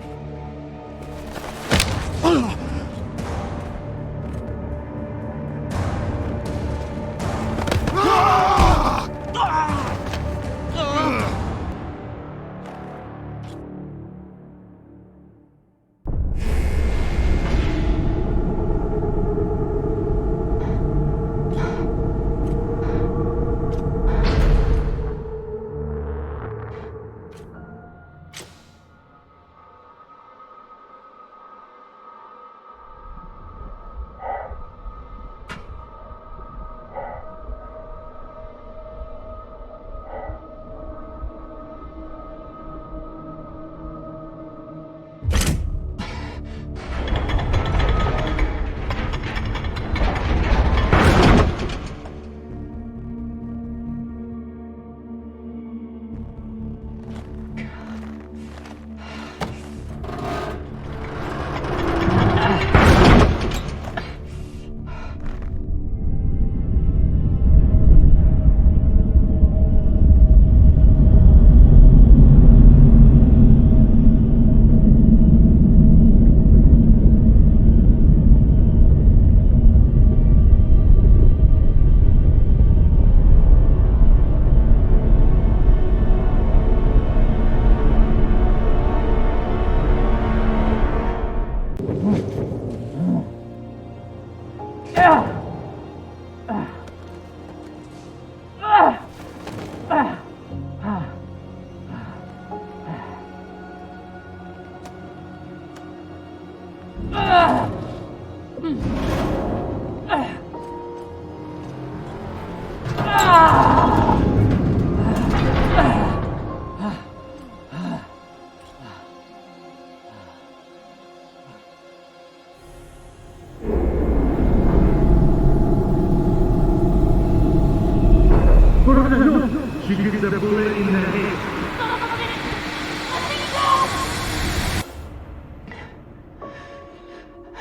She gets a bullet in the head.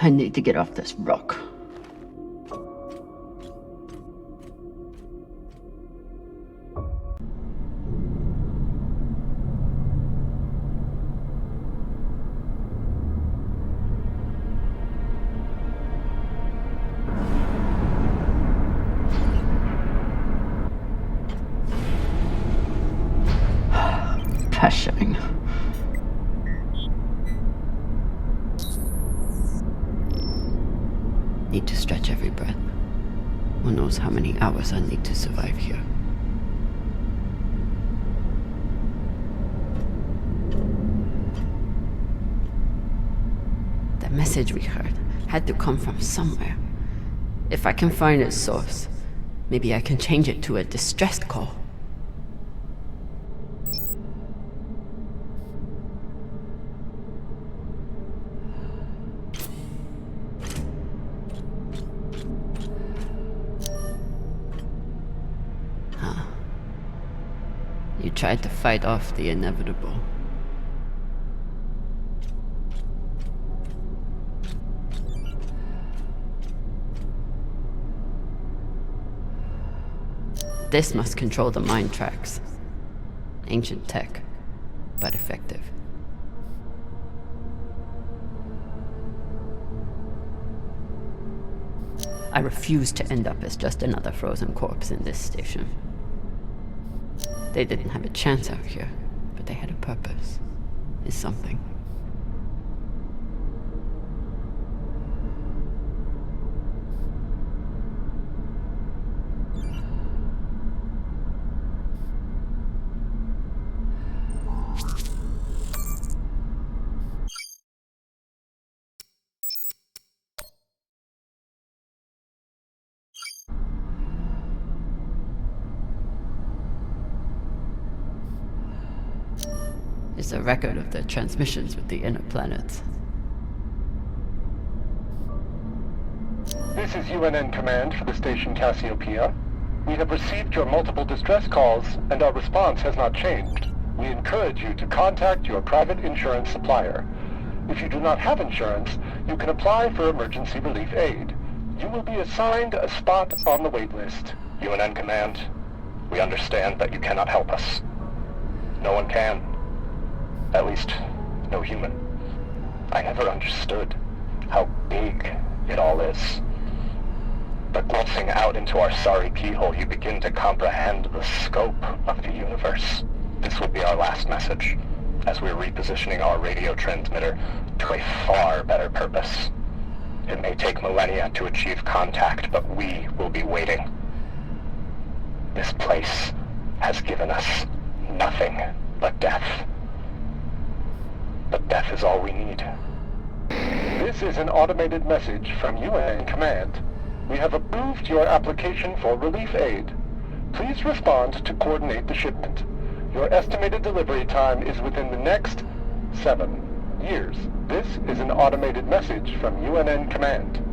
I need to get off this rock. Pressuring. Need to stretch every breath. Who knows how many hours I need to survive here. The message we heard had to come from somewhere. If I can find its source, maybe I can change it to a distressed call. You tried to fight off the inevitable. This must control the mind tracks. Ancient tech, but effective. I refuse to end up as just another frozen corpse in this station. They didn't have a chance out here, but they had a purpose. Is something. Is a record of the transmissions with the inner planets. This is UNN Command for the station Cassiopeia. We have received your multiple distress calls, and our response has not changed. We encourage you to contact your private insurance supplier. If you do not have insurance, you can apply for emergency relief aid. You will be assigned a spot on the wait list. UNN Command, we understand that you cannot help us. No one can. At least, no human. I never understood how big it all is. But glancing out into our sorry keyhole, you begin to comprehend the scope of the universe. This will be our last message, as we're repositioning our radio transmitter to a far better purpose. It may take millennia to achieve contact, but we will be waiting. This place has given us nothing but death. But death is all we need. This is an automated message from UNN Command. We have approved your application for relief aid. Please respond to coordinate the shipment. Your estimated delivery time is within the next 7 years. This is an automated message from UNN Command.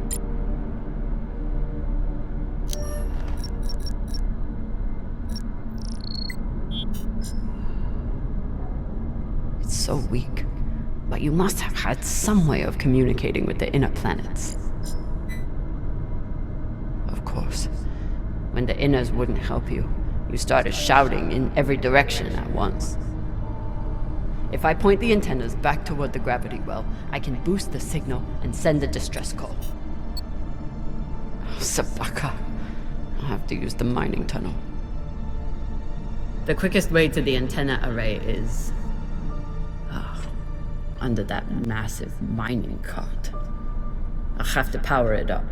It's so weak. But you must have had some way of communicating with the inner planets. Of course. When the inners wouldn't help you, you started shouting in every direction at once. If I point the antennas back toward the gravity well, I can boost the signal and send a distress call. Oh, Sabaka. I'll have to use the mining tunnel. The quickest way to the antenna array is under that massive mining cart. I'll have to power it up.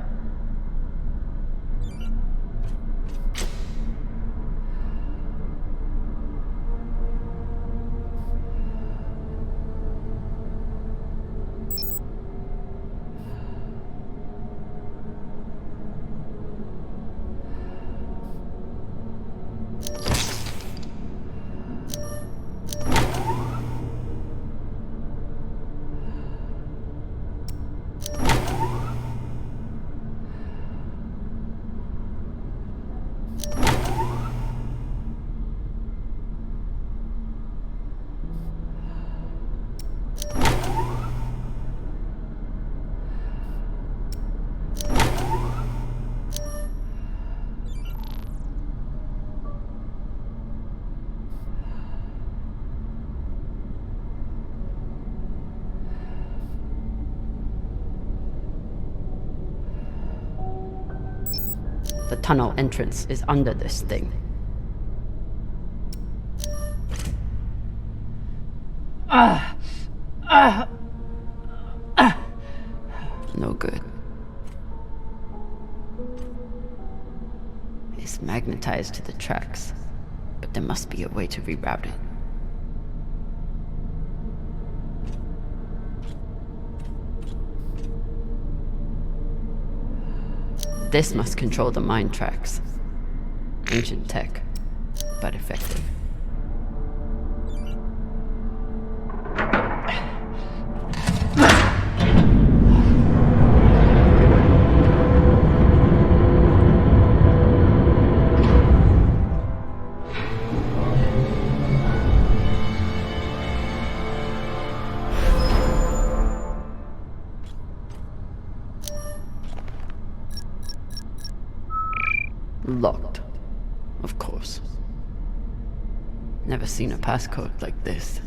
The tunnel entrance is under this thing. No good. It's magnetized to the tracks, but there must be a way to reroute it. This must control the mind tracks. Ancient tech, but effective. Locked. Of course. Never seen a passcode like this.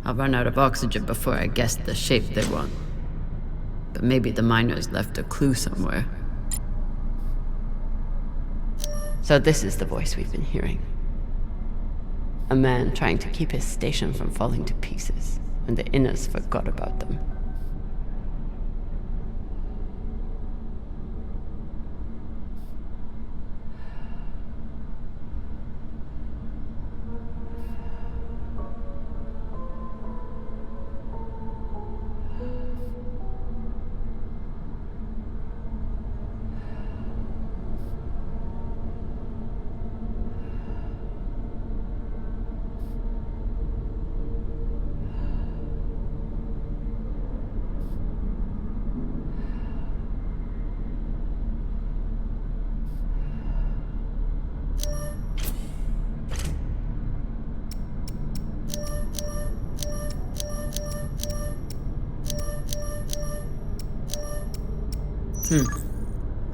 I'll run out of oxygen before I guess the shape they want. But maybe the miners left a clue somewhere. So this is the voice we've been hearing. A man trying to keep his station from falling to pieces when the Inners forgot about them.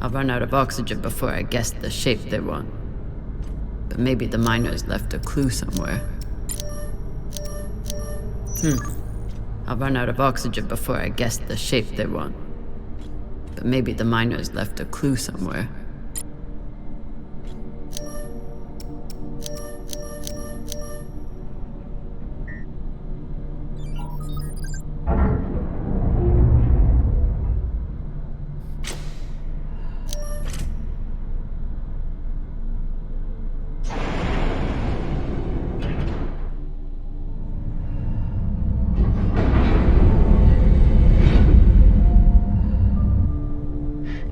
I'll run out of oxygen before I guess the shape they want. But maybe the miners left a clue somewhere. I'll run out of oxygen before I guess the shape they want. But maybe the miners left a clue somewhere.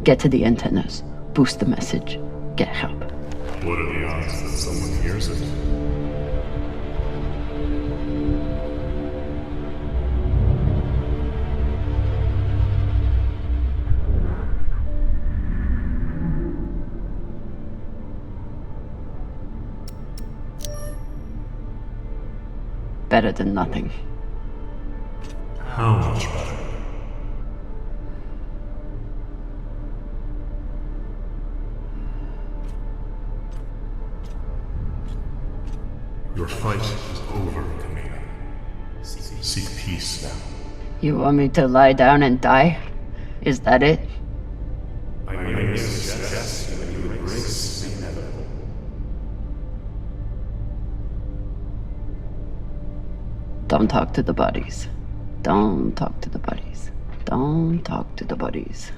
Get to the antennas, boost the message, get help. What are the odds that someone hears it? Better than nothing. How much better? Your fight is over, Camina. Seek peace now. You want me to lie down and die? Is that it? I may suggest that you embrace the inevitable. Don't talk to the bodies. Don't talk to the bodies. Don't talk to the bodies.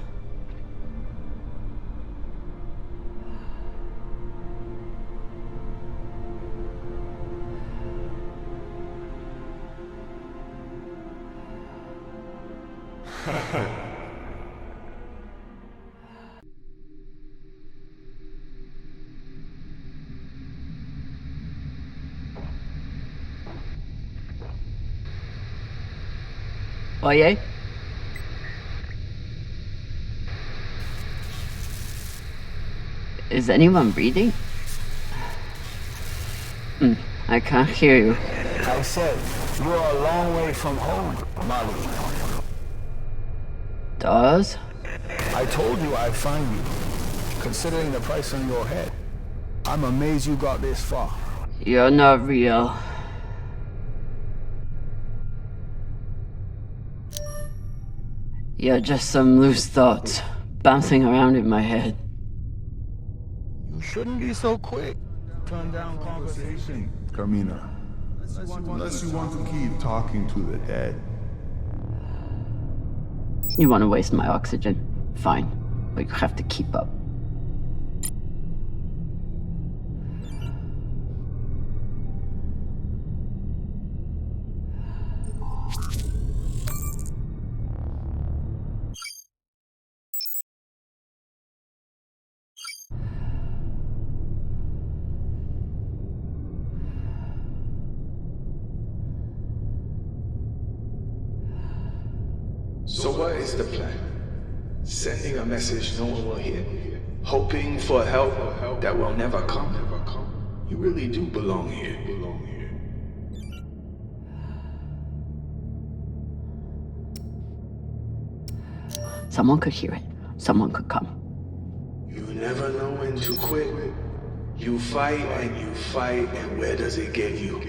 Oye? Is anyone reading? I can't hear you. I said, you are a long way from home, Molly. Does? I told you I'd find you. Considering the price on your head, I'm amazed you got this far. You're not real. You're just some loose thoughts bouncing around in my head. You shouldn't be so quick. Turn down conversation, Camina. Unless you want to keep talking to the dead. You want to waste my oxygen? Fine, but you have to keep up. So what is the plan? Sending a message no one will hear? Hoping for help that will never come? You really do belong here. Someone could hear it. Someone could come. You never know when to quit. You fight, and where does it get you?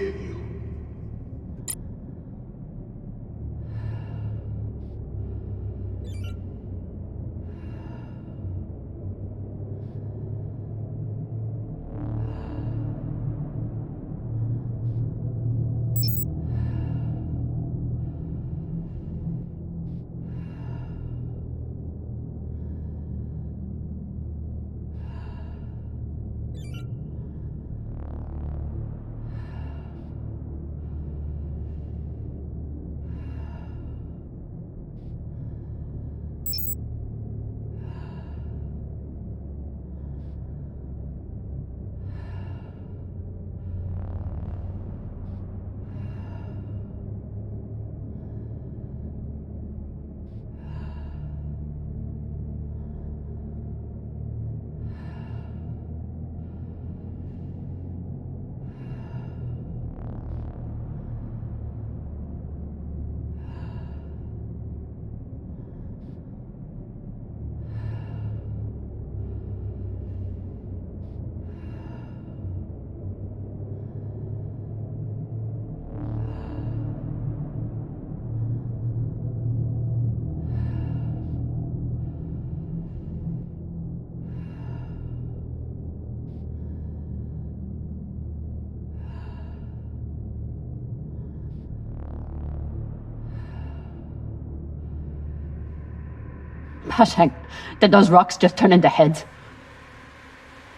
Hashang, did those rocks just turn into heads?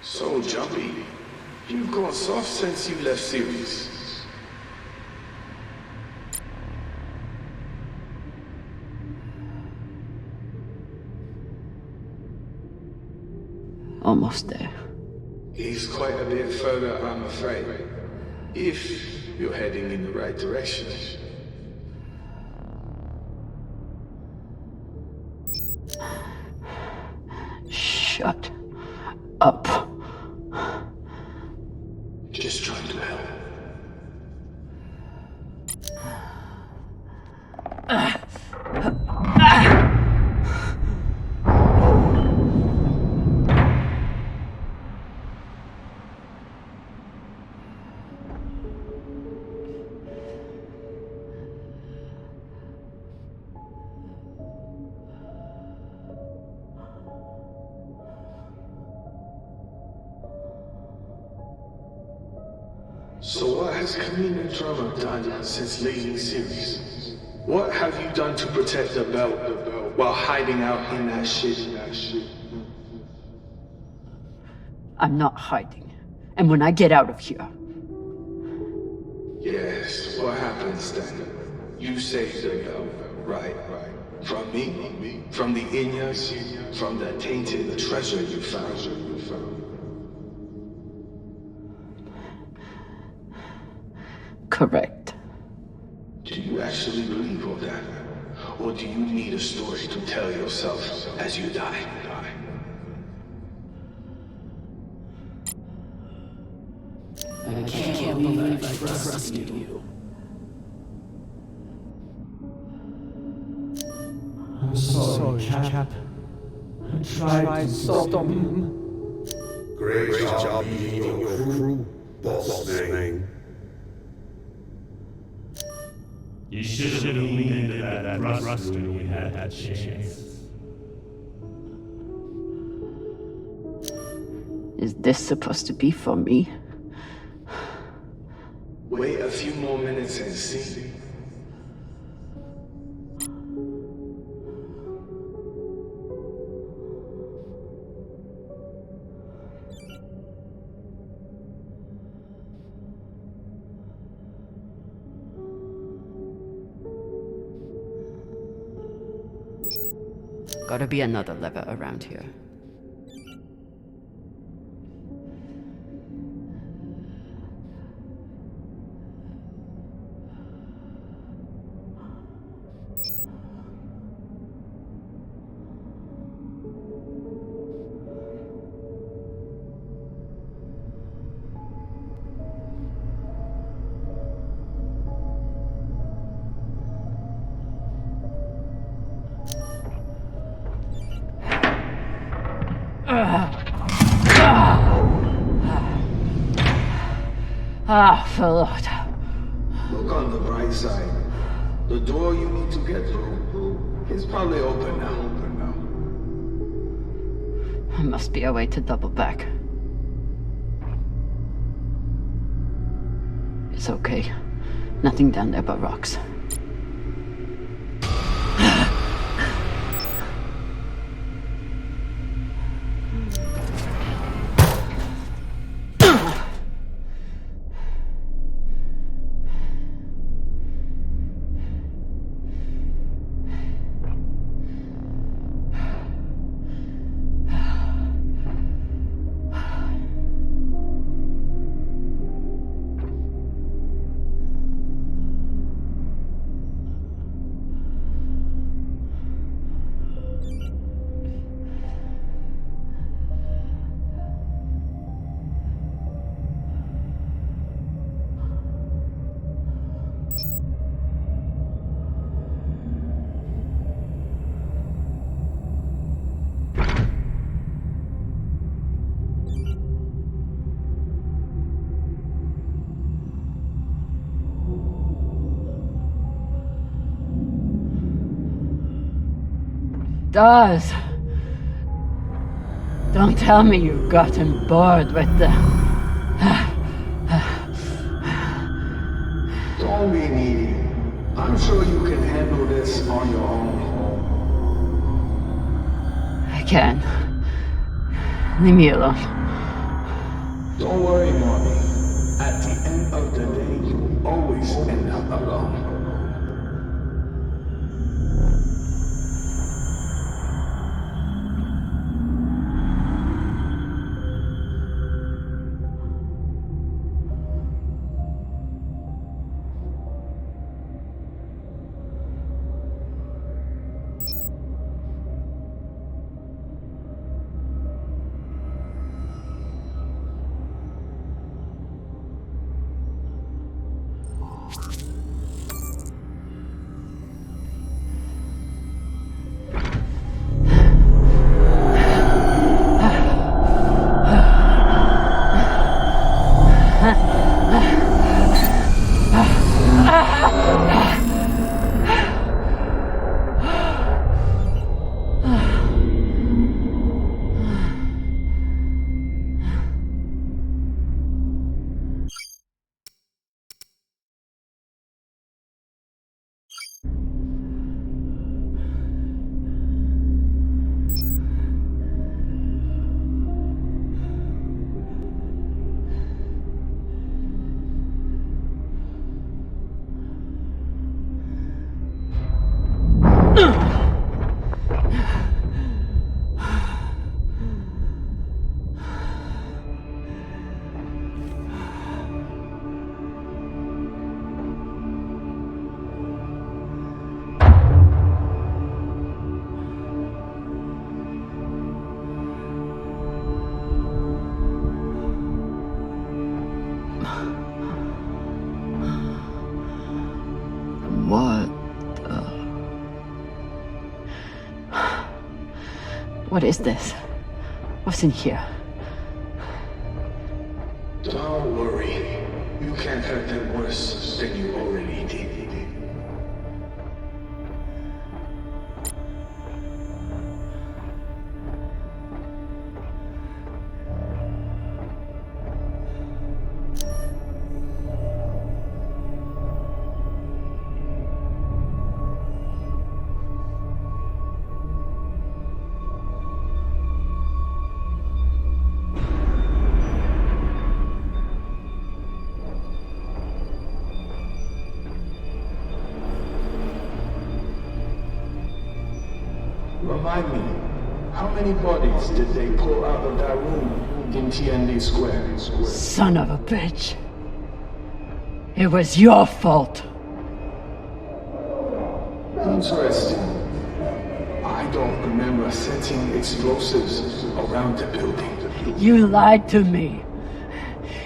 So jumpy. You've gone soft since you left Series. Almost there. He's quite a bit further, I'm afraid. If you're heading in the right direction. Shut up. Just trying to help. So what has Camina Drummer done since leaving Series? What have you done to protect the belt while hiding out in that shit? I'm not hiding. And when I get out of here... Yes, what happens then? You saved the belt, right? From me? From the Inyas? From the tainted treasure you found? Correct. Do you actually believe all that? Or do you need a story to tell yourself as you die? I can't believe I trusted you. I'm sorry, Cap. I tried to stop him. Great job beating your crew, boss man. You should have leaned into that rust when you had that chance. Is this supposed to be for me? Wait a few more minutes and see. Gotta be another lever around here. Lord. Look on the bright side. The door you need to get through is probably open now. There must be a way to double back. It's okay. Nothing down there but rocks. Does. Don't tell me you've gotten bored with the... Don't be needy. I'm sure you can handle this on your own. I can. Leave me alone. Don't worry, Mommy. At the end of the day, you always end up alone. What is this? What's in here? Don't worry. You can't hurt them worse than you already did. Remind me, how many bodies did they pull out of that room in TND Square? Son of a bitch. It was your fault. Interesting. I don't remember setting explosives around the building. You lied to me.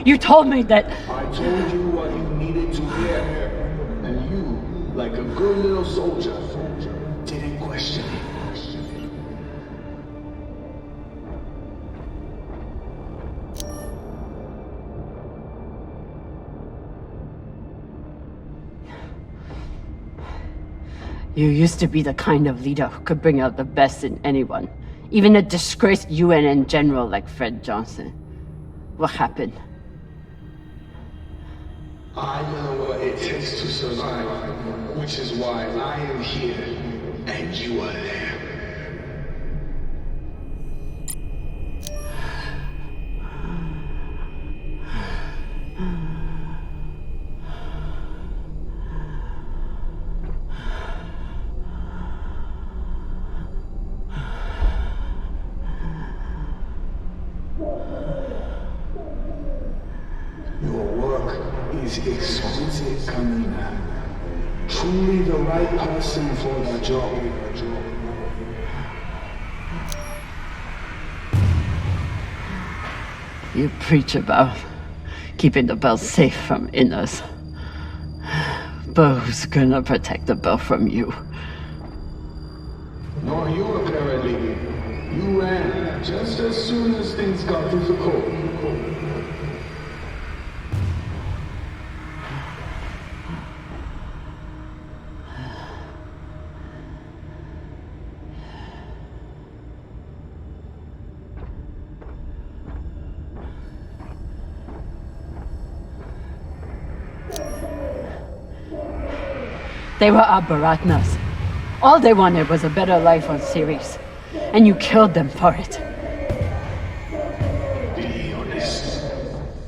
You told me that... I told you what you needed to hear. And you, like a good little soldier, didn't question it. You used to be the kind of leader who could bring out the best in anyone. Even a disgraced UNN general like Fred Johnson. What happened? I know what it takes to survive, which is why I am here, and you are there. Your work is exquisite, Camina. Truly the right person for the job. You preach about keeping the bell safe from inners. But who's gonna protect the bell from you? Nor you, apparently. You ran just as soon as things got difficult. They were our Baratnas. All they wanted was a better life on Ceres. And you killed them for it. Be honest.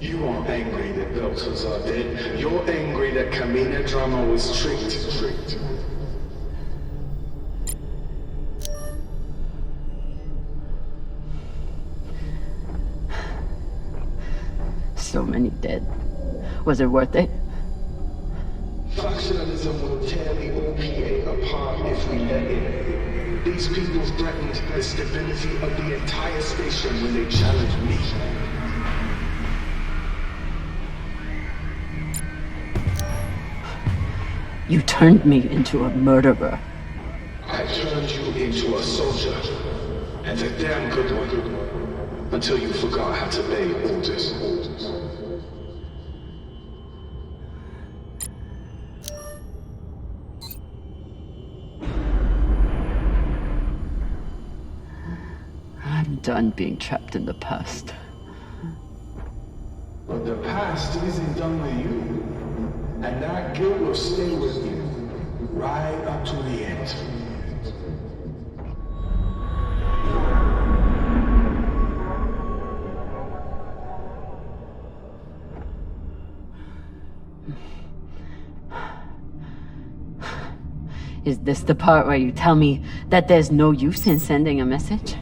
You aren't angry that Belters are dead. You're angry that Camina Drummer was tricked. So many dead. Was it worth it? Factionalism will tear the OPA apart if we let it. These people threatened the stability of the entire station when they challenged me. You turned me into a murderer. I turned you into a soldier, and a damn good one, until you forgot how to obey orders. I'm done being trapped in the past. But the past isn't done with you, and that guilt will stay with you, right up to the end. Is this the part where you tell me that there's no use in sending a message?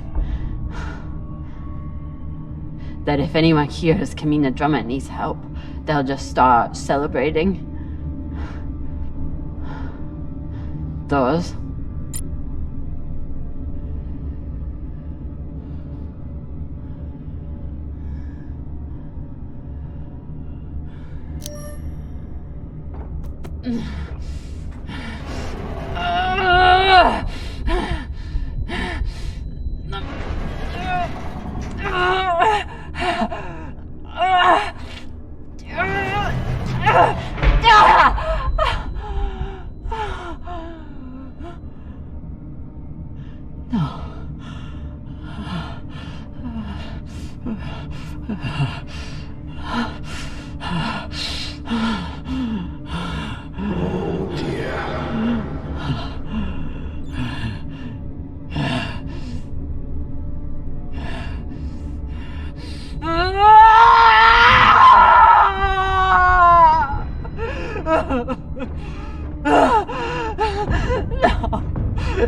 That if anyone hears Camina Drummer needs help, they'll just start celebrating? Those?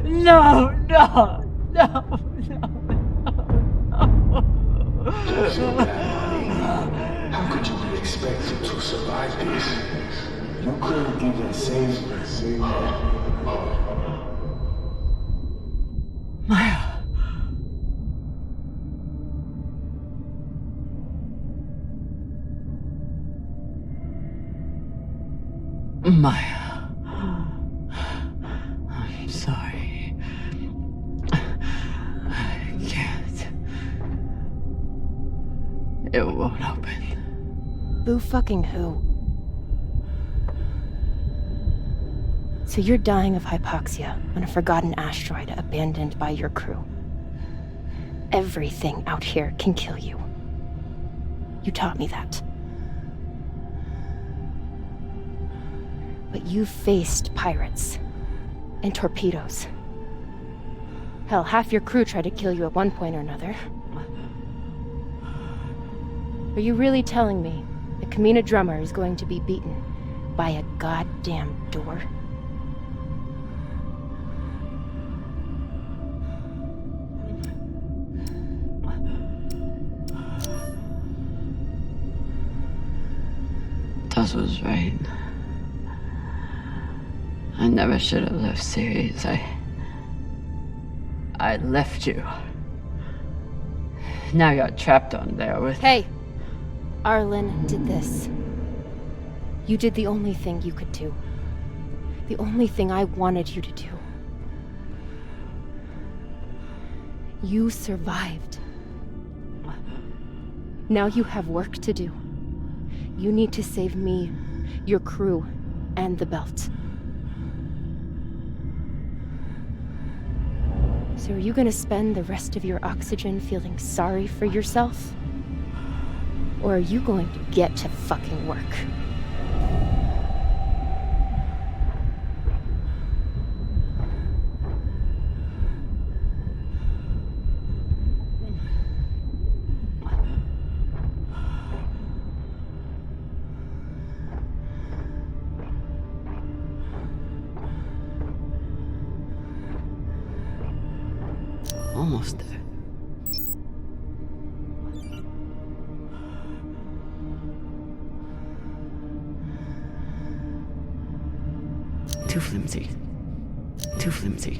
No! No. So bad, honey. How could you be expected to survive this? You couldn't even save Maya. Maya. I'm sorry. I can't. It won't open. Boo fucking who? So you're dying of hypoxia on a forgotten asteroid abandoned by your crew. Everything out here can kill you. You taught me that. But you've faced pirates and torpedoes. Hell, half your crew tried to kill you at one point or another. Are you really telling me that Camina Drummer is going to be beaten by a goddamn door? Tess was right. I never should have left Series. I left you. Now you're trapped on there with... Hey! Arlen did this. You did the only thing you could do. The only thing I wanted you to do. You survived. Now you have work to do. You need to save me, your crew, and the belt. So are you gonna spend the rest of your oxygen feeling sorry for yourself? Or are you going to get to fucking work? Almost there. Too flimsy. Too flimsy.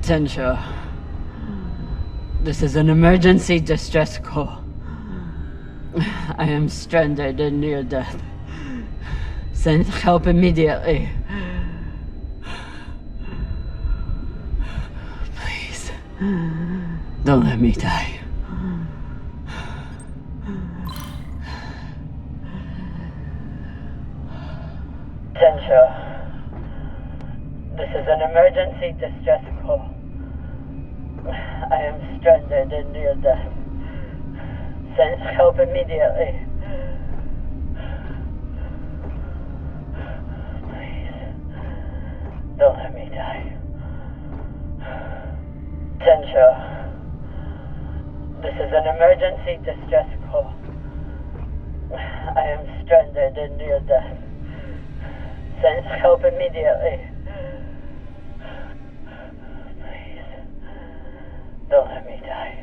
Attention. This is an emergency distress call. I am stranded and near death. Send help immediately. Please, don't let me die. emergency distress call. I am stranded and near death. Send help immediately. Please, don't let me die. Tensho, this is an emergency distress call. I am stranded and near death. Send help immediately. Please, don't let me die.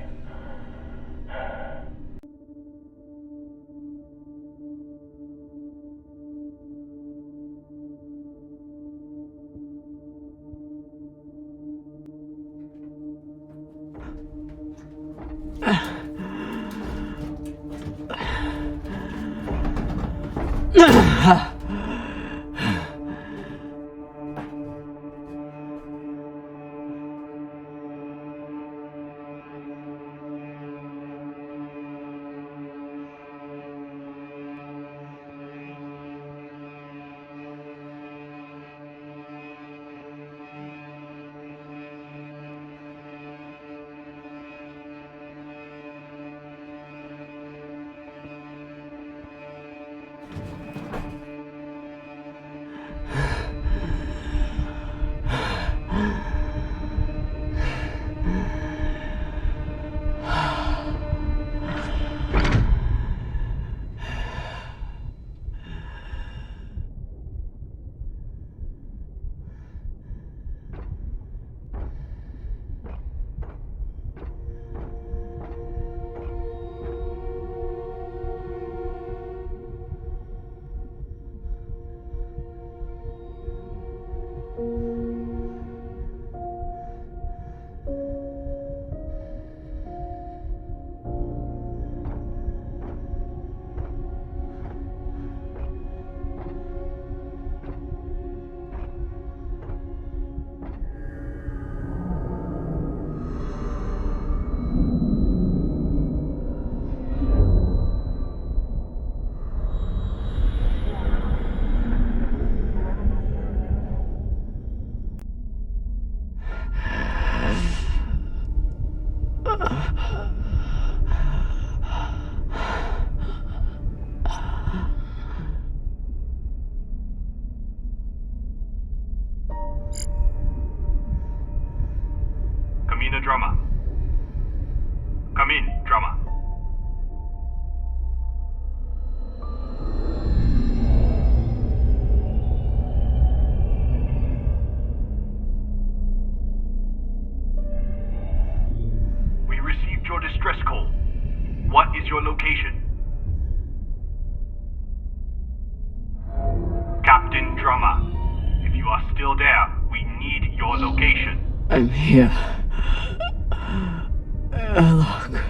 Camina Drummer. Camina Drummer. We received your distress call. What is your location? Captain Drummer, if you are still there, we need your location. I'm here. Look.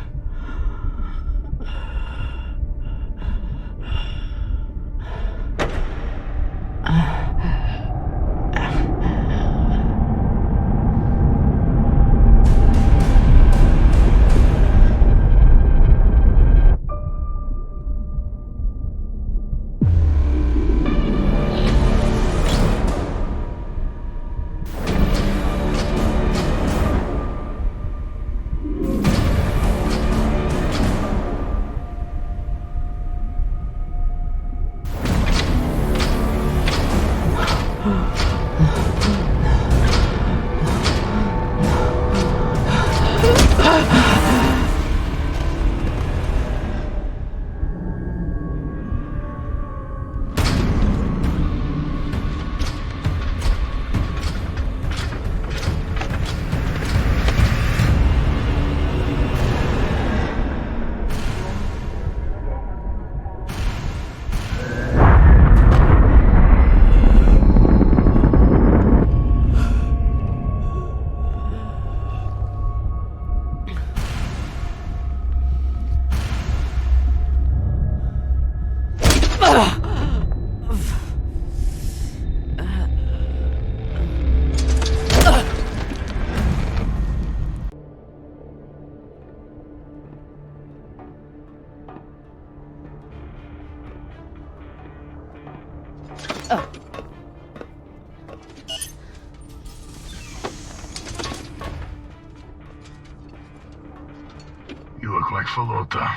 look like Falota.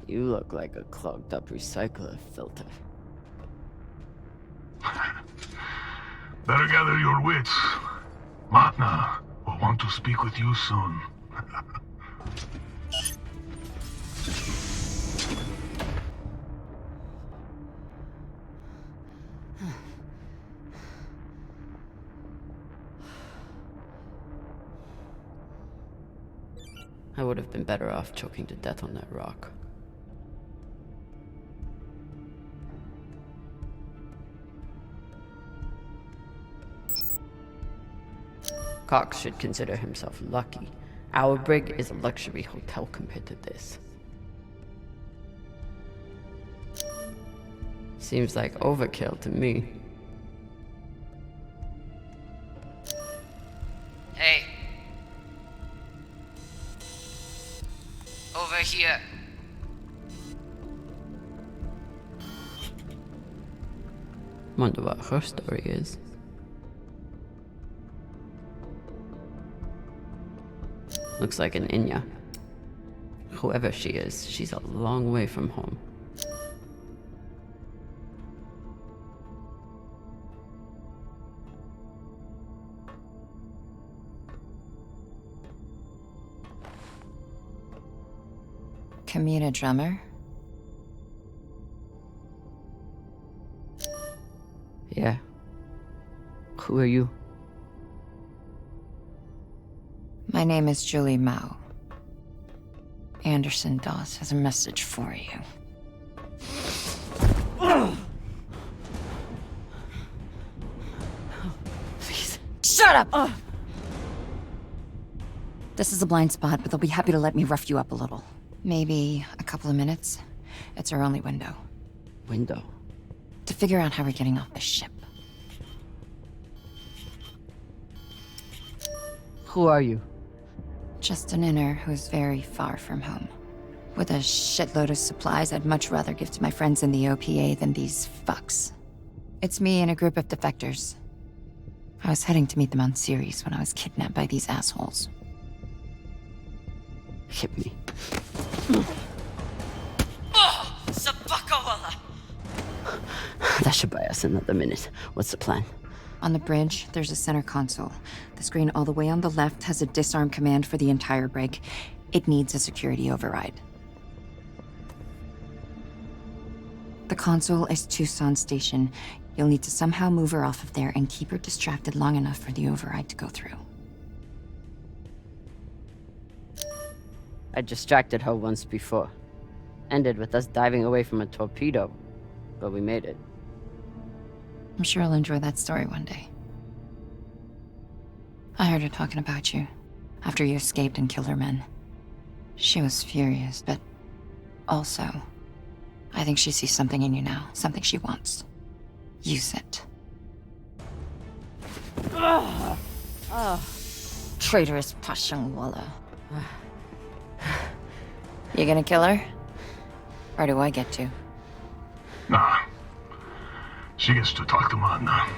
You look like a clogged up recycler filter. Better gather your wits. Matna will want to speak with you soon. I would have been better off choking to death on that rock. Cox should consider himself lucky. Our brig is a luxury hotel compared to this. Seems like overkill to me. Hey. Over here. Wonder what her story is. Looks like an Inya. Whoever she is, she's a long way from home. Camina Drummer? Yeah. Who are you? My name is Julie Mao. Anderson Dawes has a message for you. Please. Shut up! This is a blind spot, but they'll be happy to let me rough you up a little. Maybe a couple of minutes. It's our only window. Window? To figure out how we're getting off this ship. Who are you? Just an inner who's very far from home. With a shitload of supplies I'd much rather give to my friends in the OPA than these fucks. It's me and a group of defectors. I was heading to meet them on Ceres when I was kidnapped by these assholes. Hit me. Oh! Sabakawala! That should buy us another minute. What's the plan? On the bridge, there's a center console. The screen all the way on the left has a disarm command for the entire brig. It needs a security override. The console is Tucson Station. You'll need to somehow move her off of there and keep her distracted long enough for the override to go through. I distracted her once before. Ended with us diving away from a torpedo, but we made it. I'm sure I'll enjoy that story one day. I heard her talking about you after you escaped and killed her men. She was furious, but also, I think she sees something in you now, something she wants. Use it. Traitorous Pashangwala. You gonna kill her? Or do I get to? Nah. She gets to talk to Matna.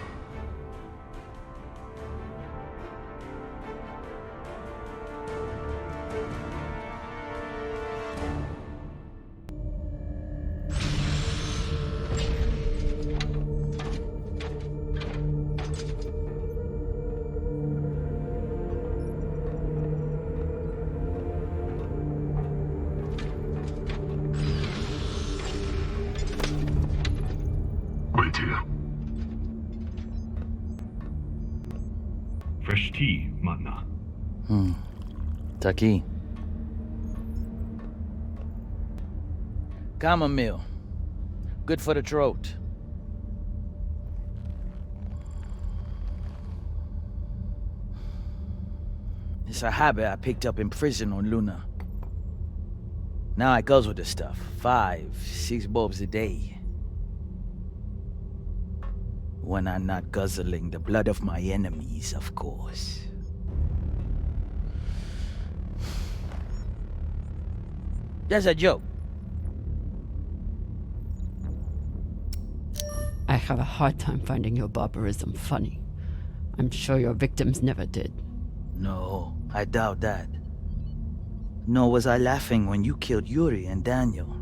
Wait here. Fresh tea, Matna. Taki. Chamomile. Good for the throat. It's a habit I picked up in prison on Luna. Now I guzzle the stuff. 5, 6 bulbs a day. When I'm not guzzling the blood of my enemies, of course. That's a joke. I have a hard time finding your barbarism funny. I'm sure your victims never did. No, I doubt that. Nor was I laughing when you killed Yuri and Daniel.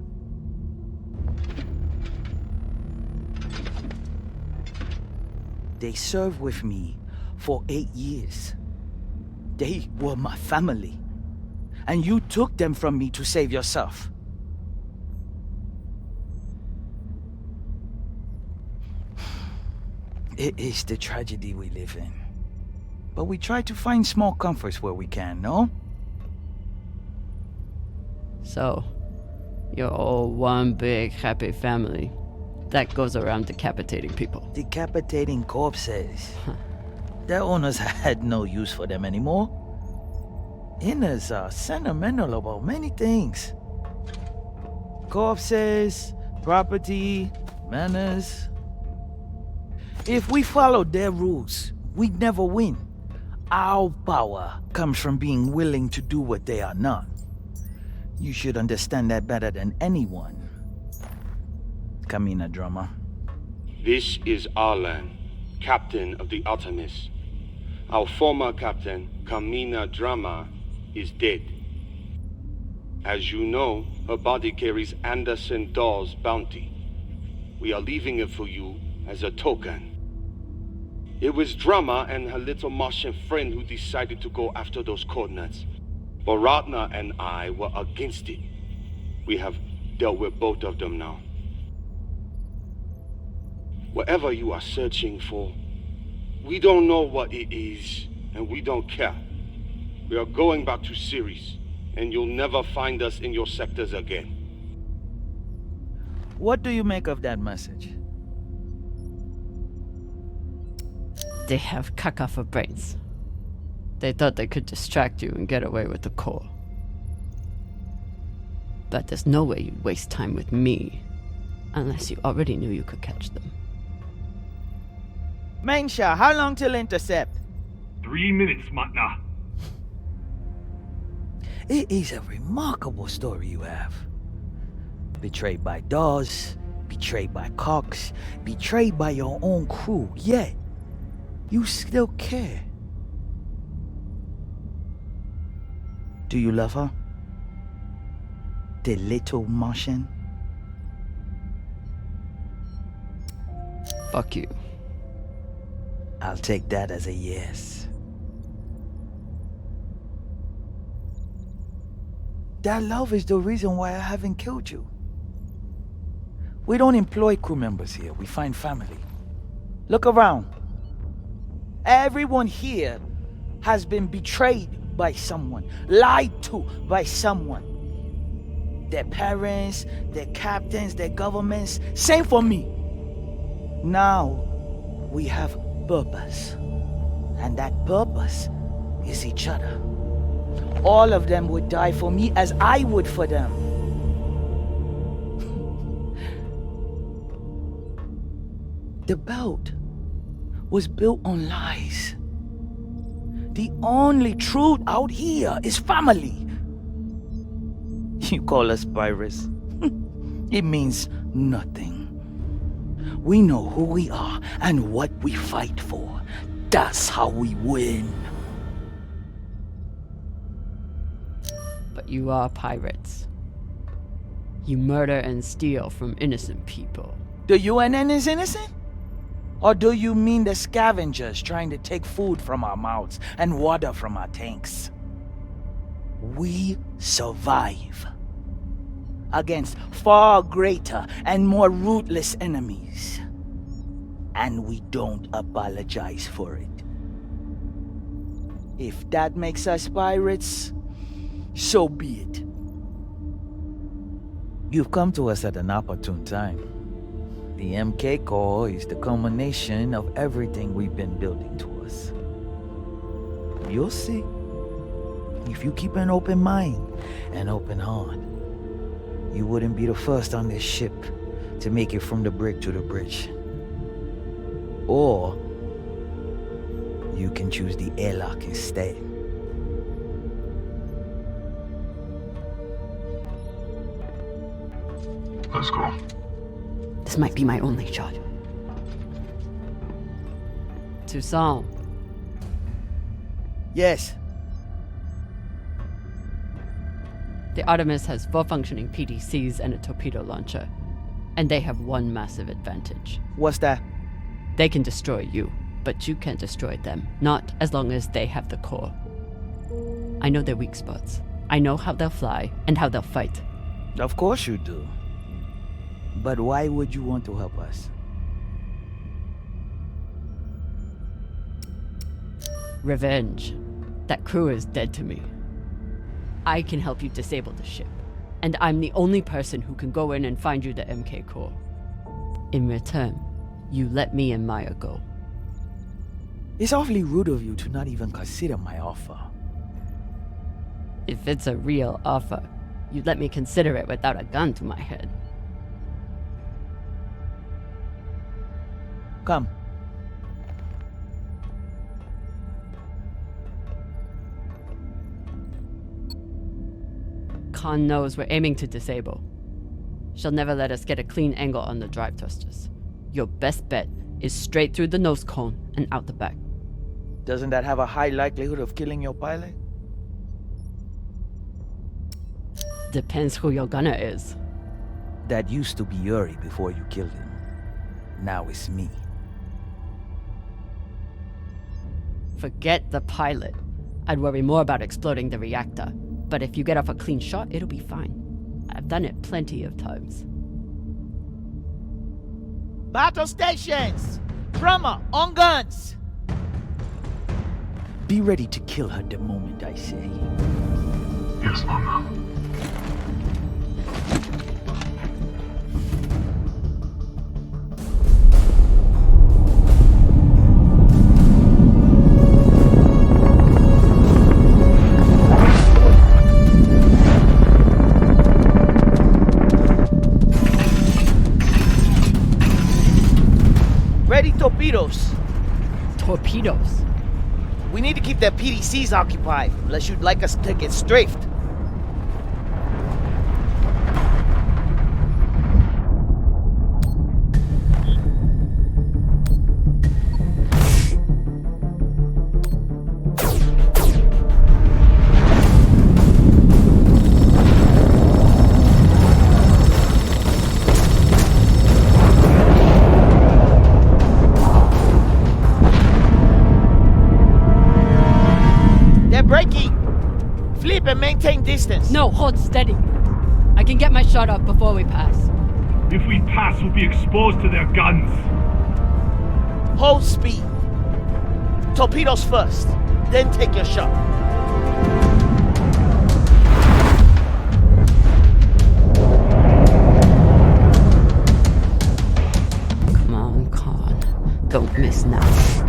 They served with me for 8 years. They were my family. And you took them from me to save yourself. It is the tragedy we live in. But we try to find small comforts where we can, no? So, you're all one big happy family that goes around decapitating people. Decapitating corpses. Their owners had no use for them anymore. Inners are sentimental about many things. Corpses, property, manners. If we followed their rules, we'd never win. Our power comes from being willing to do what they are not. You should understand that better than anyone. Camina Drummer. This is Arlan, captain of the Artemis. Our former captain, Camina Drummer, is dead. As you know, her body carries Anderson Dawes' bounty. We are leaving it for you as a token. It was Drummer and her little Martian friend who decided to go after those coordinates. But Ratna and I were against it. We have dealt with both of them now. Whatever you are searching for, we don't know what it is, and we don't care. We are going back to Ceres, and you'll never find us in your sectors again. What do you make of that message? They have caca for brains. They thought they could distract you and get away with the core. But there's no way you'd waste time with me, unless you already knew you could catch them. Mensha, how long till intercept? 3 minutes, Matna. It is a remarkable story you have. Betrayed by Dawes, betrayed by Cox, betrayed by your own crew, yet you still care. Do you love her? The little Martian? Fuck you. I'll take that as a yes. That love is the reason why I haven't killed you. We don't employ crew members here, we find family. Look around. Everyone here has been betrayed by someone, lied to by someone. Their parents, their captains, their governments, same for me. Now, we have purpose. And that purpose is each other. All of them would die for me as I would for them. The belt was built on lies. The only truth out here is family. You call us pirates? It means nothing. We know who we are and what we fight for. That's how we win. But you are pirates. You murder and steal from innocent people. The UNN is innocent? Or do you mean the scavengers trying to take food from our mouths and water from our tanks? We survive against far greater and more ruthless enemies. And we don't apologize for it. If that makes us pirates, so be it. You've come to us at an opportune time. The MK core is the culmination of everything we've been building towards. You'll see. If you keep an open mind and open heart, you wouldn't be the first on this ship to make it from the brig to the bridge. Or you can choose the airlock instead. Let's go. This might be my only shot. Toussaint. Yes, The Artemis has 4 functioning PDCs and a torpedo launcher. And they have one massive advantage. What's that? They can destroy you, but you can't destroy them. Not as long as they have the core. I know their weak spots. I know how they'll fly and how they'll fight. Of course you do. But why would you want to help us? Revenge. That crew is dead to me. I can help you disable the ship. And I'm the only person who can go in and find you the MK core. In return, you let me and Maya go. It's awfully rude of you to not even consider my offer. If it's a real offer, you'd let me consider it without a gun to my head. Come. Khan knows we're aiming to disable. She'll never let us get a clean angle on the drive thrusters. Your best bet is straight through the nose cone and out the back. Doesn't that have a high likelihood of killing your pilot? Depends who your gunner is. That used to be Yuri before you killed him. Now it's me. Forget the pilot. I'd worry more about exploding the reactor. But if you get off a clean shot, it'll be fine. I've done it plenty of times. Battle stations! Drummer, on guns! Be ready to kill her the moment I say. Yes, Mama. Ready torpedoes. Torpedoes? We need to keep their PDCs occupied, unless you'd like us to get strafed. And maintain distance. No, hold steady. I can get my shot off before we pass. If we pass, we'll be exposed to their guns. Hold speed. Torpedoes first, then take your shot. Come on, Khan. Don't miss now.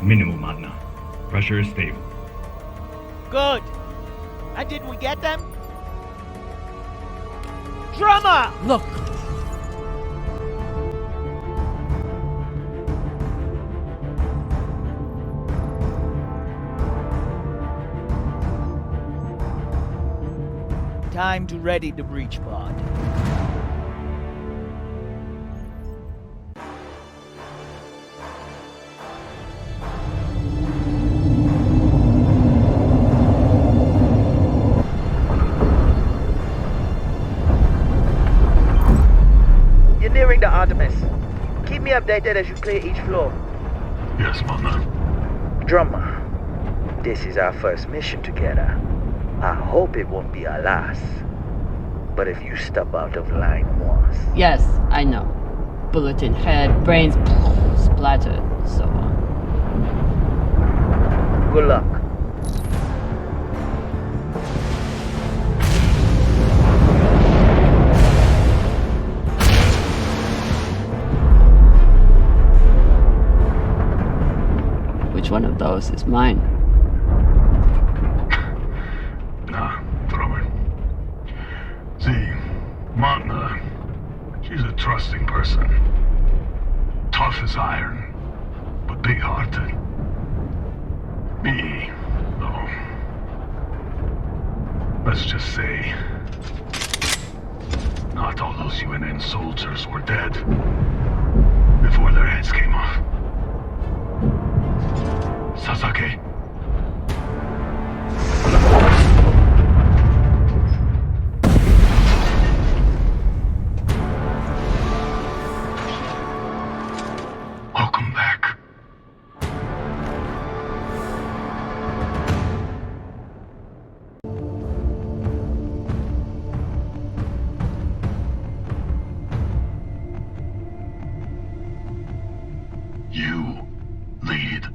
Minimal, Magna. Pressure is stable. Good. And did we get them? Drummer! Look! Time to ready the breach pod. Nearing the Artemis. Keep me updated as you clear each floor. Yes, Mama. Drummer, this is our first mission together. I hope it won't be our last. But if you step out of line once... Yes, I know. Bullet in head, brains splattered, so on. Good luck. Which one of those is mine? Nah, trusting person. Tough as iron, but big-hearted. Me, though. Let's just say, not all those UNN soldiers were dead before their heads came off. Sasaki. Welcome back. You lead.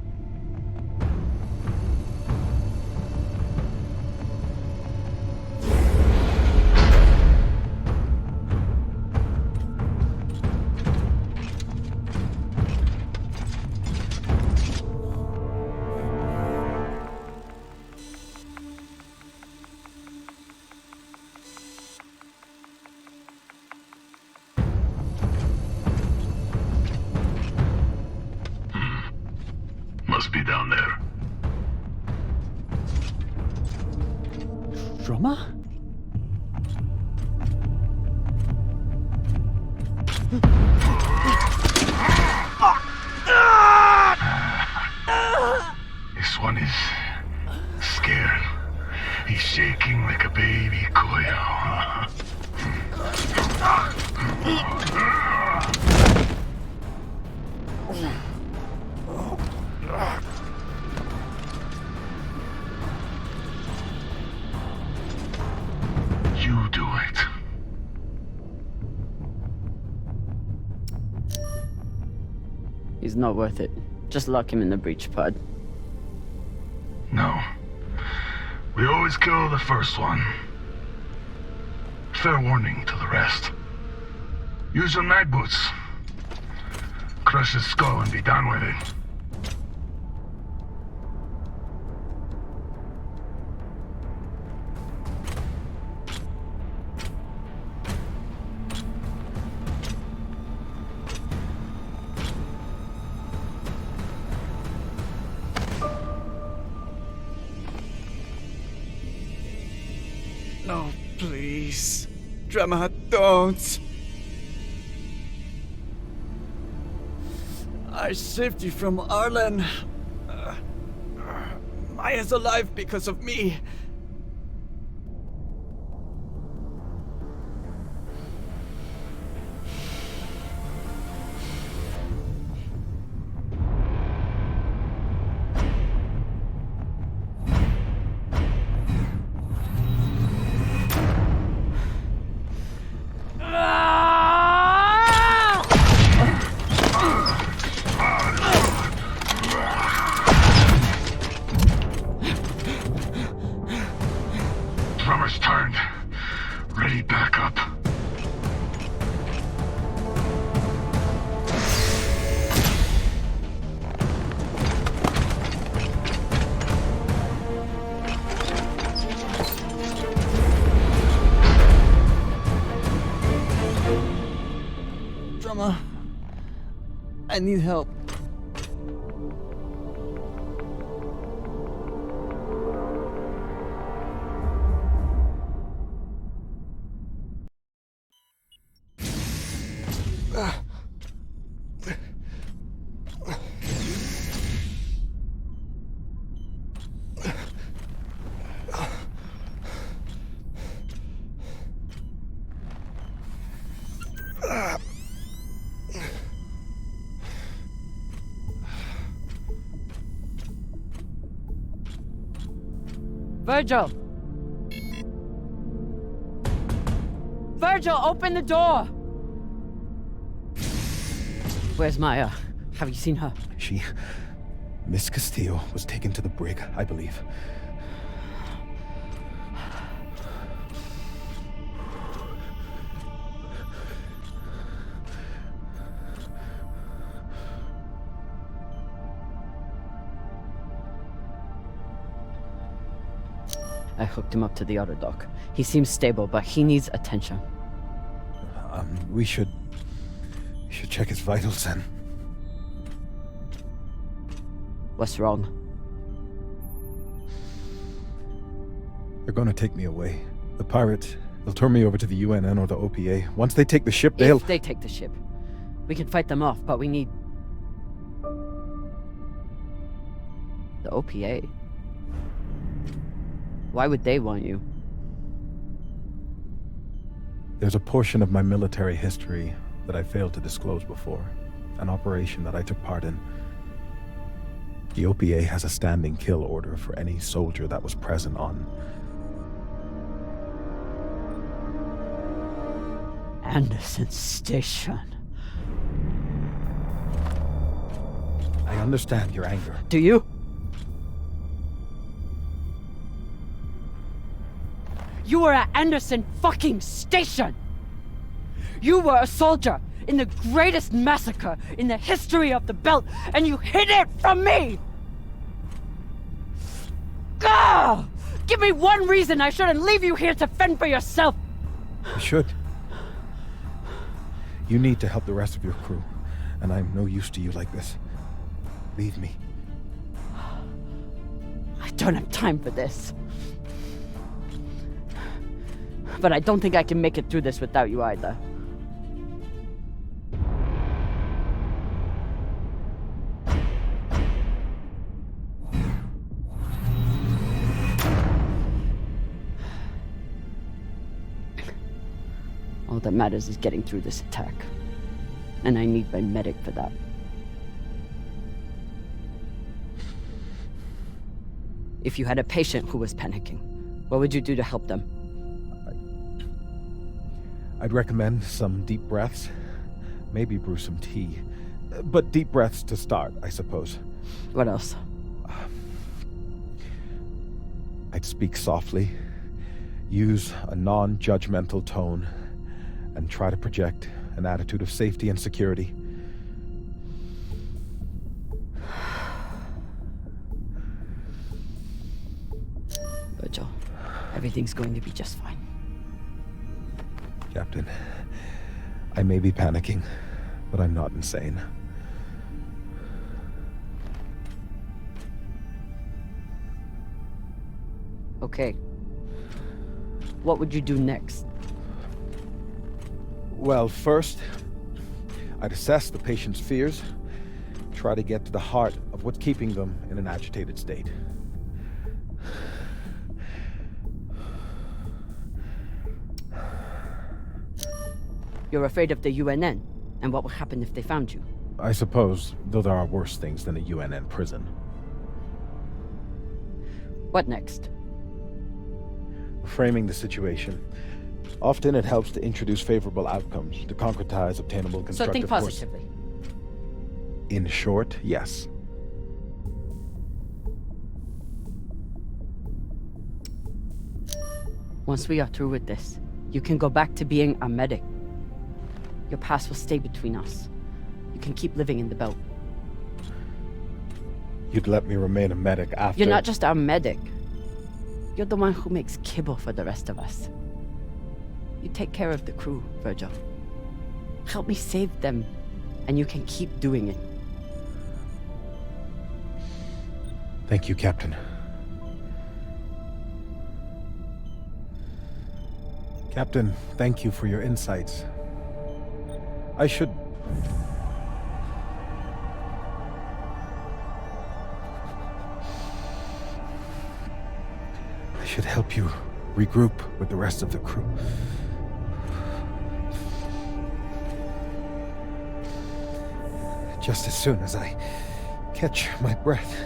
Must be down there. Drummer? This one is scared. He's shaking like a baby koyo. You do it. He's not worth it. Just lock him in the breach pod. No. We always kill the first one. Fair warning to the rest. Use your mag boots. Crush his skull and be done with it. No, please. Drummer, don't. I saved you from Arlen. Maya's alive because of me. Drummer's turned. Ready back up. Drummer, I need help. Virgil! Virgil, open the door! Where's Maya? Have you seen her? Miss Castillo was taken to the brig, I believe. I hooked him up to the other dock. He seems stable, but he needs attention. We should check his vitals and... What's wrong? They're gonna take me away. The pirates, they'll turn me over to the UNN or the OPA. Once they take the ship, they'll... If they take the ship, we can fight them off, but we need... the OPA. Why would they want you? There's a portion of my military history that I failed to disclose before. An operation that I took part in. The OPA has a standing kill order for any soldier that was present on... Anderson Station. I understand your anger. Do you? You were at Anderson fucking Station! You were a soldier in the greatest massacre in the history of the Belt, and you hid it from me! Gah! Give me one reason I shouldn't leave you here to fend for yourself! You should. You need to help the rest of your crew, and I'm no use to you like this. Leave me. I don't have time for this. But I don't think I can make it through this without you either. All that matters is getting through this attack. And I need my medic for that. If you had a patient who was panicking, what would you do to help them? I'd recommend some deep breaths. Maybe brew some tea. But deep breaths to start, I suppose. What else? I'd speak softly, use a non-judgmental tone, and try to project an attitude of safety and security. Virgil, everything's going to be just fine. Captain, I may be panicking, but I'm not insane. Okay. What would you do next? Well, first, I'd assess the patient's fears, try to get to the heart of what's keeping them in an agitated state. You're afraid of the UNN, and what will happen if they found you? I suppose, though there are worse things than a UNN prison. What next? Framing the situation. Often it helps to introduce favorable outcomes, to concretize obtainable constructive So think force. positively. In short, yes. Once we are through with this, you can go back to being a medic. Your past will stay between us. You can keep living in the Belt. You'd let me remain a medic after... You're not just our medic. You're the one who makes kibble for the rest of us. You take care of the crew, Virgil. Help me save them, and you can keep doing it. Thank you, Captain. Captain, thank you for your insights. I should help you regroup with the rest of the crew. Just as soon as I catch my breath.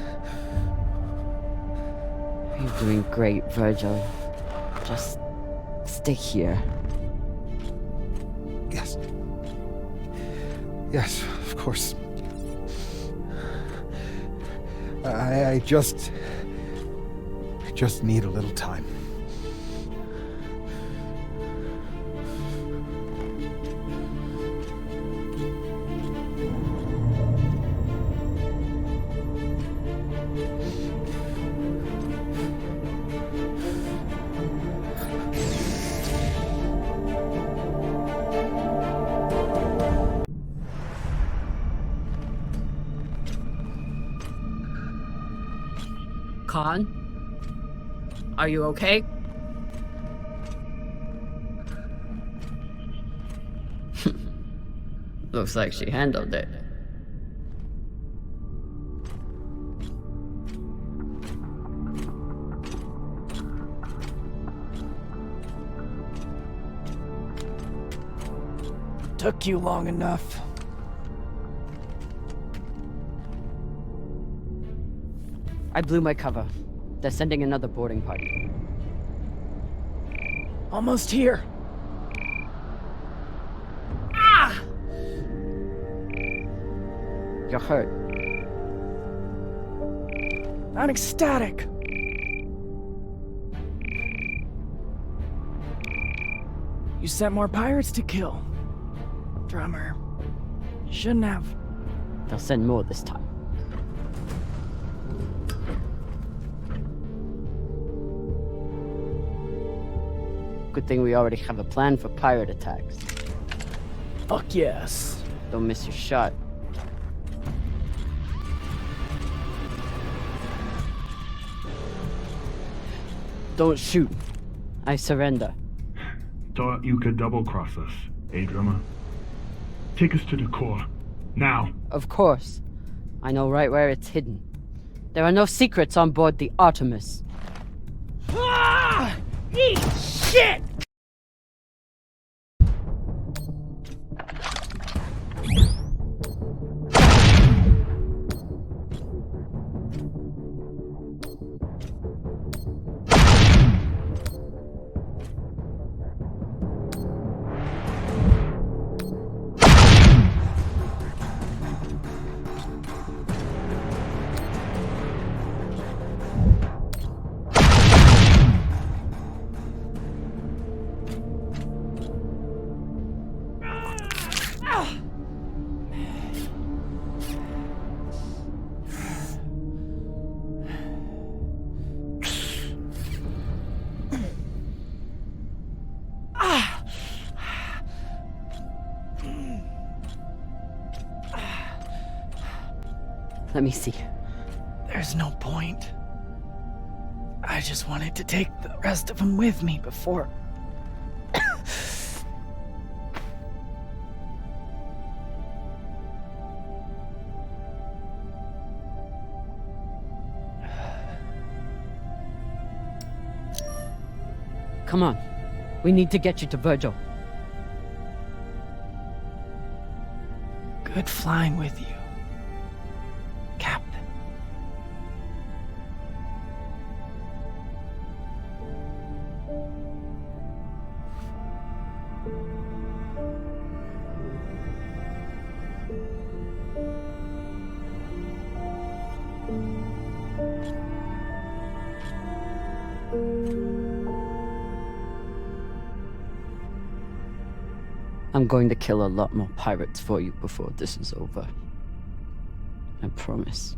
You're doing great, Virgil. Just stay here. Yes. Yes, of course. I just need a little time. Khan? Are you okay? Looks like she handled it. Took you long enough. I blew my cover. They're sending another boarding party. Almost here. You're hurt. Not ecstatic. You sent more pirates to kill. Drummer. You shouldn't have. They'll send more this time. Good thing we already have a plan for pirate attacks. Fuck yes. Don't miss your shot. Don't shoot. I surrender. Thought you could double-cross us, eh, Drummer? Take us to the core. Now. Of course. I know right where it's hidden. There are no secrets on board the Artemis. Ah! Eat shit! Let me see. There's no point. I just wanted to take the rest of them with me before. Come on. We need to get you to Virgil. Good flying with you, Captain. I'm going to kill a lot more pirates for you before this is over. I promise.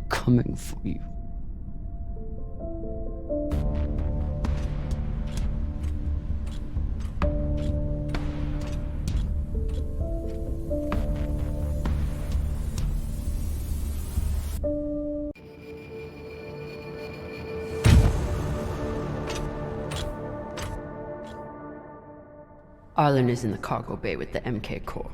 Coming for you. Arlen is in the cargo bay with the MK core.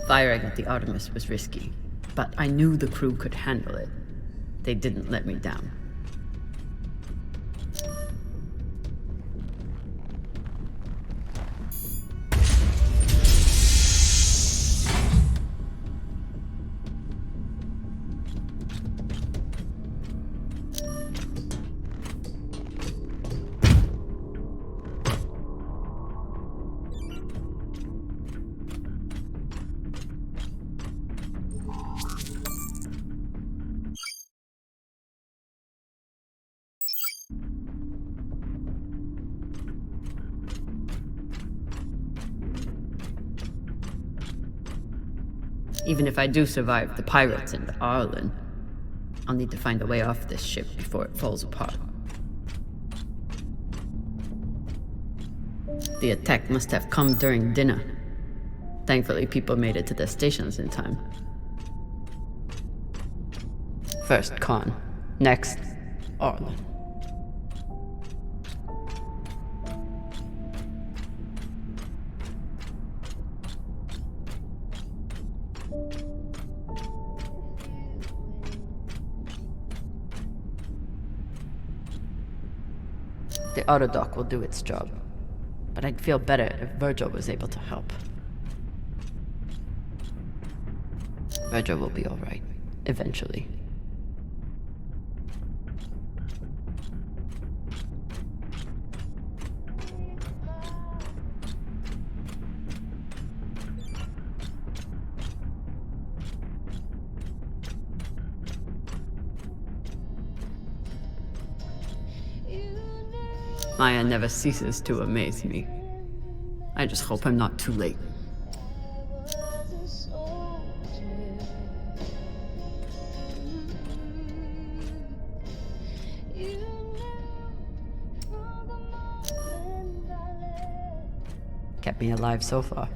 Firing at the Artemis was risky, but I knew the crew could handle it. They didn't let me down. Even if I do survive the pirates and Arlen, I'll need to find a way off this ship before it falls apart. The attack must have come during dinner. Thankfully, people made it to their stations in time. First Khan, next Arlen. The autodoc will do its job, but I'd feel better if Virgil was able to help. Virgil will be alright, eventually. Maya never ceases to amaze me. I just hope I'm not too late. Kept me alive so far.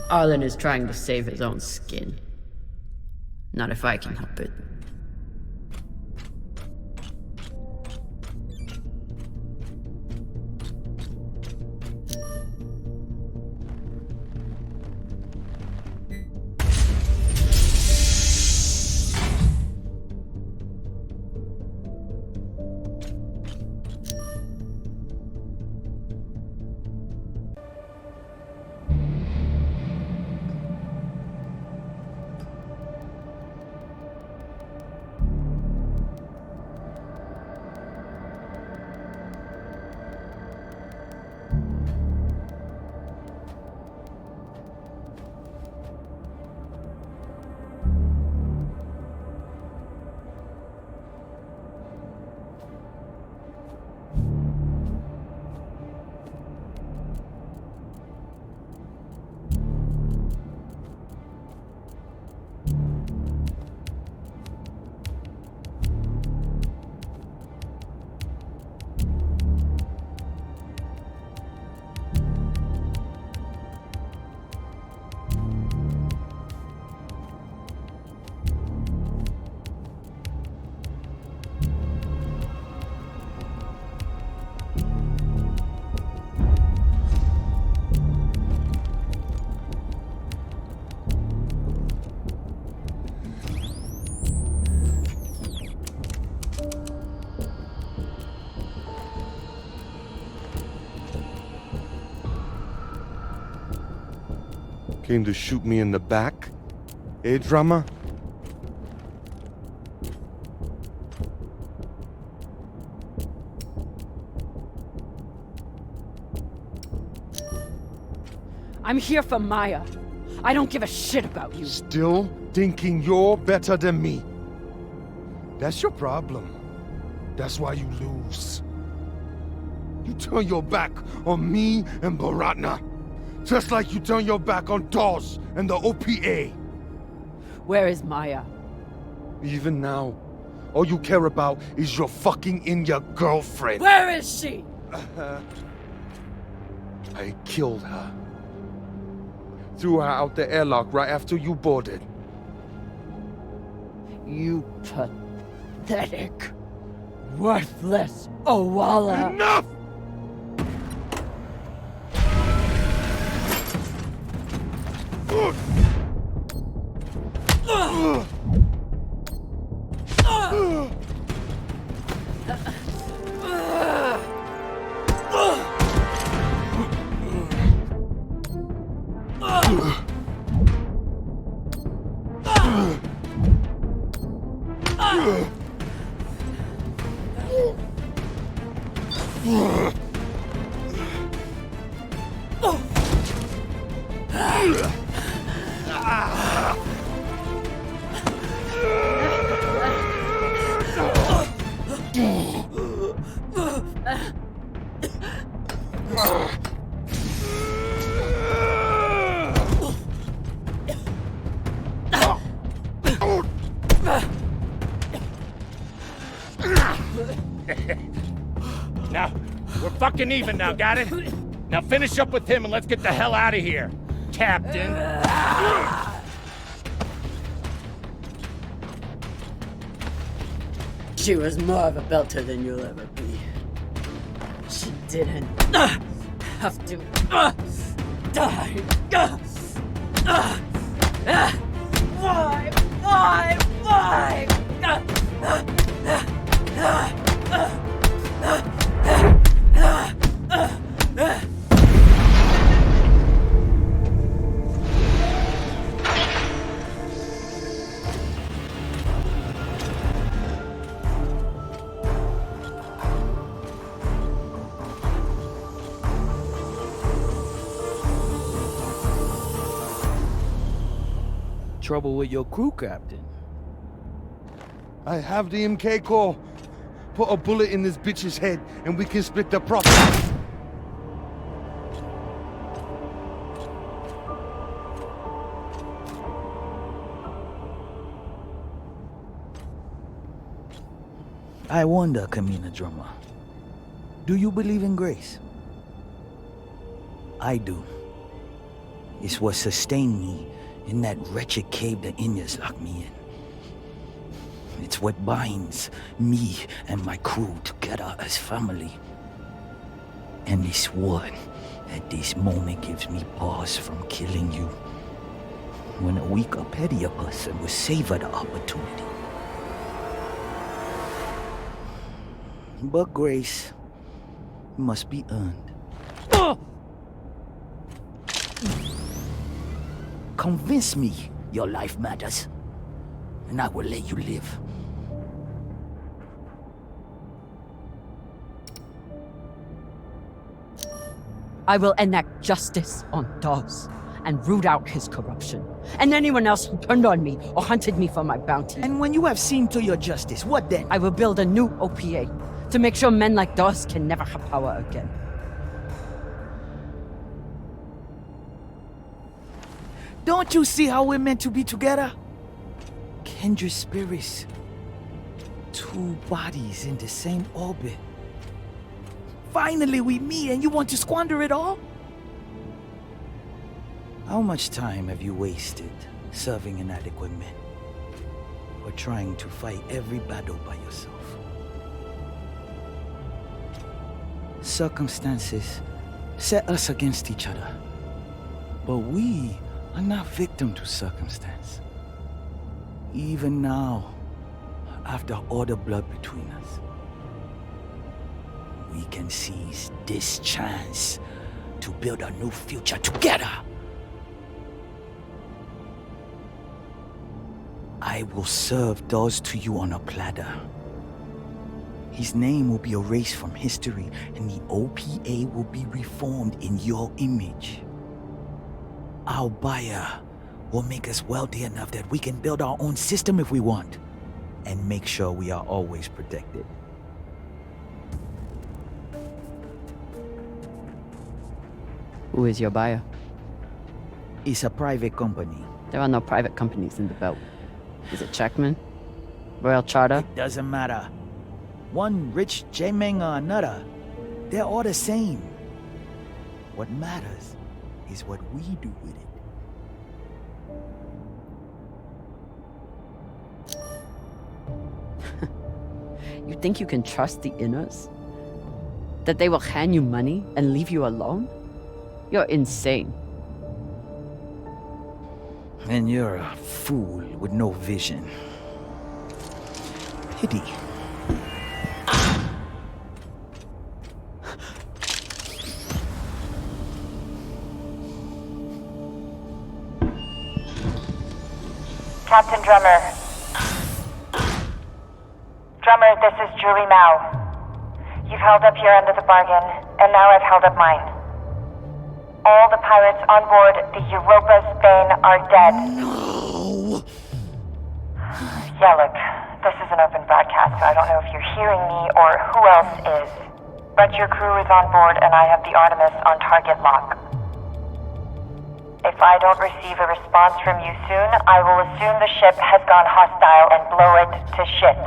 Arlen is trying to save his own skin. Not if I can help it. Came to shoot me in the back? Eh, Drummer? I'm here for Maya. I don't give a shit about you. Still thinking you're better than me. That's your problem. That's why you lose. You turn your back on me and Baratna. Just like you turn your back on Dawes and the OPA. Where is Maya? Even now, all you care about is your fucking Inya girlfriend. Where is she? I killed her. Threw her out the airlock right after you boarded. You pathetic, worthless Owala. Enough! fucking even now, got it? Now finish up with him and let's get the hell out of here, Captain. She was more of a belter than you'll ever be. She didn't have to die. Why? Trouble with your crew, Captain? I have the MK core. Put a bullet in this bitch's head and we can split the profit. I wonder, Camina Drummer. Do you believe in grace? I do. It's what sustained me in that wretched cave the Inyas locked me in. It's what binds me and my crew together as family. And they swore at this moment gives me pause from killing you. When a weaker, pettier person will savor the opportunity. But grace must be earned. Convince me your life matters, and I will let you live. I will enact justice on Dawes and root out his corruption, and anyone else who turned on me or hunted me for my bounty. And when you have seen to your justice, what then? I will build a new OPA to make sure men like Dawes can never have power again. Don't you see how we're meant to be together? Kindred spirits. Two bodies in the same orbit. Finally we meet and you want to squander it all? How much time have you wasted serving inadequate men? Or trying to fight every battle by yourself? Circumstances set us against each other. But we are not victim to circumstance. Even now, after all the blood between us, we can seize this chance to build a new future together. I will serve Dawes to you on a platter. His name will be erased from history, and the OPA will be reformed in your image. Our buyer will make us wealthy enough that we can build our own system if we want, and make sure we are always protected. Who is your buyer? It's a private company. There are no private companies in the belt. Is it Checkman? Royal Charter? It doesn't matter. One rich J-Meng or another, they're all the same. What matters is what we do with it. You think you can trust the Inners? That they will hand you money and leave you alone? You're insane. And you're a fool with no vision. Pity. Captain Drummer. Drummer, this is Julie Mao. You've held up your end of the bargain, and now I've held up mine. All the pirates on board the Europa Spain are dead. No! Yeah, look, this is an open broadcast, so I don't know if you're hearing me or who else is. But your crew is on board, and I have the Artemis on target lock. If I don't receive a response from you soon, I will assume the ship has gone hostile and blow it to shit.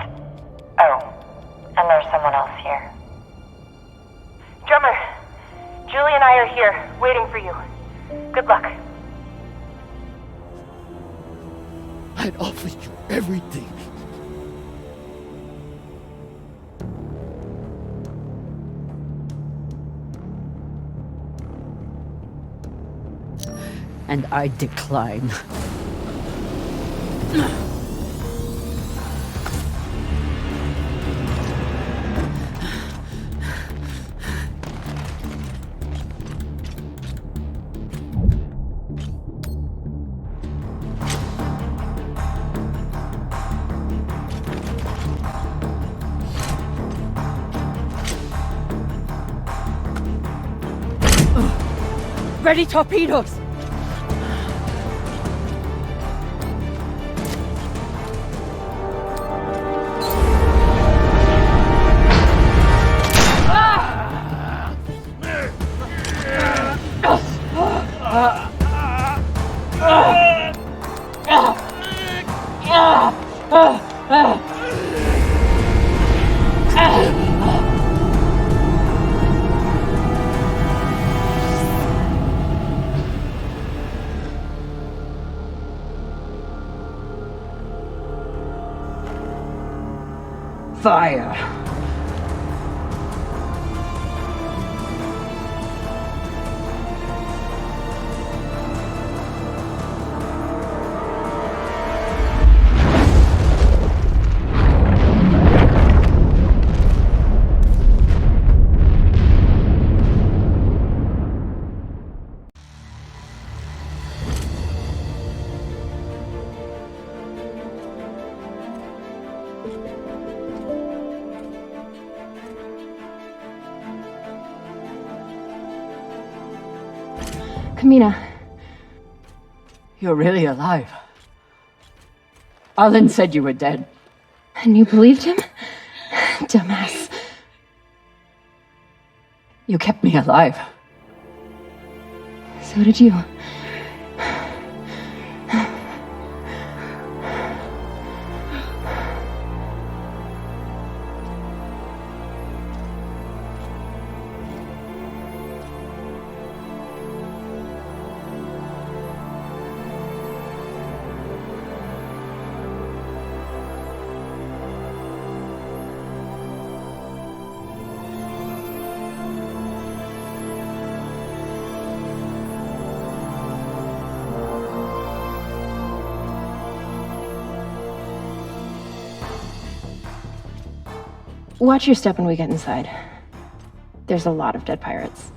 Oh, and there's someone else here. Drummer, Julie and I are here, waiting for you. Good luck. I'd offered you everything. And I decline. Ready torpedoes! Fire! Camina. You're really alive. Arlen said you were dead. And you believed him? Dumbass. You kept me alive. So did you. Watch your step when we get inside. There's a lot of dead pirates.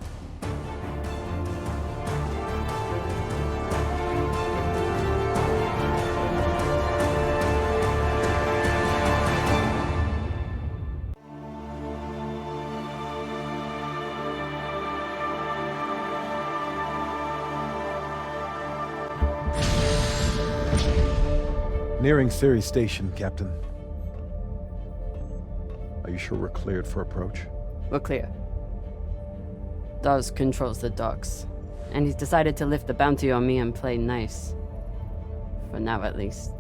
Nearing Ceres Station, Captain. Are you sure we're cleared for approach? We're clear. Dawes controls the docks, and he's decided to lift the bounty on me and play nice. For now, at least.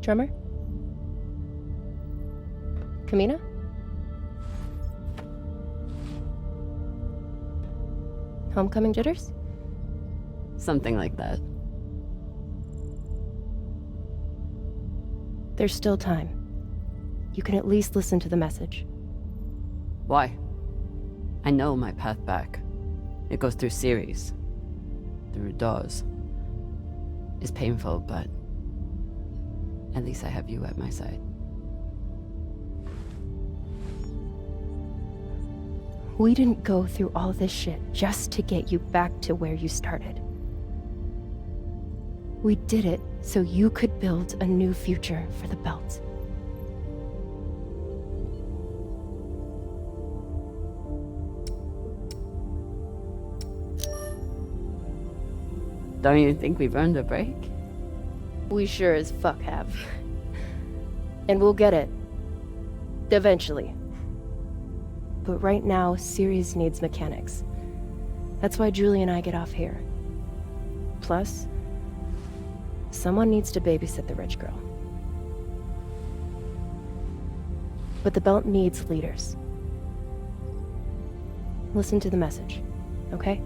Drummer? Camina? Homecoming jitters? Something like that. There's still time. You can at least listen to the message. Why? I know my path back. It goes through Ceres. Through Dawes. It's painful, but at least I have you at my side. We didn't go through all this shit just to get you back to where you started. We did it so you could build a new future for the Belt. Don't you think we've earned a break? We sure as fuck have. And we'll get it. Eventually. But right now, Ceres needs mechanics. That's why Julie and I get off here. Plus, someone needs to babysit the rich girl. But the belt needs leaders. Listen to the message, okay?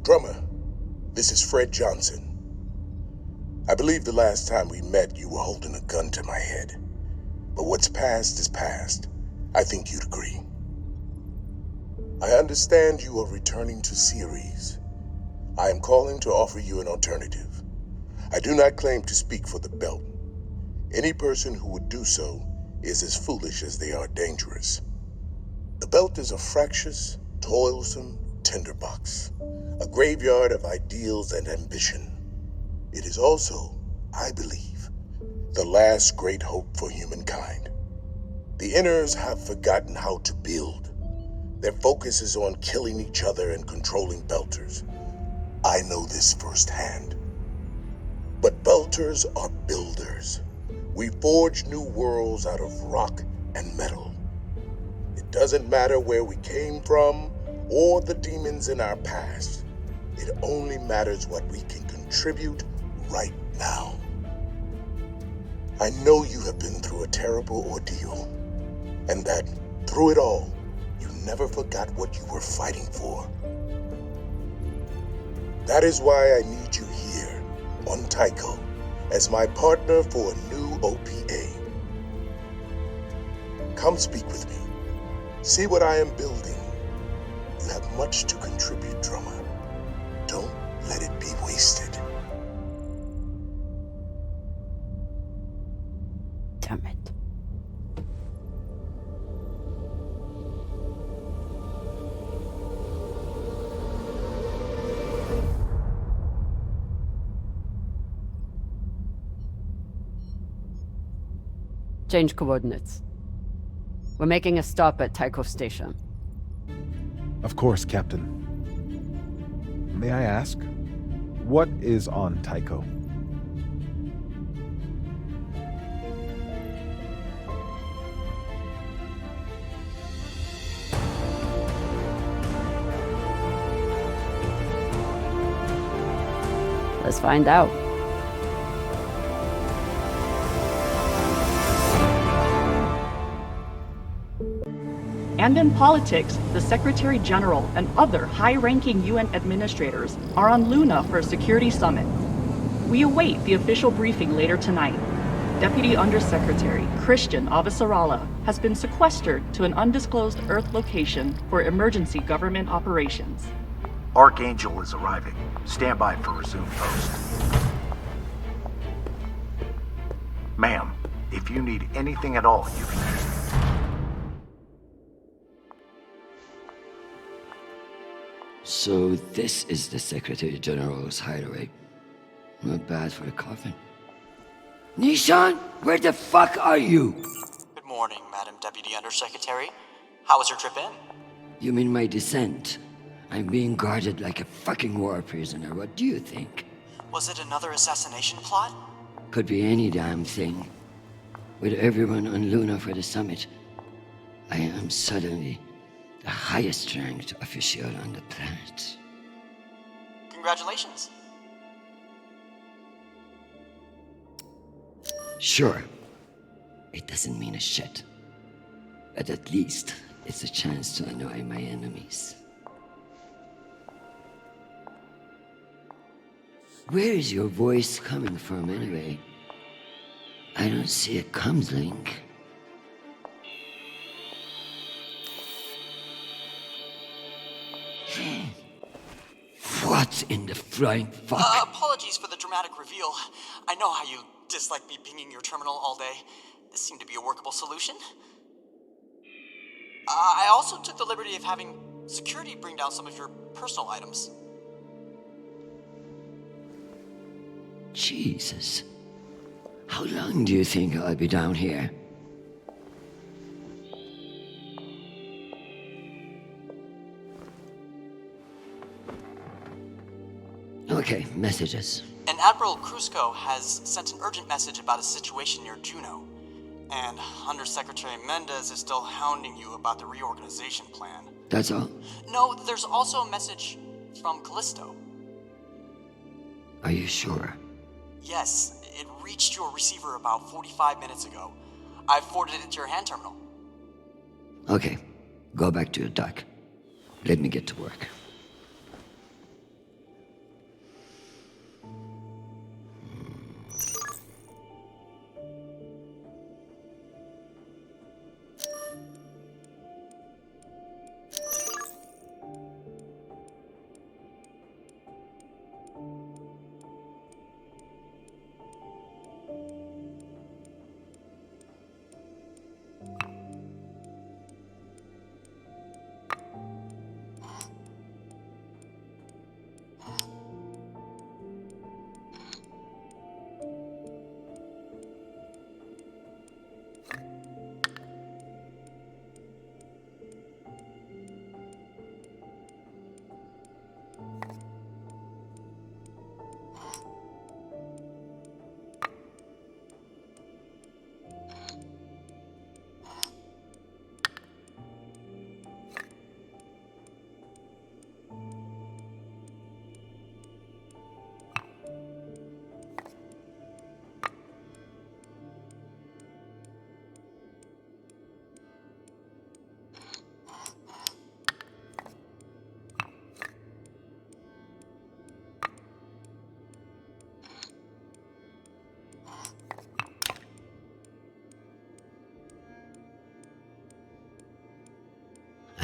Drummer, this is Fred Johnson. I believe the last time we met you were holding a gun to my head. But what's past is past. I think you'd agree. I understand you are returning to Ceres. I am calling to offer you an alternative. I do not claim to speak for the belt. Any person who would do so is as foolish as they are dangerous. The belt is a fractious, toilsome tinderbox, a graveyard of ideals and ambition. It is also, I believe, the last great hope for humankind. The Inners have forgotten how to build. Their focus is on killing each other and controlling Belters. I know this firsthand. But Belters are builders. We forge new worlds out of rock and metal. It doesn't matter where we came from or the demons in our past. It only matters what we can contribute right now. I know you have been through a terrible ordeal, and that through it all, you never forgot what you were fighting for. That is why I need you here on Tycho as my partner for a new OPA. Come speak with me. See what I am building. You have much to contribute, Drummer. Don't let it be wasted. Damn it. Change coordinates. We're making a stop at Tycho Station. Of course, Captain. May I ask, what is on Tycho? Let's find out. And in politics, the Secretary General and other high-ranking UN administrators are on Luna for a security summit. We await the official briefing later tonight. Deputy Undersecretary Christian Avasarala has been sequestered to an undisclosed Earth location for emergency government operations. Archangel is arriving. Stand by for resume post. Ma'am, if you need anything at all, you can use me. So this is the Secretary General's hideaway. Not bad for a coffin. Nishan, where the fuck are you? Good morning, Madam Deputy Undersecretary. How was your trip in? You mean my descent? I'm being guarded like a fucking war prisoner. What do you think? Was it another assassination plot? Could be any damn thing. With everyone on Luna for the summit, I am suddenly the highest ranked official on the planet. Congratulations. Sure, it doesn't mean a shit. But at least it's a chance to annoy my enemies. Where is your voice coming from anyway? I don't see a comms link. What in the flying fuck? Apologies for the dramatic reveal. I know how you dislike me pinging your terminal all day. This seemed to be a workable solution. I also took the liberty of having security bring down some of your personal items. Jesus. How long do you think I'll be down here? Okay, messages. And Admiral Krusco has sent an urgent message about a situation near Juno. And Undersecretary Mendez is still hounding you about the reorganization plan. That's all? No, there's also a message from Callisto. Are you sure? Yes, it reached your receiver about 45 minutes ago. I forwarded it to your hand terminal. Okay, go back to your dock. Let me get to work.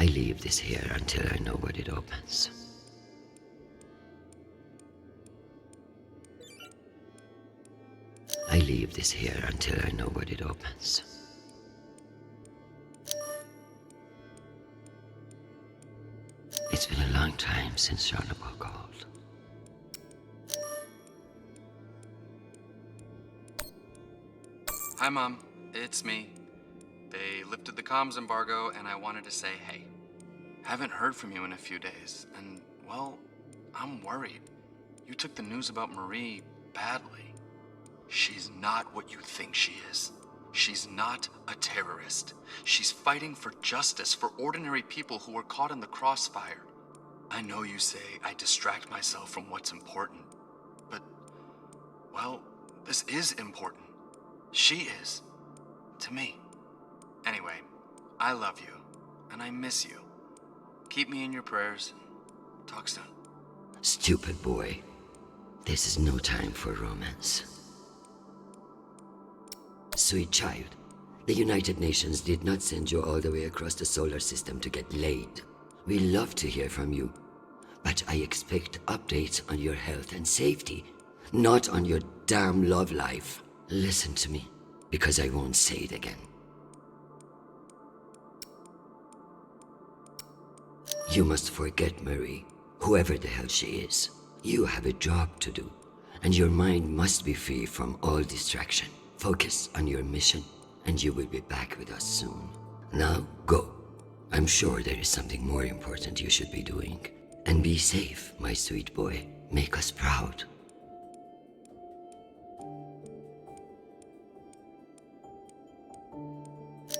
I leave this here until I know what it opens. I leave this here until I know what it opens. It's been a long time since Europa called. Hi, Mom. It's me. They lifted the comms embargo, and I wanted to say hey. Haven't heard from you in a few days, and, well, I'm worried. You took the news about Marie badly. She's not what you think she is. She's not a terrorist. She's fighting for justice for ordinary people who were caught in the crossfire. I know you say I distract myself from what's important, but, well, this is important. She is. To me. Anyway, I love you, and I miss you. Keep me in your prayers. Talk soon. Stupid boy. This is no time for romance. Sweet child, the United Nations did not send you all the way across the solar system to get laid. We love to hear from you, but I expect updates on your health and safety, not on your damn love life. Listen to me, because I won't say it again. You must forget Marie, whoever the hell she is. You have a job to do, and your mind must be free from all distraction. Focus on your mission, and you will be back with us soon. Now, go. I'm sure there is something more important you should be doing. And be safe, my sweet boy. Make us proud.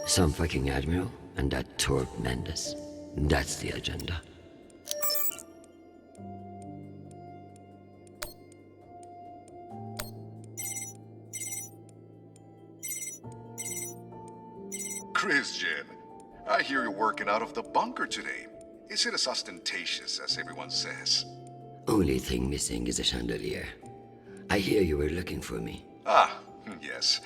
Some fucking admiral and that Torb Mendes. That's the agenda. Christian, I hear you're working out of the bunker today. Is it as ostentatious as everyone says? Only thing missing is a chandelier. I hear you were looking for me. Ah, yes.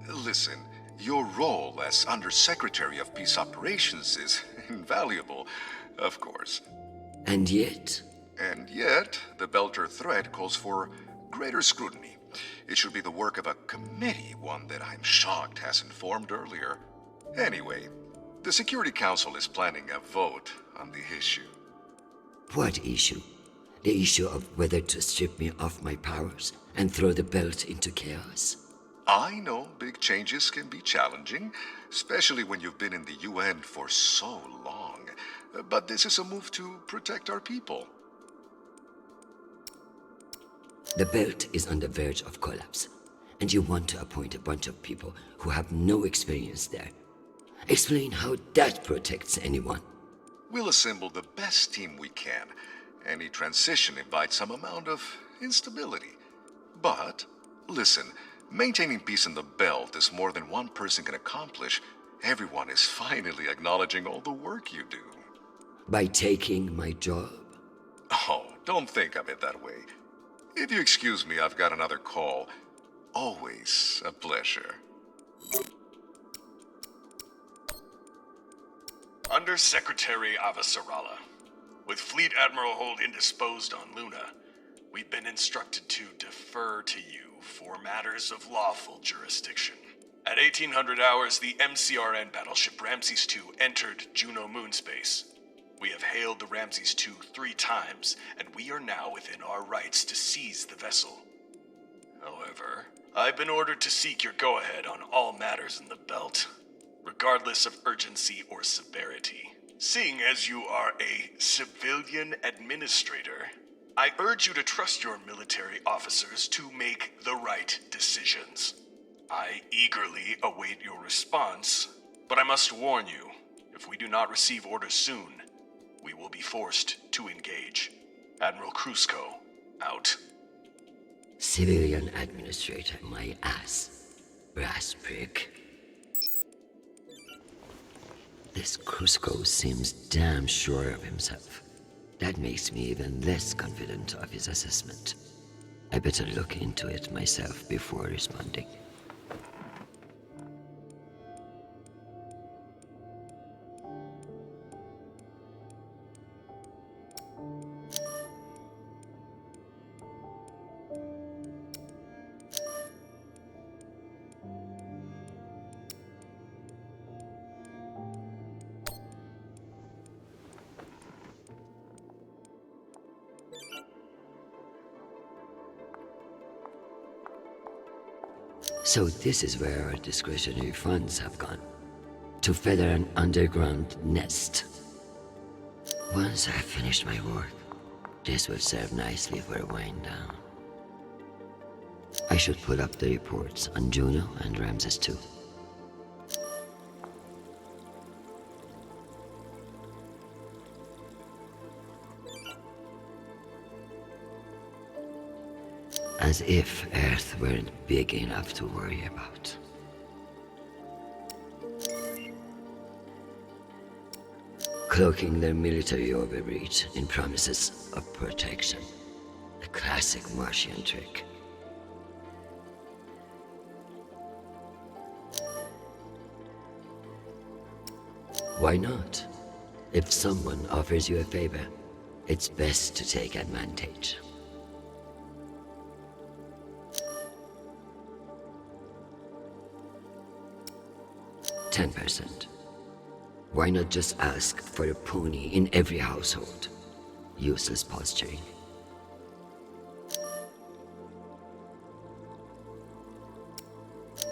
Listen, your role as Undersecretary of Peace Operations is invaluable, of course. And yet? And yet, the Belter threat calls for greater scrutiny. It should be the work of a committee, one that I'm shocked hasn't formed earlier. Anyway, the Security Council is planning a vote on the issue. What issue? The issue of whether to strip me of my powers and throw the belt into chaos? I know big changes can be challenging, especially when you've been in the UN for so long. But this is a move to protect our people. The belt is on the verge of collapse, and you want to appoint a bunch of people who have no experience there. Explain how that protects anyone. we'll assemble the best team we can. Any transition invites some amount of instability. But, listen, maintaining peace in the belt is more than one person can accomplish. Everyone is finally acknowledging all the work you do. By taking my job? Oh, don't think of it that way. If you excuse me, I've got another call. Always a pleasure. Under Secretary Avasarala, with Fleet Admiral Hold indisposed on Luna, we've been instructed to defer to you for matters of lawful jurisdiction. At 1800 hours, the MCRN battleship Ramses II entered Juno moonspace. We have hailed the Ramses II 3 times, and we are now within our rights to seize the vessel. However, I've been ordered to seek your go-ahead on all matters in the belt, regardless of urgency or severity. Seeing as you are a civilian administrator, I urge you to trust your military officers to make the right decisions. I eagerly await your response, but I must warn you, if we do not receive orders soon, we will be forced to engage. Admiral Krusko, out. Civilian administrator, my ass. Brass prick. This Krusko seems damn sure of himself. That makes me even less confident of his assessment. I better look into it myself before responding. So this is where our discretionary funds have gone. To feather an underground nest. Once I've finished my work, this will serve nicely for a wind down. I should put up the reports on Juno and Ramses too. As if Earth weren't big enough to worry about. Cloaking their military overreach in promises of protection. A classic Martian trick. Why not? If someone offers you a favor, it's best to take advantage. 10%. Why not just ask for a pony in every household? Useless posturing.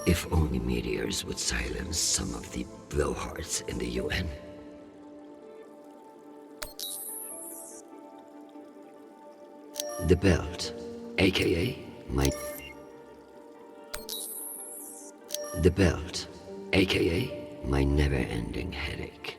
If only meteors would silence some of the blowhards in the UN. The belt, aka my... The belt, aka my never-ending headache.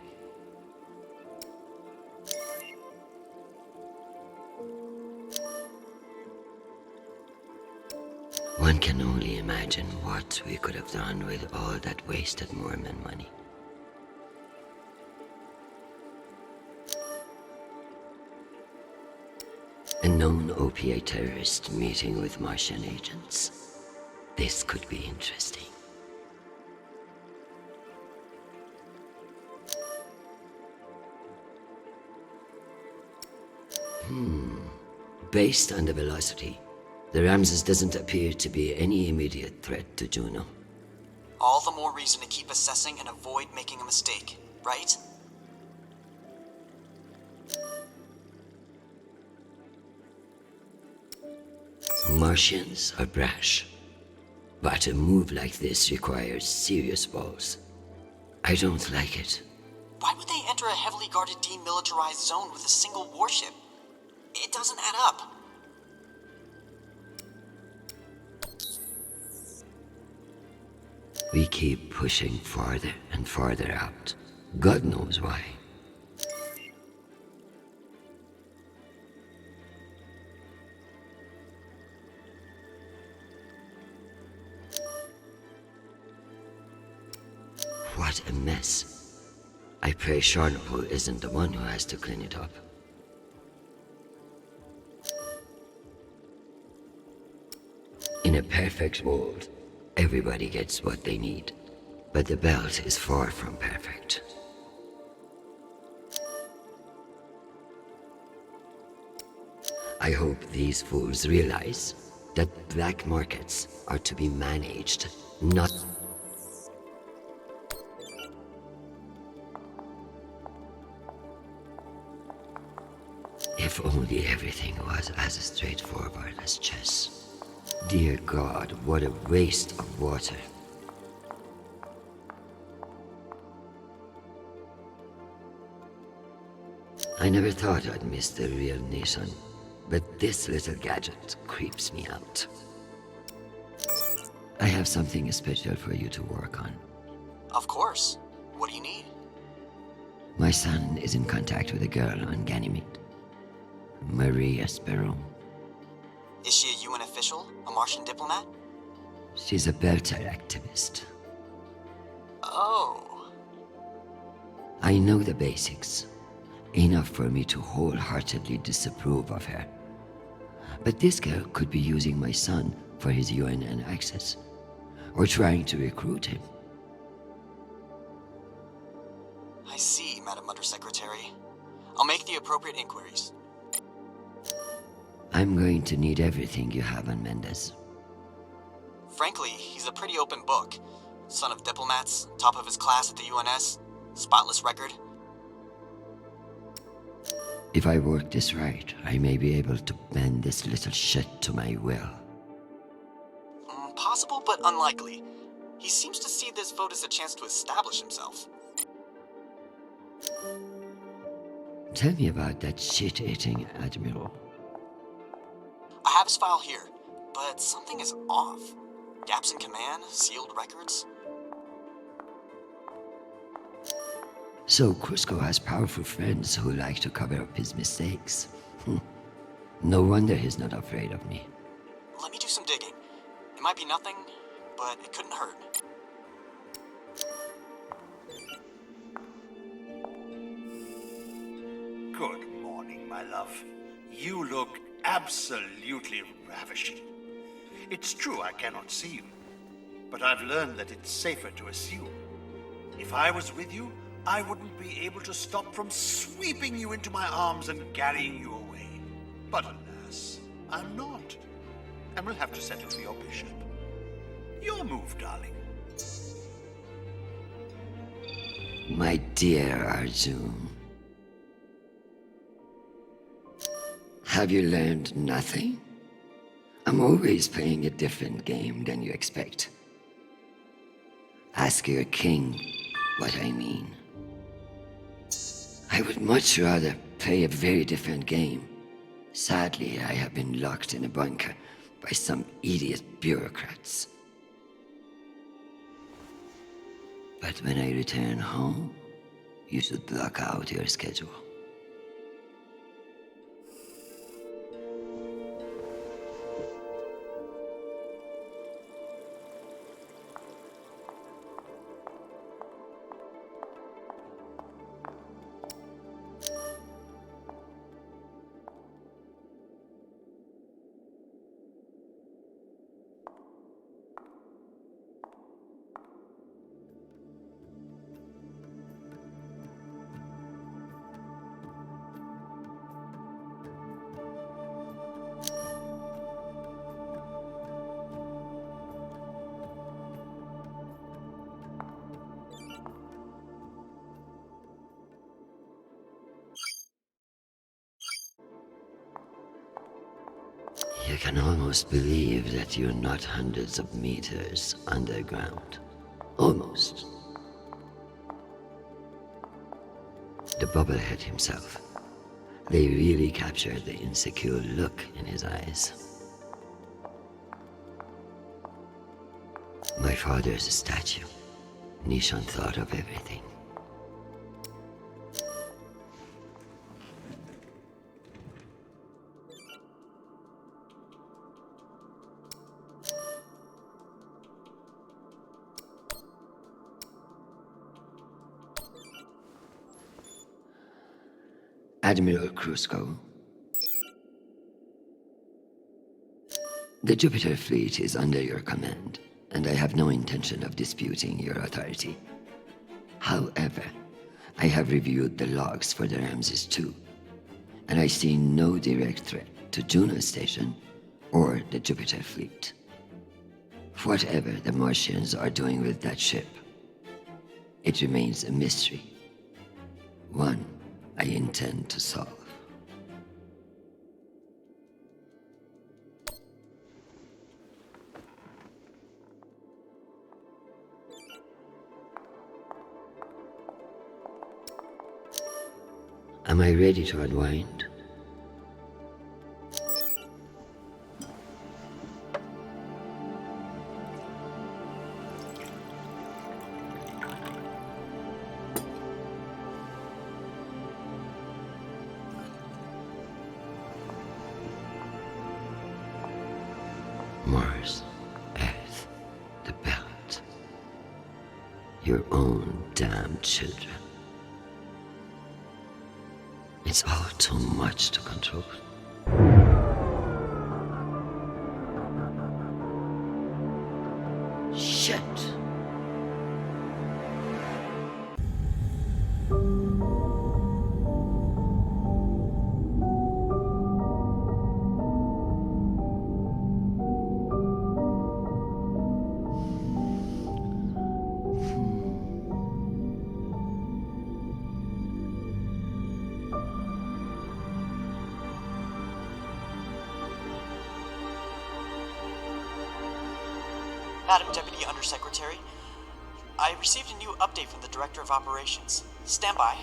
One can only imagine what we could have done with all that wasted Mormon money. A known opiate terrorist meeting with Martian agents. This could be interesting. Based on the velocity, the Ramses doesn't appear to be any immediate threat to Juno. All the more reason to keep assessing and avoid making a mistake, right? Martians are brash, but a move like this requires serious balls. I don't like it. Why would they enter a heavily guarded demilitarized zone with a single warship? It doesn't add up. We keep pushing farther and farther out. God knows why. What a mess. I pray Charnapol isn't the one who has to clean it up. In a perfect world, everybody gets what they need. But the belt is far from perfect. I hope these fools realize that black markets are to be managed, not... If only everything was as straightforward as chess. Dear God, what a waste of water. I never thought I'd miss the real nation, but this little gadget creeps me out. I have something special for you to work on. Of course. What do you need? My son is in contact with a girl on Ganymede. Marie Esperon. Is she a UN official? A Martian diplomat? She's a Belter activist. Oh. I know the basics. Enough for me to wholeheartedly disapprove of her. But this girl could be using my son for his UNN access, or trying to recruit him. I see, Madam Undersecretary. I'll make the appropriate inquiries. I'm going to need everything you have on Mendez. Frankly, he's a pretty open book. Son of diplomats, top of his class at the UNS, spotless record. If I work this right, I may be able to bend this little shit to my will. Possible, but unlikely. He seems to see this vote as a chance to establish himself. Tell me about that shit-eating admiral. I have his file here, but something is off. Gaps in command, sealed records. So Cusco has powerful friends who like to cover up his mistakes. No wonder he's not afraid of me. Let me do some digging. It might be nothing, but it couldn't hurt. Good morning, my love. You look absolutely ravishing. It's true I cannot see you, but I've learned that it's safer to assume. If I was with you, I wouldn't be able to stop from sweeping you into my arms and carrying you away. But alas, I'm not, and we'll have to settle for your bishop. Your move, darling. My dear Arjun. Have you learned nothing? I'm always playing a different game than you expect. Ask your king what I mean. I would much rather play a very different game. Sadly, I have been locked in a bunker by some idiot bureaucrats. But when I return home, you should block out your schedule. You can almost believe that you're not hundreds of meters underground. Almost. The bubblehead himself. They really captured the insecure look in his eyes. My father's statue. Nishan thought of everything. Admiral Kruzko. The Jupiter fleet is under your command, and I have no intention of disputing your authority. However, I have reviewed the logs for the Ramses II, and I see no direct threat to Juno Station or the Jupiter fleet. Whatever the Martians are doing with that ship, it remains a mystery. One I intend to solve. Am I ready to unwind? Mars, Earth, the Belt. Your own damn children. It's all too much to control. Shit. Madam Deputy Undersecretary, I received a new update from the Director of Operations. Stand by.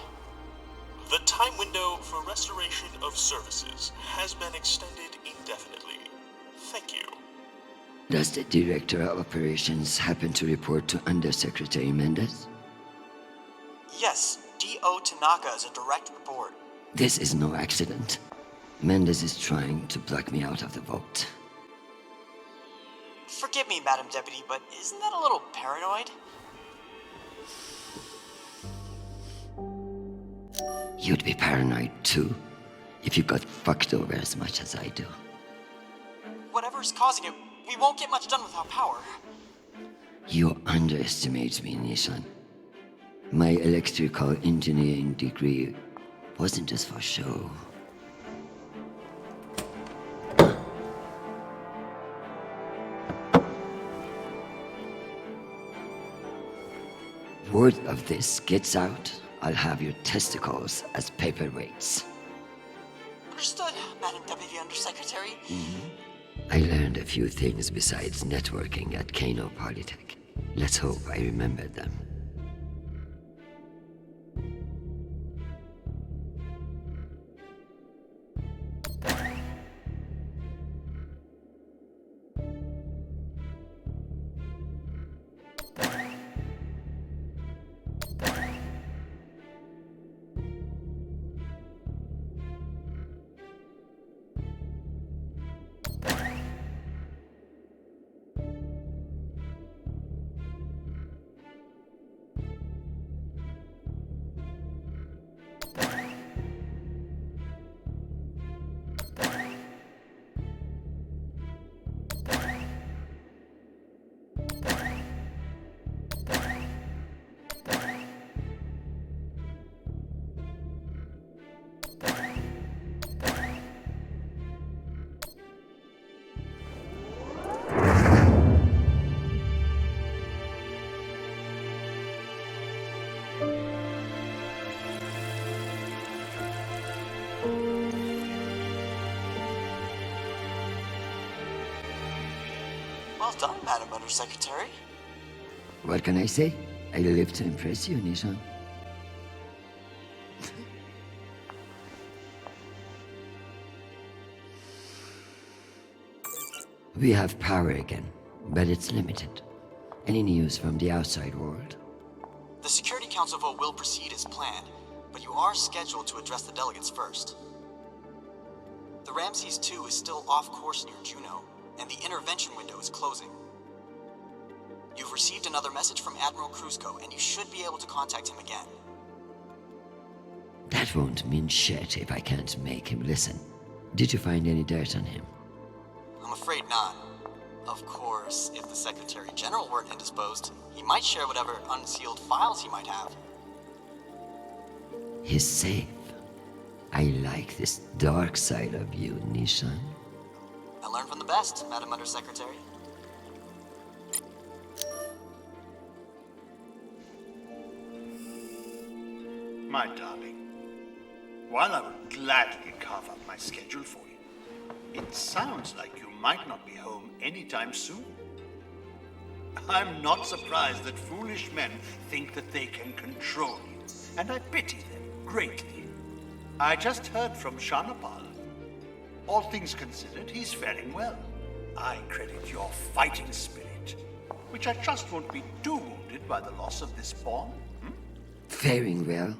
The time window for restoration of services has been extended indefinitely. Thank you. Does the Director of Operations happen to report to Undersecretary Mendez? Yes, D.O. Tanaka is a direct report. This is no accident. Mendez is trying to block me out of the vault. Forgive me, Madam Deputy, but isn't that a little paranoid? You'd be paranoid too, if you got fucked over as much as I do. Whatever's causing it, we won't get much done without power. You underestimate me, Nishan. My electrical engineering degree wasn't just for show. Word of this gets out, I'll have your testicles as paperweights. Understood, Madam Deputy Undersecretary. I learned a few things besides networking at Kano Polytech. Let's hope I remember them. Well done, Madam Undersecretary. What can I say? I live to impress you, Nishan. We have power again, but it's limited. Any news from the outside world? The Security Council vote will proceed as planned, but you are scheduled to address the delegates first. The Ramses II is still off course near Juno, and the intervention window is closing. You've received another message from Admiral Kruzko, and you should be able to contact him again. That won't mean shit if I can't make him listen. Did you find any dirt on him? I'm afraid not. Of course, if the Secretary General weren't indisposed, he might share whatever unsealed files he might have. He's safe. I like this dark side of you, Nishan. I learned from the best, Madam Undersecretary. My darling, while I would gladly carve up my schedule for you, it sounds like you might not be home anytime soon. I'm not surprised that foolish men think that they can control you, and I pity them greatly. I just heard from Shanapal. All things considered, he's faring well. I credit your fighting spirit, which I trust won't be too wounded by the loss of this pawn. Faring well?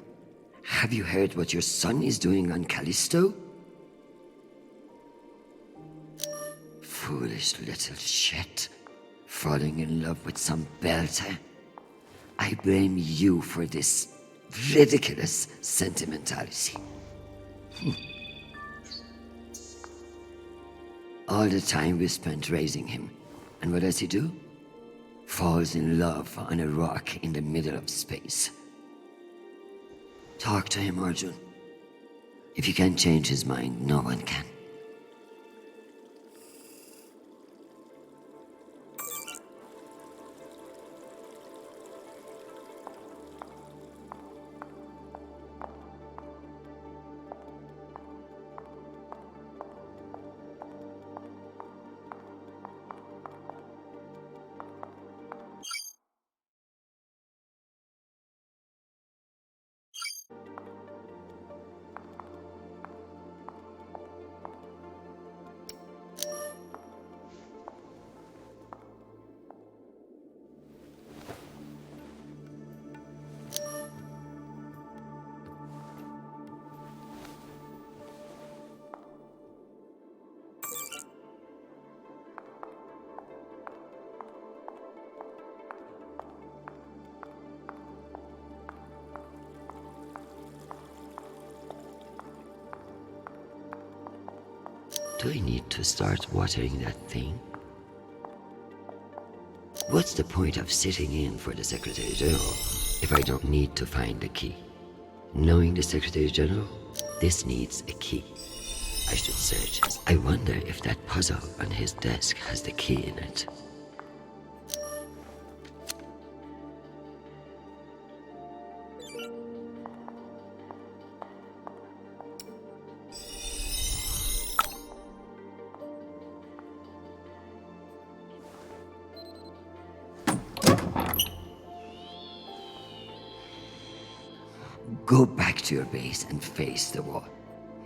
Have you heard what your son is doing on Callisto? Foolish little shit. Falling in love with some belter. I blame you for this ridiculous sentimentality. All the time we spent raising him. And what does he do? Falls in love on a rock in the middle of space. Talk to him, Arjun. If you can't change his mind, no one can. Do I need to start watering that thing? What's the point of sitting in for the Secretary General if I don't need to find the key? Knowing the Secretary General, this needs a key. I should search. I wonder if that puzzle on his desk has the key in it. Go back to your base and face the wall.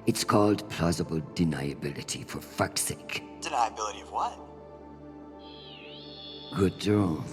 It's called plausible deniability, for fuck's sake. Deniability of what? Good drone.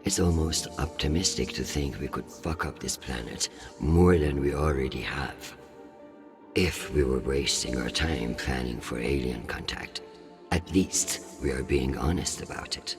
It's almost optimistic to think we could fuck up this planet more than we already have. If we were wasting our time planning for alien contact, at least we are being honest about it.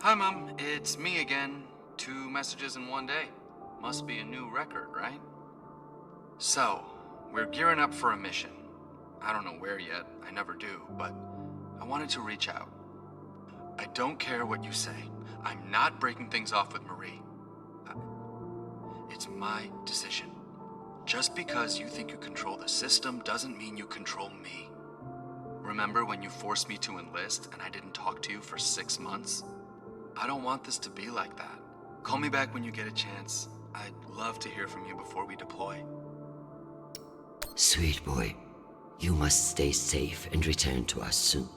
Hi, Mom. It's me again. 2 messages in one day. Must be a new record, right? So, we're gearing up for a mission. I don't know where yet. I never do, but I wanted to reach out. I don't care what you say. I'm not breaking things off with Marie. It's my decision. Just because you think you control the system doesn't mean you control me. Remember when you forced me to enlist and I didn't talk to you for 6 months? I don't want this to be like that. Call me back when you get a chance. I'd love to hear from you before we deploy. Sweet boy, you must stay safe and return to us soon.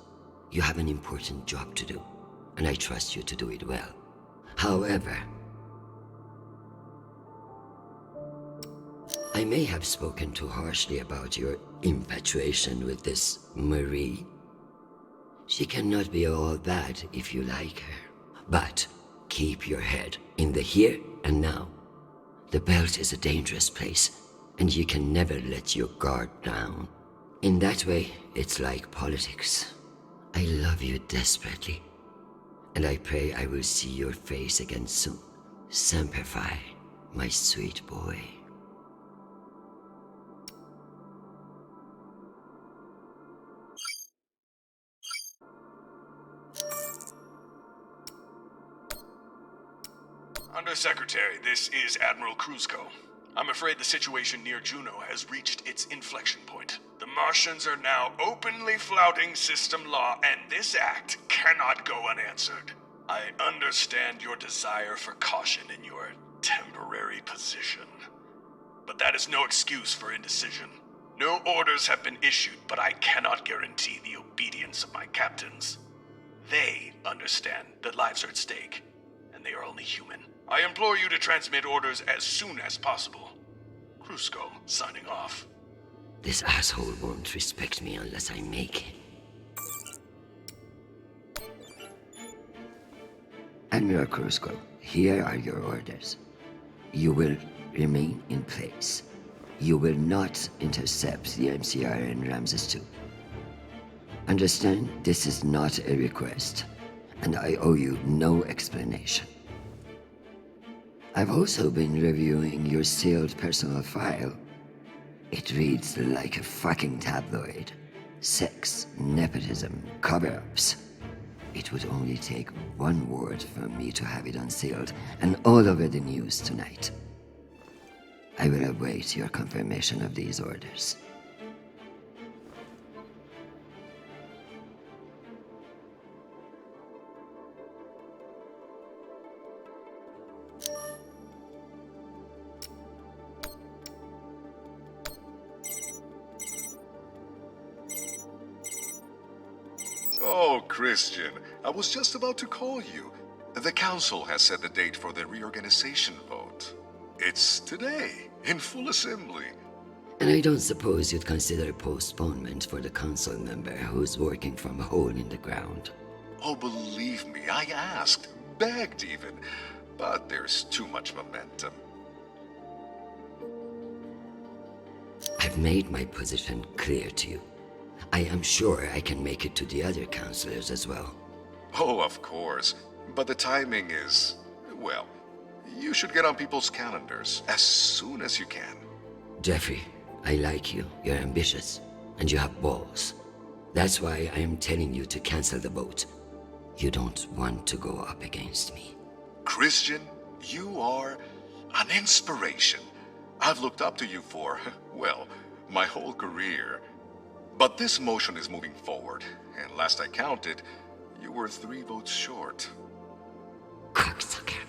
You have an important job to do, and I trust you to do it well. However, I may have spoken too harshly about your infatuation with this Marie. She cannot be all bad if you like her. But keep your head in the here and now. The Belt is a dangerous place, and you can never let your guard down. In that way, it's like politics. I love you desperately, and I pray I will see your face again soon. Semper Fi, my sweet boy. Undersecretary, this is Admiral Kruzko. I'm afraid the situation near Juno has reached its inflection point. The Martians are now openly flouting system law, and this act cannot go unanswered. I understand your desire for caution in your temporary position, but that is no excuse for indecision. No orders have been issued, but I cannot guarantee the obedience of my captains. They understand that lives are at stake, and they are only human. I implore you to transmit orders as soon as possible. Kruzko, signing off. This asshole won't respect me unless I make him. Admiral Kruzko, here are your orders. You will remain in place. You will not intercept the MCR in Ramses II. Understand, this is not a request, and I owe you no explanation. I've also been reviewing your sealed personal file. It reads like a fucking tabloid. Sex, nepotism, cover-ups. It would only take one word from me to have it unsealed and all over the news tonight. I will await your confirmation of these orders. Oh, Christian, I was just about to call you. The council has set the date for the reorganization vote. It's today, in full assembly. And I don't suppose you'd consider postponement for the council member who's working from a hole in the ground. Oh, believe me, I asked, begged even, but there's too much momentum. I've made my position clear to you. I am sure I can make it to the other councilors as well. Oh, of course, but the timing is, well, you should get on people's calendars as soon as you can. Jeffrey, I like you. You're ambitious, and you have balls. That's why I am telling you to cancel the vote. You don't want to go up against me. Christian, you are an inspiration. I've looked up to you for, well, my whole career. But this motion is moving forward, and last I counted, you were 3 votes short. Cocksucker.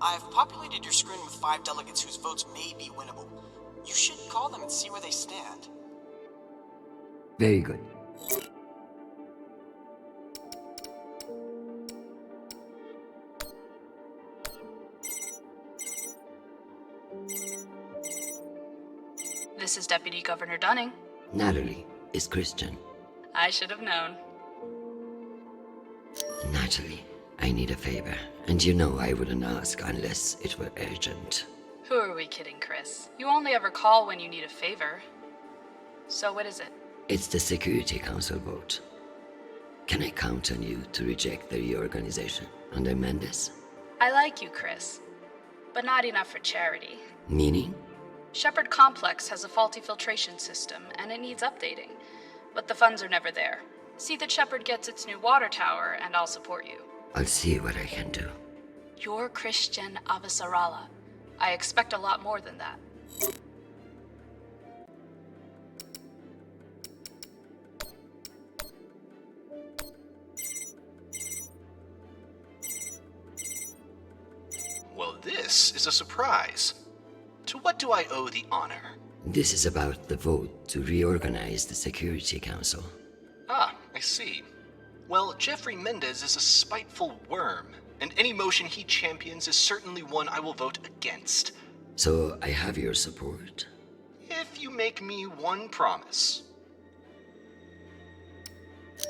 I've populated your screen with 5 delegates whose votes may be winnable. You should call them and see where they stand. Very good. This is Deputy Governor Dunning. Natalie is Christian. I should have known. Natalie, I need a favor, and you know I wouldn't ask unless it were urgent. Who are we kidding, Chris? You only ever call when you need a favor. So what is it? It's the Security Council vote. Can I count on you to reject the reorganization and amend this? I like you, Chris. But not enough for charity. Meaning? Shepherd Complex has a faulty filtration system, and it needs updating. But the funds are never there. See that Shepherd gets its new water tower, and I'll support you. I'll see what I can do. You're Christian Avasarala. I expect a lot more than that. this is a surprise. To what do I owe the honor? This is about the vote to reorganize the Security Council. Ah, I see. Well, Jeffrey Mendez is a spiteful worm, and any motion he champions is certainly one I will vote against. So I have your support. If you make me one promise.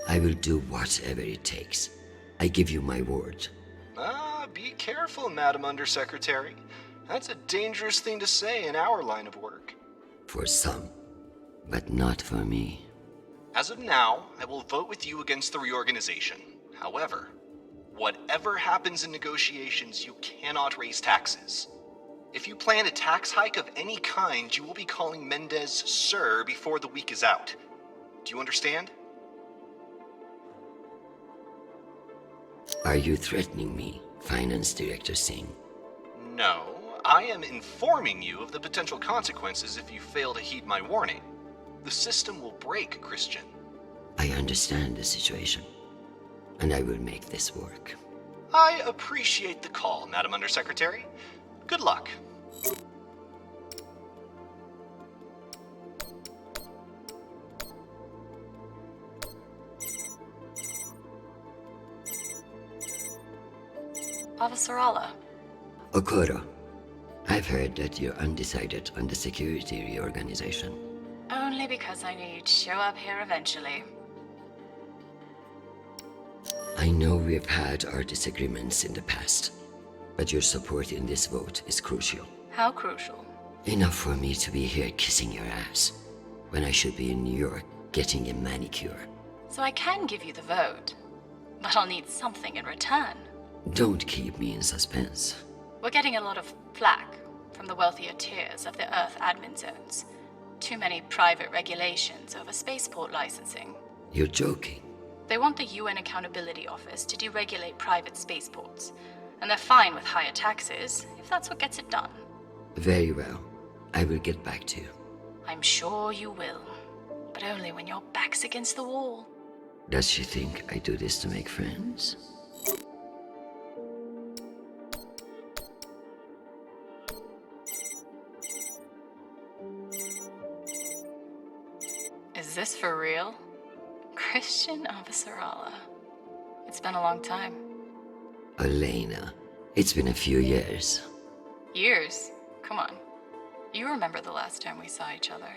I will do whatever it takes. I give you my word. Ah, be careful, Madam Undersecretary. That's a dangerous thing to say in our line of work. For some, but not for me. As of now, I will vote with you against the reorganization. However, whatever happens in negotiations, you cannot raise taxes. If you plan a tax hike of any kind, you will be calling Mendez Sir before the week is out. Do you understand? Are you threatening me, Finance Director Singh? No, I am informing you of the potential consequences if you fail to heed my warning. The system will break, Christian. I understand the situation, and I will make this work. I appreciate the call, Madam Undersecretary. Good luck. Avasarala. Okoro, I've heard that you're undecided on the security reorganization. Only because I need to show up here eventually. I know we've had our disagreements in the past, but your support in this vote is crucial. How crucial? Enough for me to be here kissing your ass, when I should be in New York getting a manicure. So I can give you the vote, but I'll need something in return. Don't keep me in suspense. We're getting a lot of flack from the wealthier tiers of the Earth admin zones. Too many private regulations over spaceport licensing. You're joking. They want the UN Accountability Office to deregulate private spaceports, and they're fine with higher taxes if that's what gets it done. Very well. I will get back to you. I'm sure you will, but only when your back's against the wall. Does she think I do this to make friends? Is this for real? Christian Avasarala. It's been a long time. Elena, it's been a few years. Years? Come on. You remember the last time we saw each other.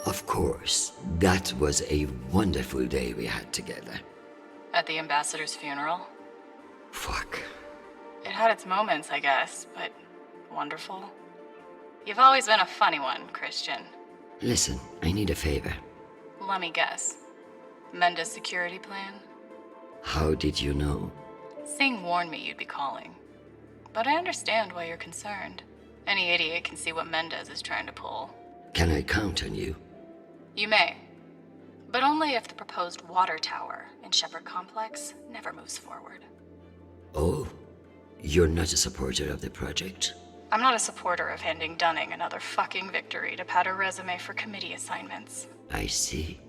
Of course. That was a wonderful day we had together. At the ambassador's funeral? Fuck. It had its moments, I guess, but wonderful. You've always been a funny one, Christian. Listen, I need a favor. Let me guess. Menda's security plan? How did you know? Singh warned me you'd be calling. But I understand why you're concerned. Any idiot can see what Mendez is trying to pull. Can I count on you? You may. But only if the proposed water tower in Shepherd Complex never moves forward. Oh, you're not a supporter of the project? I'm not a supporter of handing Dunning another fucking victory to pad her resume for committee assignments. I see.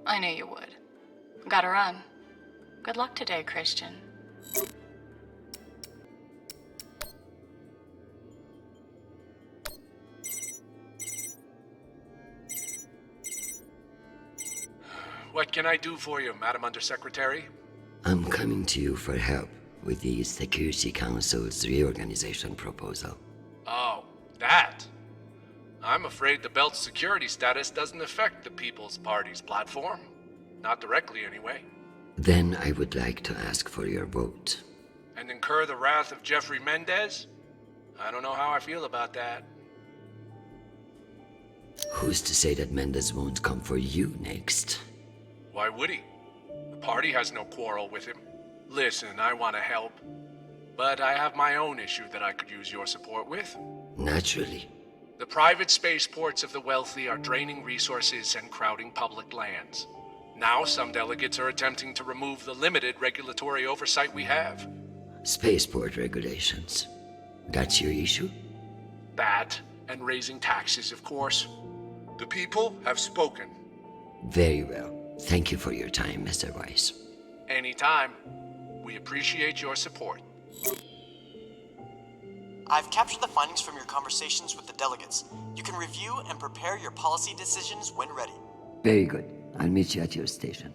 I knew you would. Gotta run. Good luck today, Christian. What can I do for you, Madam Undersecretary? I'm coming to you for help with the Security Council's reorganization proposal. Oh, that? I'm afraid the belt's security status doesn't affect the People's Party's platform. Not directly, anyway. Then I would like to ask for your vote. And incur the wrath of Jeffrey Mendez? I don't know how I feel about that. Who's to say that Mendez won't come for you next? Why would he? The party has no quarrel with him. Listen, I want to help. But I have my own issue that I could use your support with. Naturally. The private spaceports of the wealthy are draining resources and crowding public lands. Now some delegates are attempting to remove the limited regulatory oversight we have. Spaceport regulations. That's your issue? That, and raising taxes, of course. The people have spoken. Very well. Thank you for your time, Mr. Weiss. Anytime. We appreciate your support. I've captured the findings from your conversations with the delegates. You can review and prepare your policy decisions when ready. Very good. I'll meet you at your station.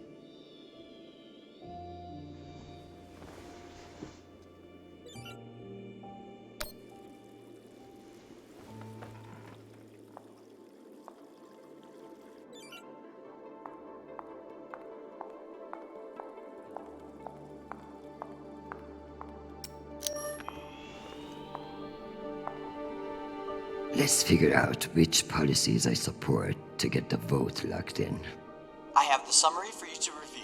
Let's figure out which policies I support to get the vote locked in. I have the summary for you to review.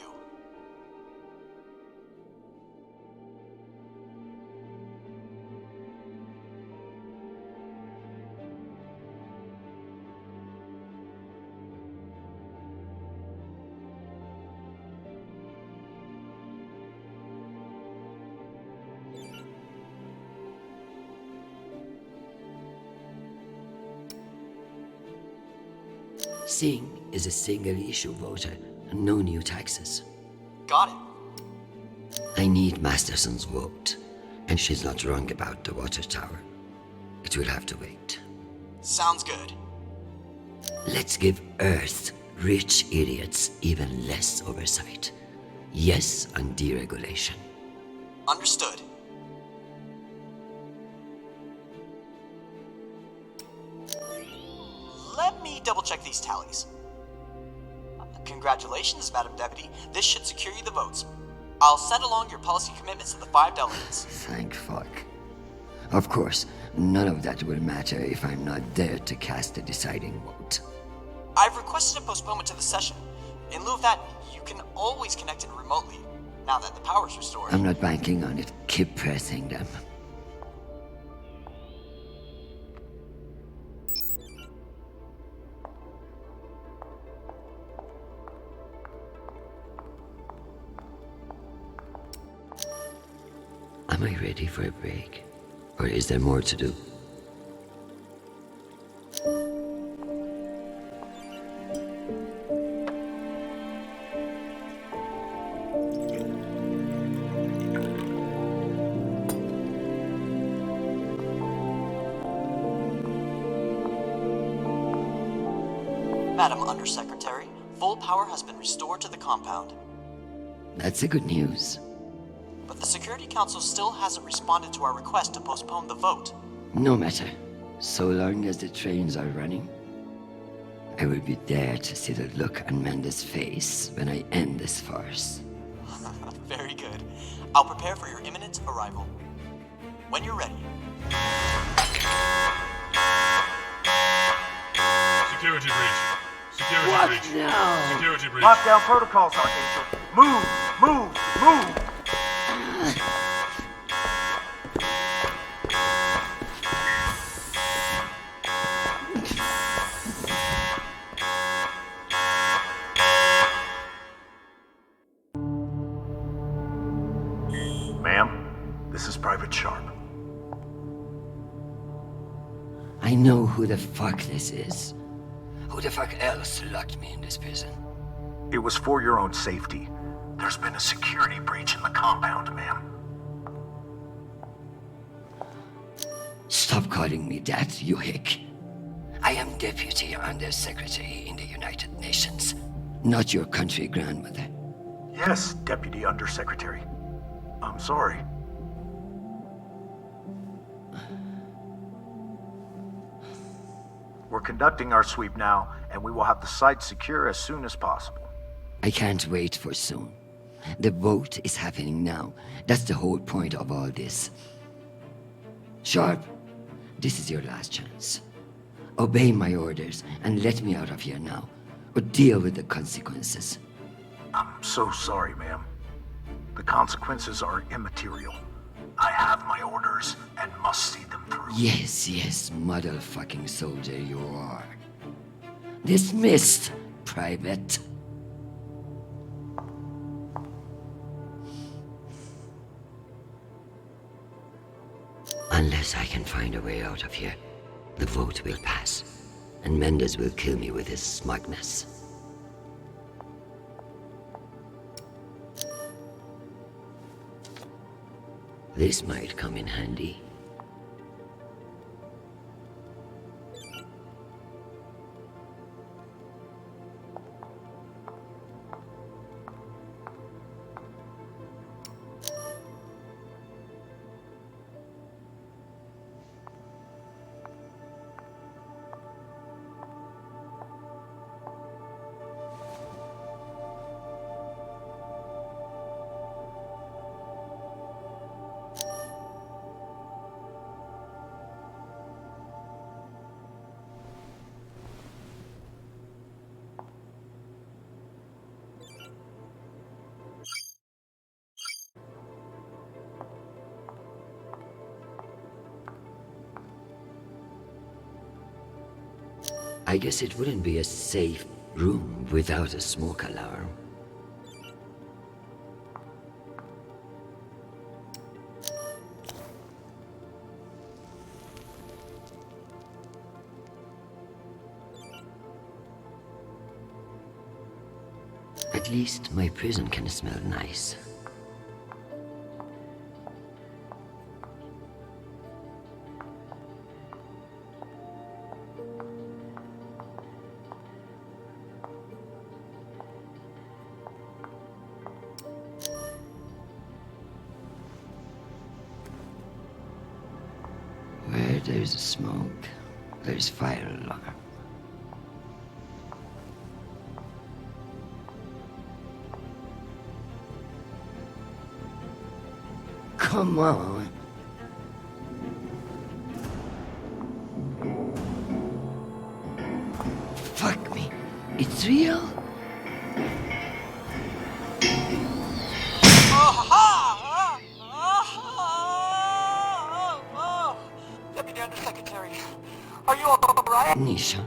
Singh is a single-issue voter, and no new taxes. Got it. I need Masterson's vote, and she's not wrong about the water tower. It will have to wait. Sounds good. Let's give Earth rich idiots even less oversight. Yes on deregulation. Understood. Let me double-check these tallies. Congratulations, Madam Deputy. This should secure you the votes. I'll send along your policy commitments to the 5 delegates. Thank fuck. Of course, none of that will matter if I'm not there to cast the deciding vote. I've requested a postponement to the session. In lieu of that, you can always connect in remotely, now that the power's restored. I'm not banking on it. Keep pressing them. Am I ready for a break? Or is there more to do? Madam Undersecretary, full power has been restored to the compound. That's the good news. But the Security Council still hasn't responded to our request to postpone the vote. No matter. So long as the trains are running, I will be there to see the look on Mendes' face when I end this farce. Very good. I'll prepare for your imminent arrival. When you're ready. Security breach. Security What breach. now? Security breach. Lockdown protocols, Archangel. Move! Move! Move! Ma'am, this is Private Sharp. I know who the fuck this is. Who the fuck else locked me in this prison? It was for your own safety. There's been a security breach in the compound, ma'am. Stop calling me that, you hick. I am Deputy Undersecretary in the United Nations, not your country grandmother. Yes, Deputy Undersecretary. I'm sorry. We're conducting our sweep now, and we will have the site secure as soon as possible. I can't wait for soon. The vote is happening now. That's the whole point of all this. Sharp, this is your last chance. Obey my orders and let me out of here now, or deal with the consequences. I'm so sorry, ma'am. The consequences are immaterial. I have my orders and must see them through. Yes, motherfucking soldier you are. Dismissed, Private. Unless I can find a way out of here, the vote will pass, and Mendes will kill me with his smugness. This might come in handy. I guess it wouldn't be a safe room without a smoke alarm. At least my prison can smell nice. Where there's smoke, there's fire alarm. Come on. Fuck me. It's real? Deputy Undersecretary, are you alright? Nisha.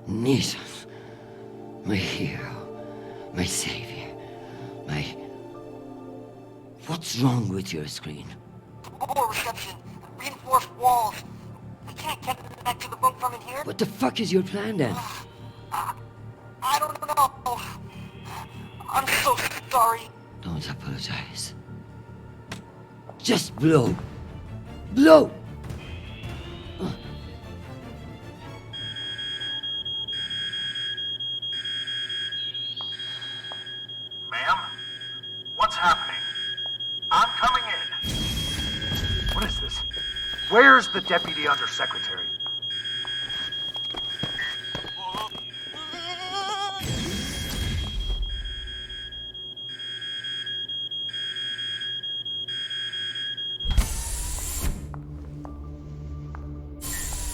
Nisha. My hero. My savior. My... What's wrong with your screen? Poor reception. Reinforced walls. I can't connect to the boat from in here. What the fuck is your plan then? I don't know. I'm so sorry. Don't apologize. Just blow. Blow! Ma'am? What's happening? I'm coming in. What is this? Where's the Deputy Undersecretary?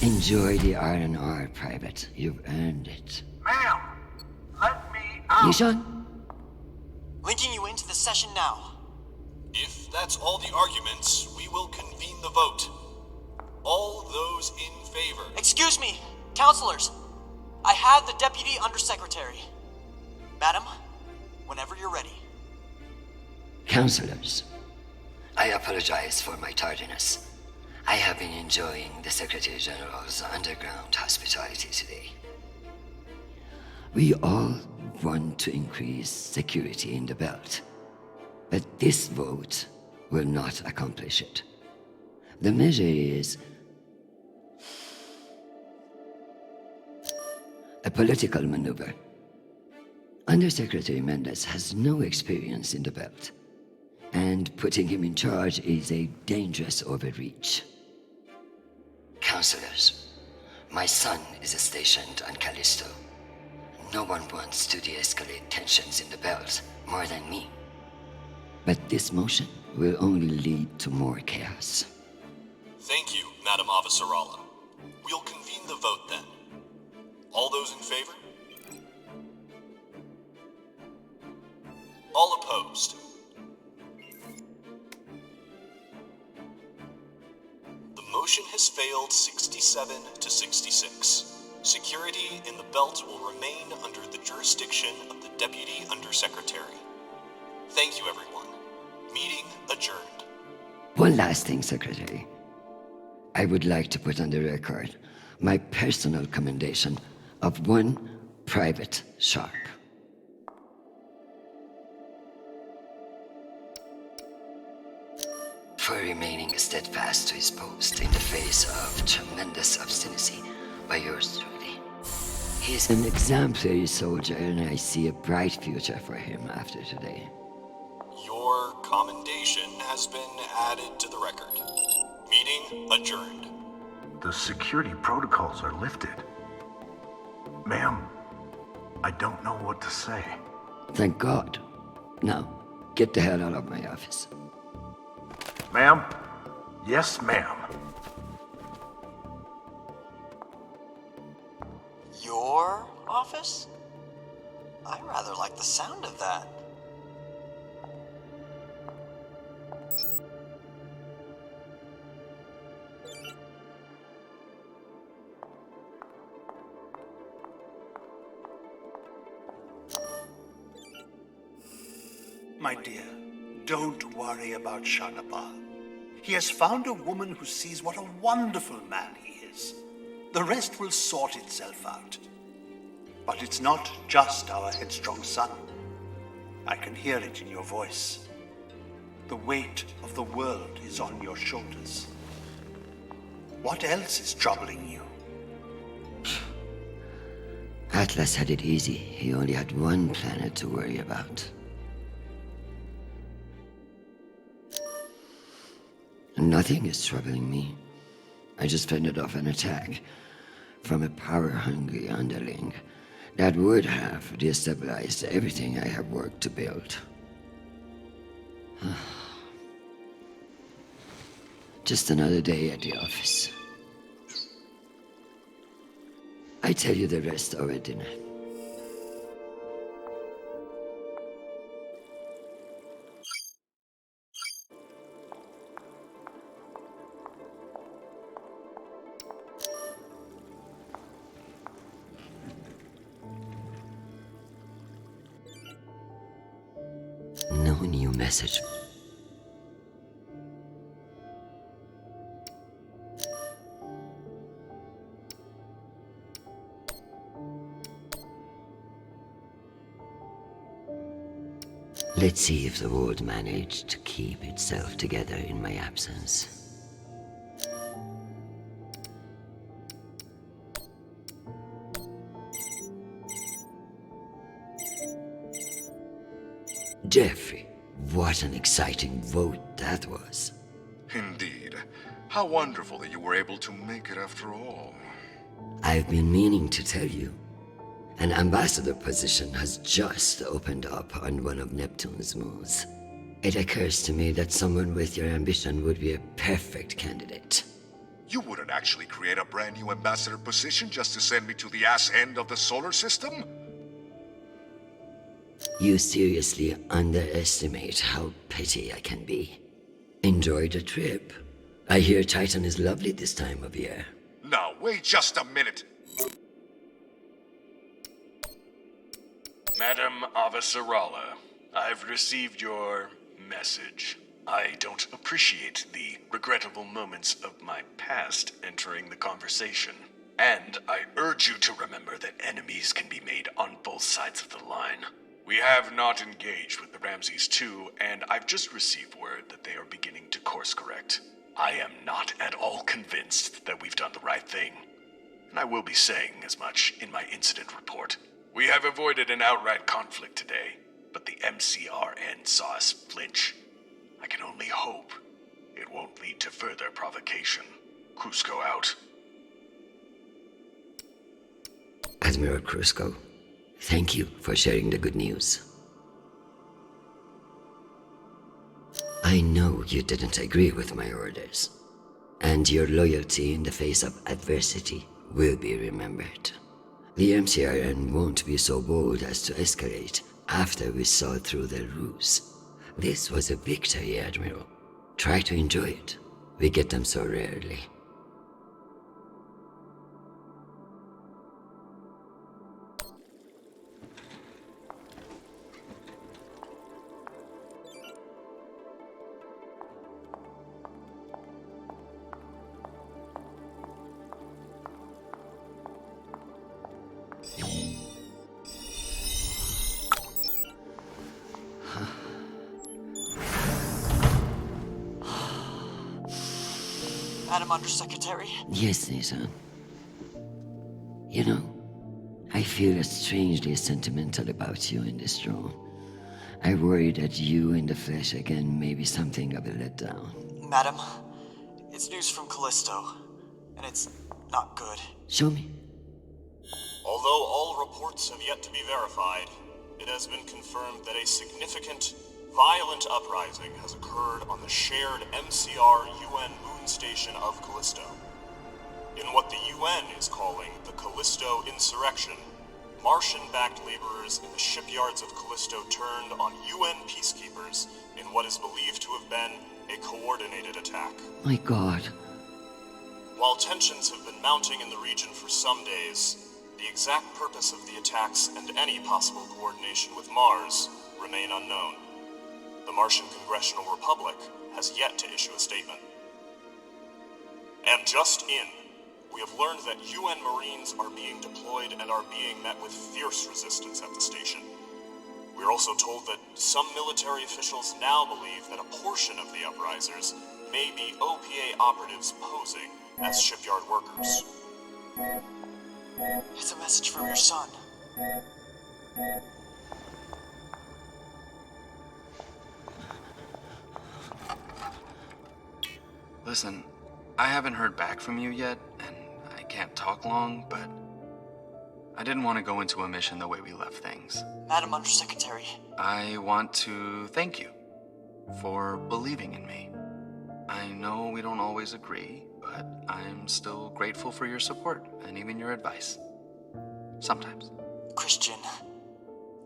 Enjoy the R&R, Private. You've earned it. Ma'am! Let me out! Nishan? Linking you into the session now. If that's all the arguments, we will convene the vote. All those in favor. Excuse me, counselors. I have the Deputy Undersecretary. Madam, whenever you're ready. Counselors, I apologize for my tardiness. I have been enjoying the Secretary General's underground hospitality today. We all want to increase security in the belt, but this vote will not accomplish it. The measure is a political maneuver. Undersecretary Mendez has no experience in the belt, and putting him in charge is a dangerous overreach. Counselors, my son is stationed on Callisto. No one wants to de-escalate tensions in the belt more than me. But this motion will only lead to more chaos. Thank you, Madam Avasarala. We'll convene the vote then. All those in favor? All opposed? The motion has failed 67 to 66. Security in the belt will remain under the jurisdiction of the Deputy Undersecretary. Thank you, everyone. Meeting adjourned. One last thing, Secretary. I would like to put on the record my personal commendation of one Private Sharp. for remaining steadfast to his post in the face of tremendous obstinacy by yours truly. He's an exemplary soldier, and I see a bright future for him after today. Your commendation has been added to the record. Meeting adjourned. The security protocols are lifted. Ma'am, I don't know what to say. Thank God. Now, get the hell out of my office. Ma'am? Yes, ma'am. Your office? I rather like the sound of that. My dear, don't worry about Shanapal. He has found a woman who sees what a wonderful man he is. The rest will sort itself out. But it's not just our headstrong son. I can hear it in your voice. The weight of the world is on your shoulders. What else is troubling you? Atlas had it easy. He only had one planet to worry about. Nothing is troubling me. I just fended off an attack from a power-hungry underling that would have destabilized everything I have worked to build. Just another day at the office. I tell you the rest over dinner. No new message. Let's see if the world managed to keep itself together in my absence. Jeffrey, what an exciting vote that was. Indeed. How wonderful that you were able to make it after all. I've been meaning to tell you. An ambassador position has just opened up on one of Neptune's moons. It occurs to me that someone with your ambition would be a perfect candidate. You wouldn't actually create a brand new ambassador position just to send me to the ass end of the solar system? You seriously underestimate how petty I can be. Enjoy the trip. I hear Titan is lovely this time of year. Now, wait just a minute. Madam Avasarala, I've received your message. I don't appreciate the regrettable moments of my past entering the conversation. And I urge you to remember that enemies can be made on both sides of the line. We have not engaged with the Ramses II, and I've just received word that they are beginning to course correct. I am not at all convinced that we've done the right thing, and I will be saying as much in my incident report. We have avoided an outright conflict today, but the MCRN saw us flinch. I can only hope it won't lead to further provocation. Cusco out. Admiral Cusco, thank you for sharing the good news. I know you didn't agree with my orders, and your loyalty in the face of adversity will be remembered. The MCRN won't be so bold as to escalate after we saw through their ruse. This was a victory, Admiral. Try to enjoy it. We get them so rarely. Madam Undersecretary? Yes, Nathan. You know, I feel strangely sentimental about you in this role. I worry that you in the flesh again may be something of a letdown. Madam, it's news from Callisto, and it's not good. Show me. Although all reports have yet to be verified, it has been confirmed that a significant, violent uprising has occurred on the shared MCR-UN moon station of Callisto. In what the UN is calling the Callisto Insurrection, Martian-backed laborers in the shipyards of Callisto turned on UN peacekeepers in what is believed to have been a coordinated attack. My God. While tensions have been mounting in the region for some days, the exact purpose of the attacks and any possible coordination with Mars remain unknown. The Martian Congressional Republic has yet to issue a statement. And just in, we have learned that UN Marines are being deployed and are being met with fierce resistance at the station. We're also told that some military officials now believe that a portion of the uprisers may be OPA operatives posing as shipyard workers. It's a message from your son. Listen, I haven't heard back from you yet, and I can't talk long, but I didn't want to go into a mission the way we left things. Madam Undersecretary. I want to thank you for believing in me. I know we don't always agree, but I'm still grateful for your support and even your advice. Sometimes. Christian,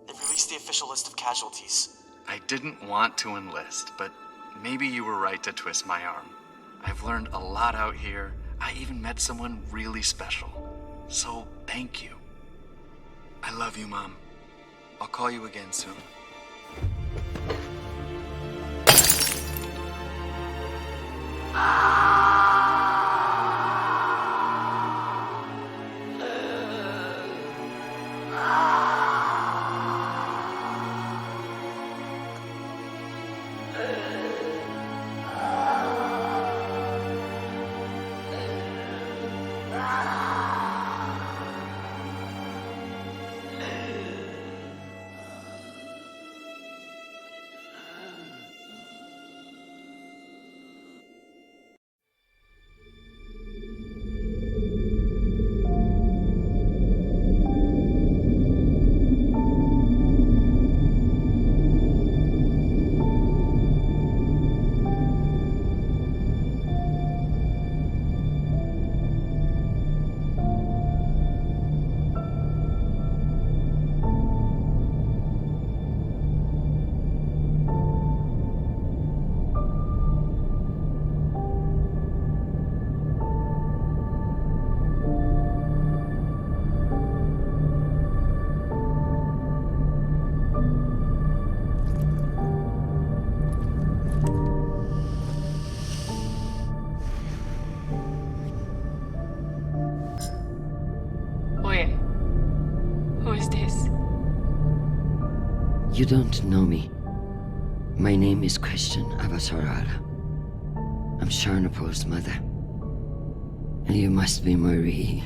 they've released the official list of casualties. I didn't want to enlist, but maybe you were right to twist my arm. I've learned a lot out here. I even met someone really special. So, thank you. I love you, Mom. I'll call you again soon. You don't know me. My name is Christian Avasarala. I'm Sharnapur's mother. And you must be Marie.